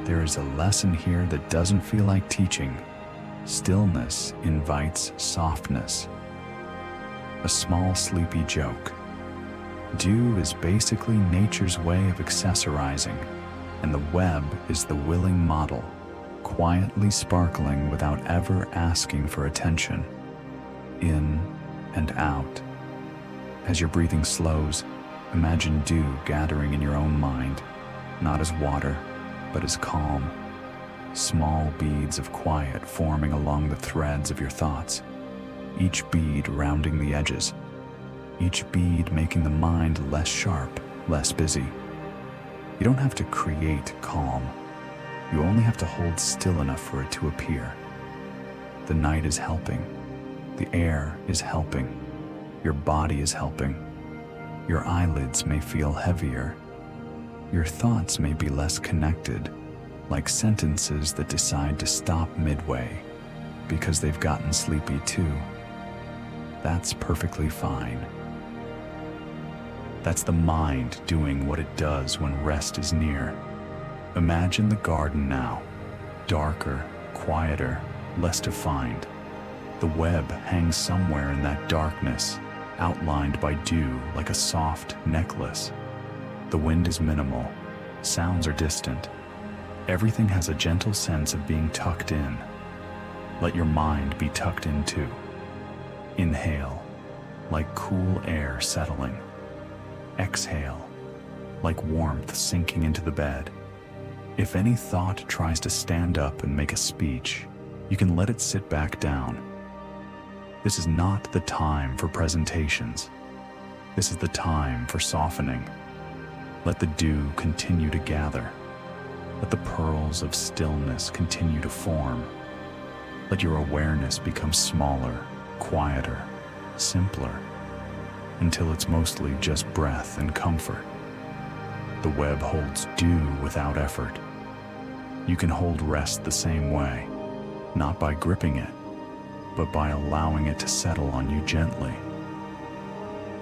There is a lesson here that doesn't feel like teaching. Stillness invites softness. A small sleepy joke. Dew is basically nature's way of accessorizing, and the web is the willing model, quietly sparkling without ever asking for attention. In and out. As your breathing slows, imagine dew gathering in your own mind, not as water, but as calm. Small beads of quiet forming along the threads of your thoughts, each bead rounding the edges, each bead making the mind less sharp, less busy. You don't have to create calm. You only have to hold still enough for it to appear. The night is helping. The air is helping. Your body is helping. Your eyelids may feel heavier. Your thoughts may be less connected, like sentences that decide to stop midway because they've gotten sleepy too. That's perfectly fine. That's the mind doing what it does when rest is near. Imagine the garden now, darker, quieter, less defined. The web hangs somewhere in that darkness, outlined by dew like a soft necklace. The wind is minimal, sounds are distant. Everything has a gentle sense of being tucked in. Let your mind be tucked in too. Inhale, like cool air settling. Exhale, like warmth sinking into the bed. If any thought tries to stand up and make a speech, you can let it sit back down. This is not the time for presentations. This is the time for softening. Let the dew continue to gather. Let the pearls of stillness continue to form. Let your awareness become smaller, quieter, simpler, until it's mostly just breath and comfort. The web holds dew without effort. You can hold rest the same way, not by gripping it, but by allowing it to settle on you gently,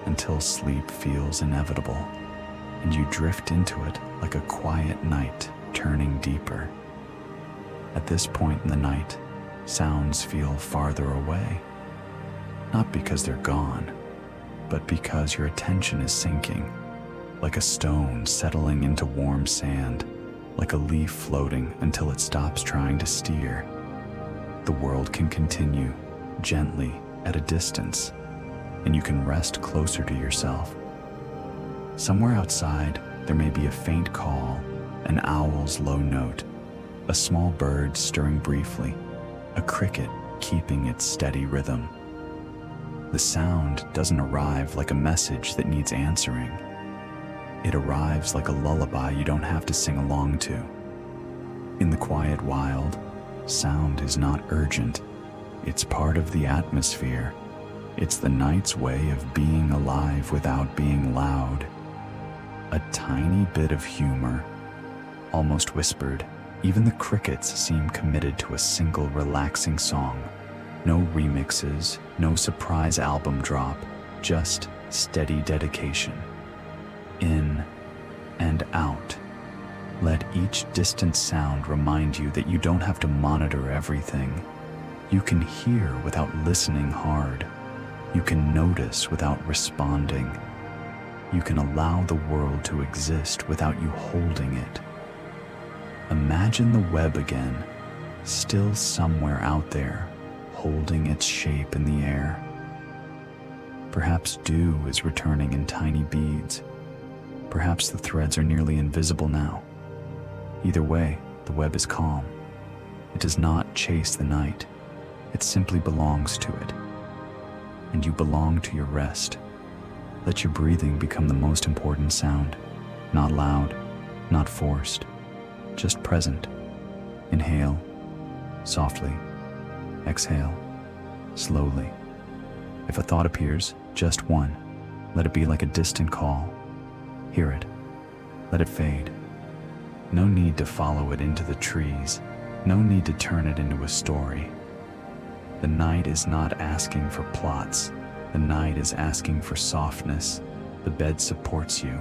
until sleep feels inevitable, and you drift into it like a quiet night turning deeper. At this point in the night, sounds feel farther away, not because they're gone, but because your attention is sinking, like a stone settling into warm sand, like a leaf floating until it stops trying to steer. The world can continue, gently, at a distance, and you can rest closer to yourself. Somewhere outside, there may be a faint call, an owl's low note, a small bird stirring briefly, a cricket keeping its steady rhythm. The sound doesn't arrive like a message that needs answering. It arrives like a lullaby you don't have to sing along to. In the quiet wild, sound is not urgent. It's part of the atmosphere. It's the night's way of being alive without being loud. A tiny bit of humor, almost whispered. Even the crickets seem committed to a single relaxing song. No remixes, no surprise album drop, just steady dedication. In and out. Let each distant sound remind you that you don't have to monitor everything. You can hear without listening hard. You can notice without responding. You can allow the world to exist without you holding it. Imagine the web again, still somewhere out there, holding its shape in the air. Perhaps dew is returning in tiny beads. Perhaps the threads are nearly invisible now. Either way, the web is calm. It does not chase the night. It simply belongs to it. And you belong to your rest. Let your breathing become the most important sound. Not loud, not forced, just present. Inhale, softly. Exhale, slowly. If a thought appears, just one. Let it be like a distant call. Hear it. Let it fade. No need to follow it into the trees. No need to turn it into a story. The night is not asking for plots. The night is asking for softness. The bed supports you.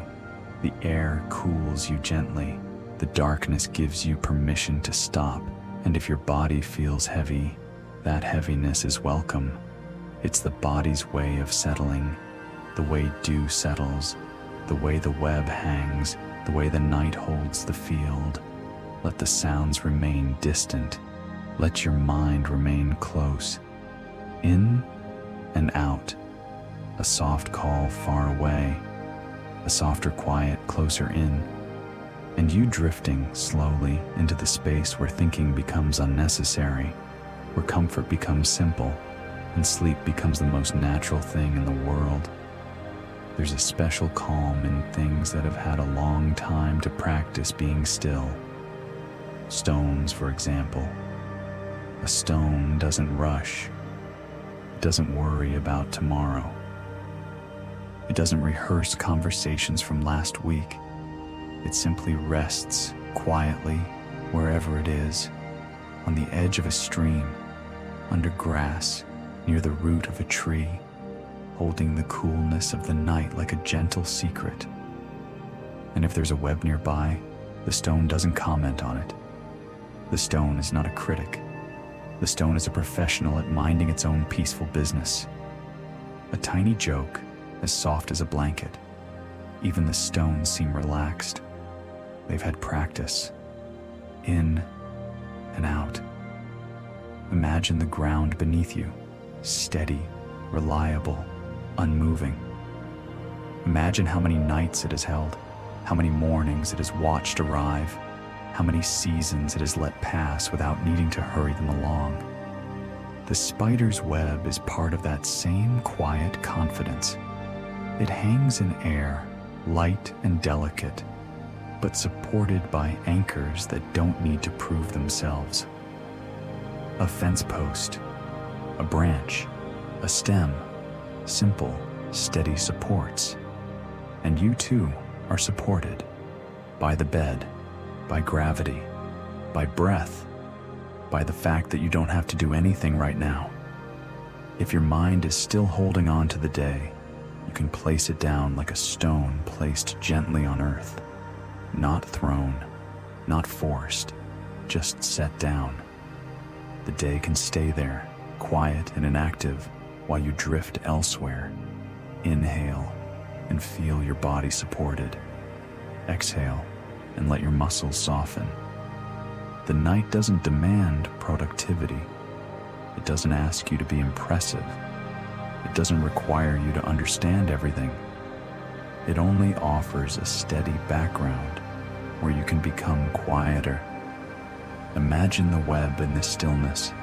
The air cools you gently. The darkness gives you permission to stop. And if your body feels heavy, that heaviness is welcome. It's the body's way of settling, the way dew settles, the way the web hangs, the way the night holds the field. Let the sounds remain distant. Let your mind remain close. In and out. A soft call far away. A softer quiet closer in. And you drifting slowly into the space where thinking becomes unnecessary, where comfort becomes simple, and sleep becomes the most natural thing in the world. There's a special calm in things that have had a long time to practice being still. Stones, for example. A stone doesn't rush. It doesn't worry about tomorrow. It doesn't rehearse conversations from last week. It simply rests quietly wherever it is, on the edge of a stream, under grass, near the root of a tree, holding the coolness of the night like a gentle secret. And if there's a web nearby, the stone doesn't comment on it. The stone is not a critic. The stone is a professional at minding its own peaceful business. A tiny joke, as soft as a blanket. Even the stones seem relaxed. They've had practice. In and out. Imagine the ground beneath you, steady, reliable, unmoving. Imagine how many nights it has held, how many mornings it has watched arrive, how many seasons it has let pass without needing to hurry them along. The spider's web is part of that same quiet confidence. It hangs in air, light and delicate, but supported by anchors that don't need to prove themselves. A fence post, a branch, a stem, simple, steady supports. And you too are supported by the bed, by gravity, by breath, by the fact that you don't have to do anything right now. If your mind is still holding on to the day, you can place it down like a stone placed gently on earth. Not thrown, not forced, just set down. The day can stay there, quiet and inactive, while you drift elsewhere. Inhale and feel your body supported. Exhale and let your muscles soften. The night doesn't demand productivity. It doesn't ask you to be impressive. It doesn't require you to understand everything. It only offers a steady background where you can become quieter. Imagine the web in this stillness.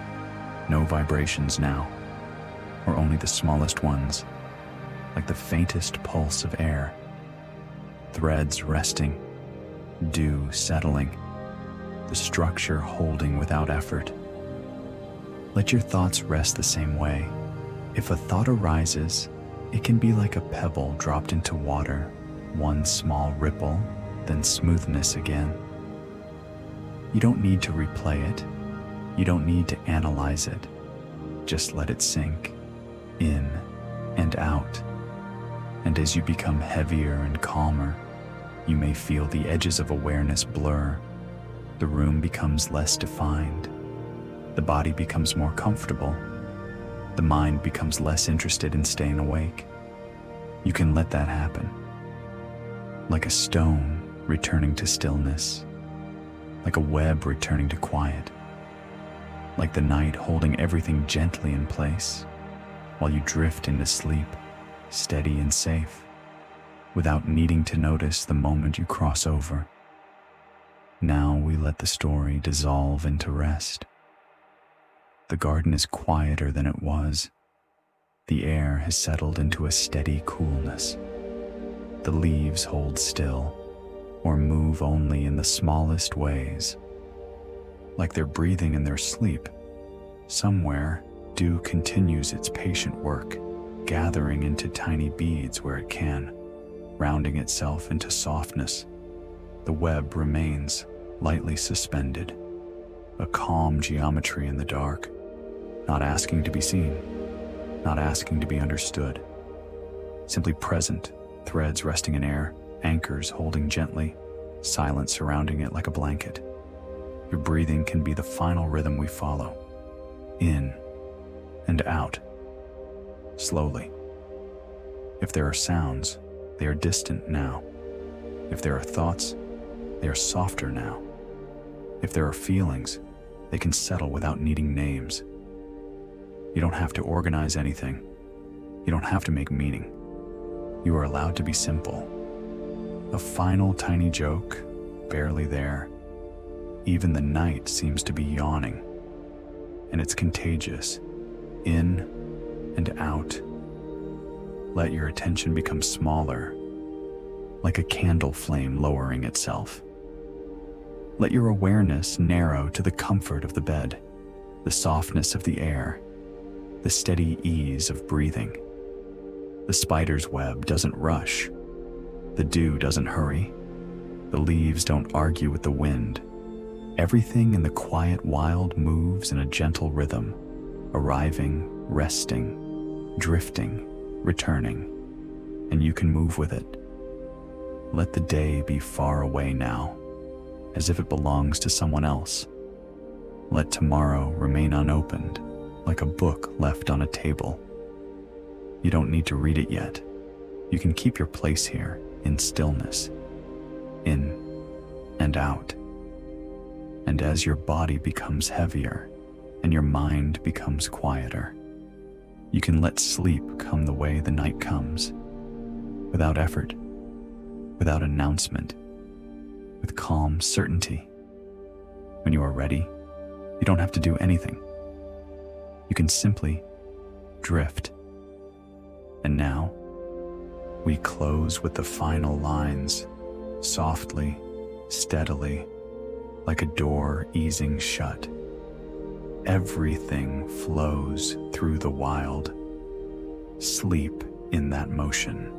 No vibrations now, or only the smallest ones, like the faintest pulse of air. Threads resting, dew settling, the structure holding without effort. Let your thoughts rest the same way. If a thought arises, it can be like a pebble dropped into water, one small ripple, then smoothness again. You don't need to replay it. You don't need to analyze it. Just let it sink in and out. And as you become heavier and calmer, you may feel the edges of awareness blur. The room becomes less defined. The body becomes more comfortable. The mind becomes less interested in staying awake. You can let that happen. Like a stone returning to stillness. Like a web returning to quiet. Like the night holding everything gently in place, while you drift into sleep, steady and safe, without needing to notice the moment you cross over. Now we let the story dissolve into rest. The garden is quieter than it was. The air has settled into a steady coolness. The leaves hold still, or move only in the smallest ways. Like they're breathing in their sleep, somewhere dew continues its patient work, gathering into tiny beads where it can, rounding itself into softness. The web remains lightly suspended, a calm geometry in the dark, not asking to be seen, not asking to be understood, simply present, threads resting in air, anchors holding gently, silence surrounding it like a blanket. Your breathing can be the final rhythm we follow, in and out, slowly. If there are sounds, they are distant now. If there are thoughts, they are softer now. If there are feelings, they can settle without needing names. You don't have to organize anything. You don't have to make meaning. You are allowed to be simple. A final tiny joke, barely there. Even the night seems to be yawning, and it's contagious, in and out. Let your attention become smaller, like a candle flame lowering itself. Let your awareness narrow to the comfort of the bed, the softness of the air, the steady ease of breathing. The spider's web doesn't rush. The dew doesn't hurry. The leaves don't argue with the wind. Everything in the quiet wild moves in a gentle rhythm, arriving, resting, drifting, returning, and you can move with it. Let the day be far away now, as if it belongs to someone else. Let tomorrow remain unopened, like a book left on a table. You don't need to read it yet. You can keep your place here in stillness, in and out. And as your body becomes heavier and your mind becomes quieter, you can let sleep come the way the night comes, without effort, without announcement, with calm certainty. When you are ready, you don't have to do anything. You can simply drift. And now, we close with the final lines, softly steadily, like a door easing shut. Everything flows through the wild. Sleep in that motion.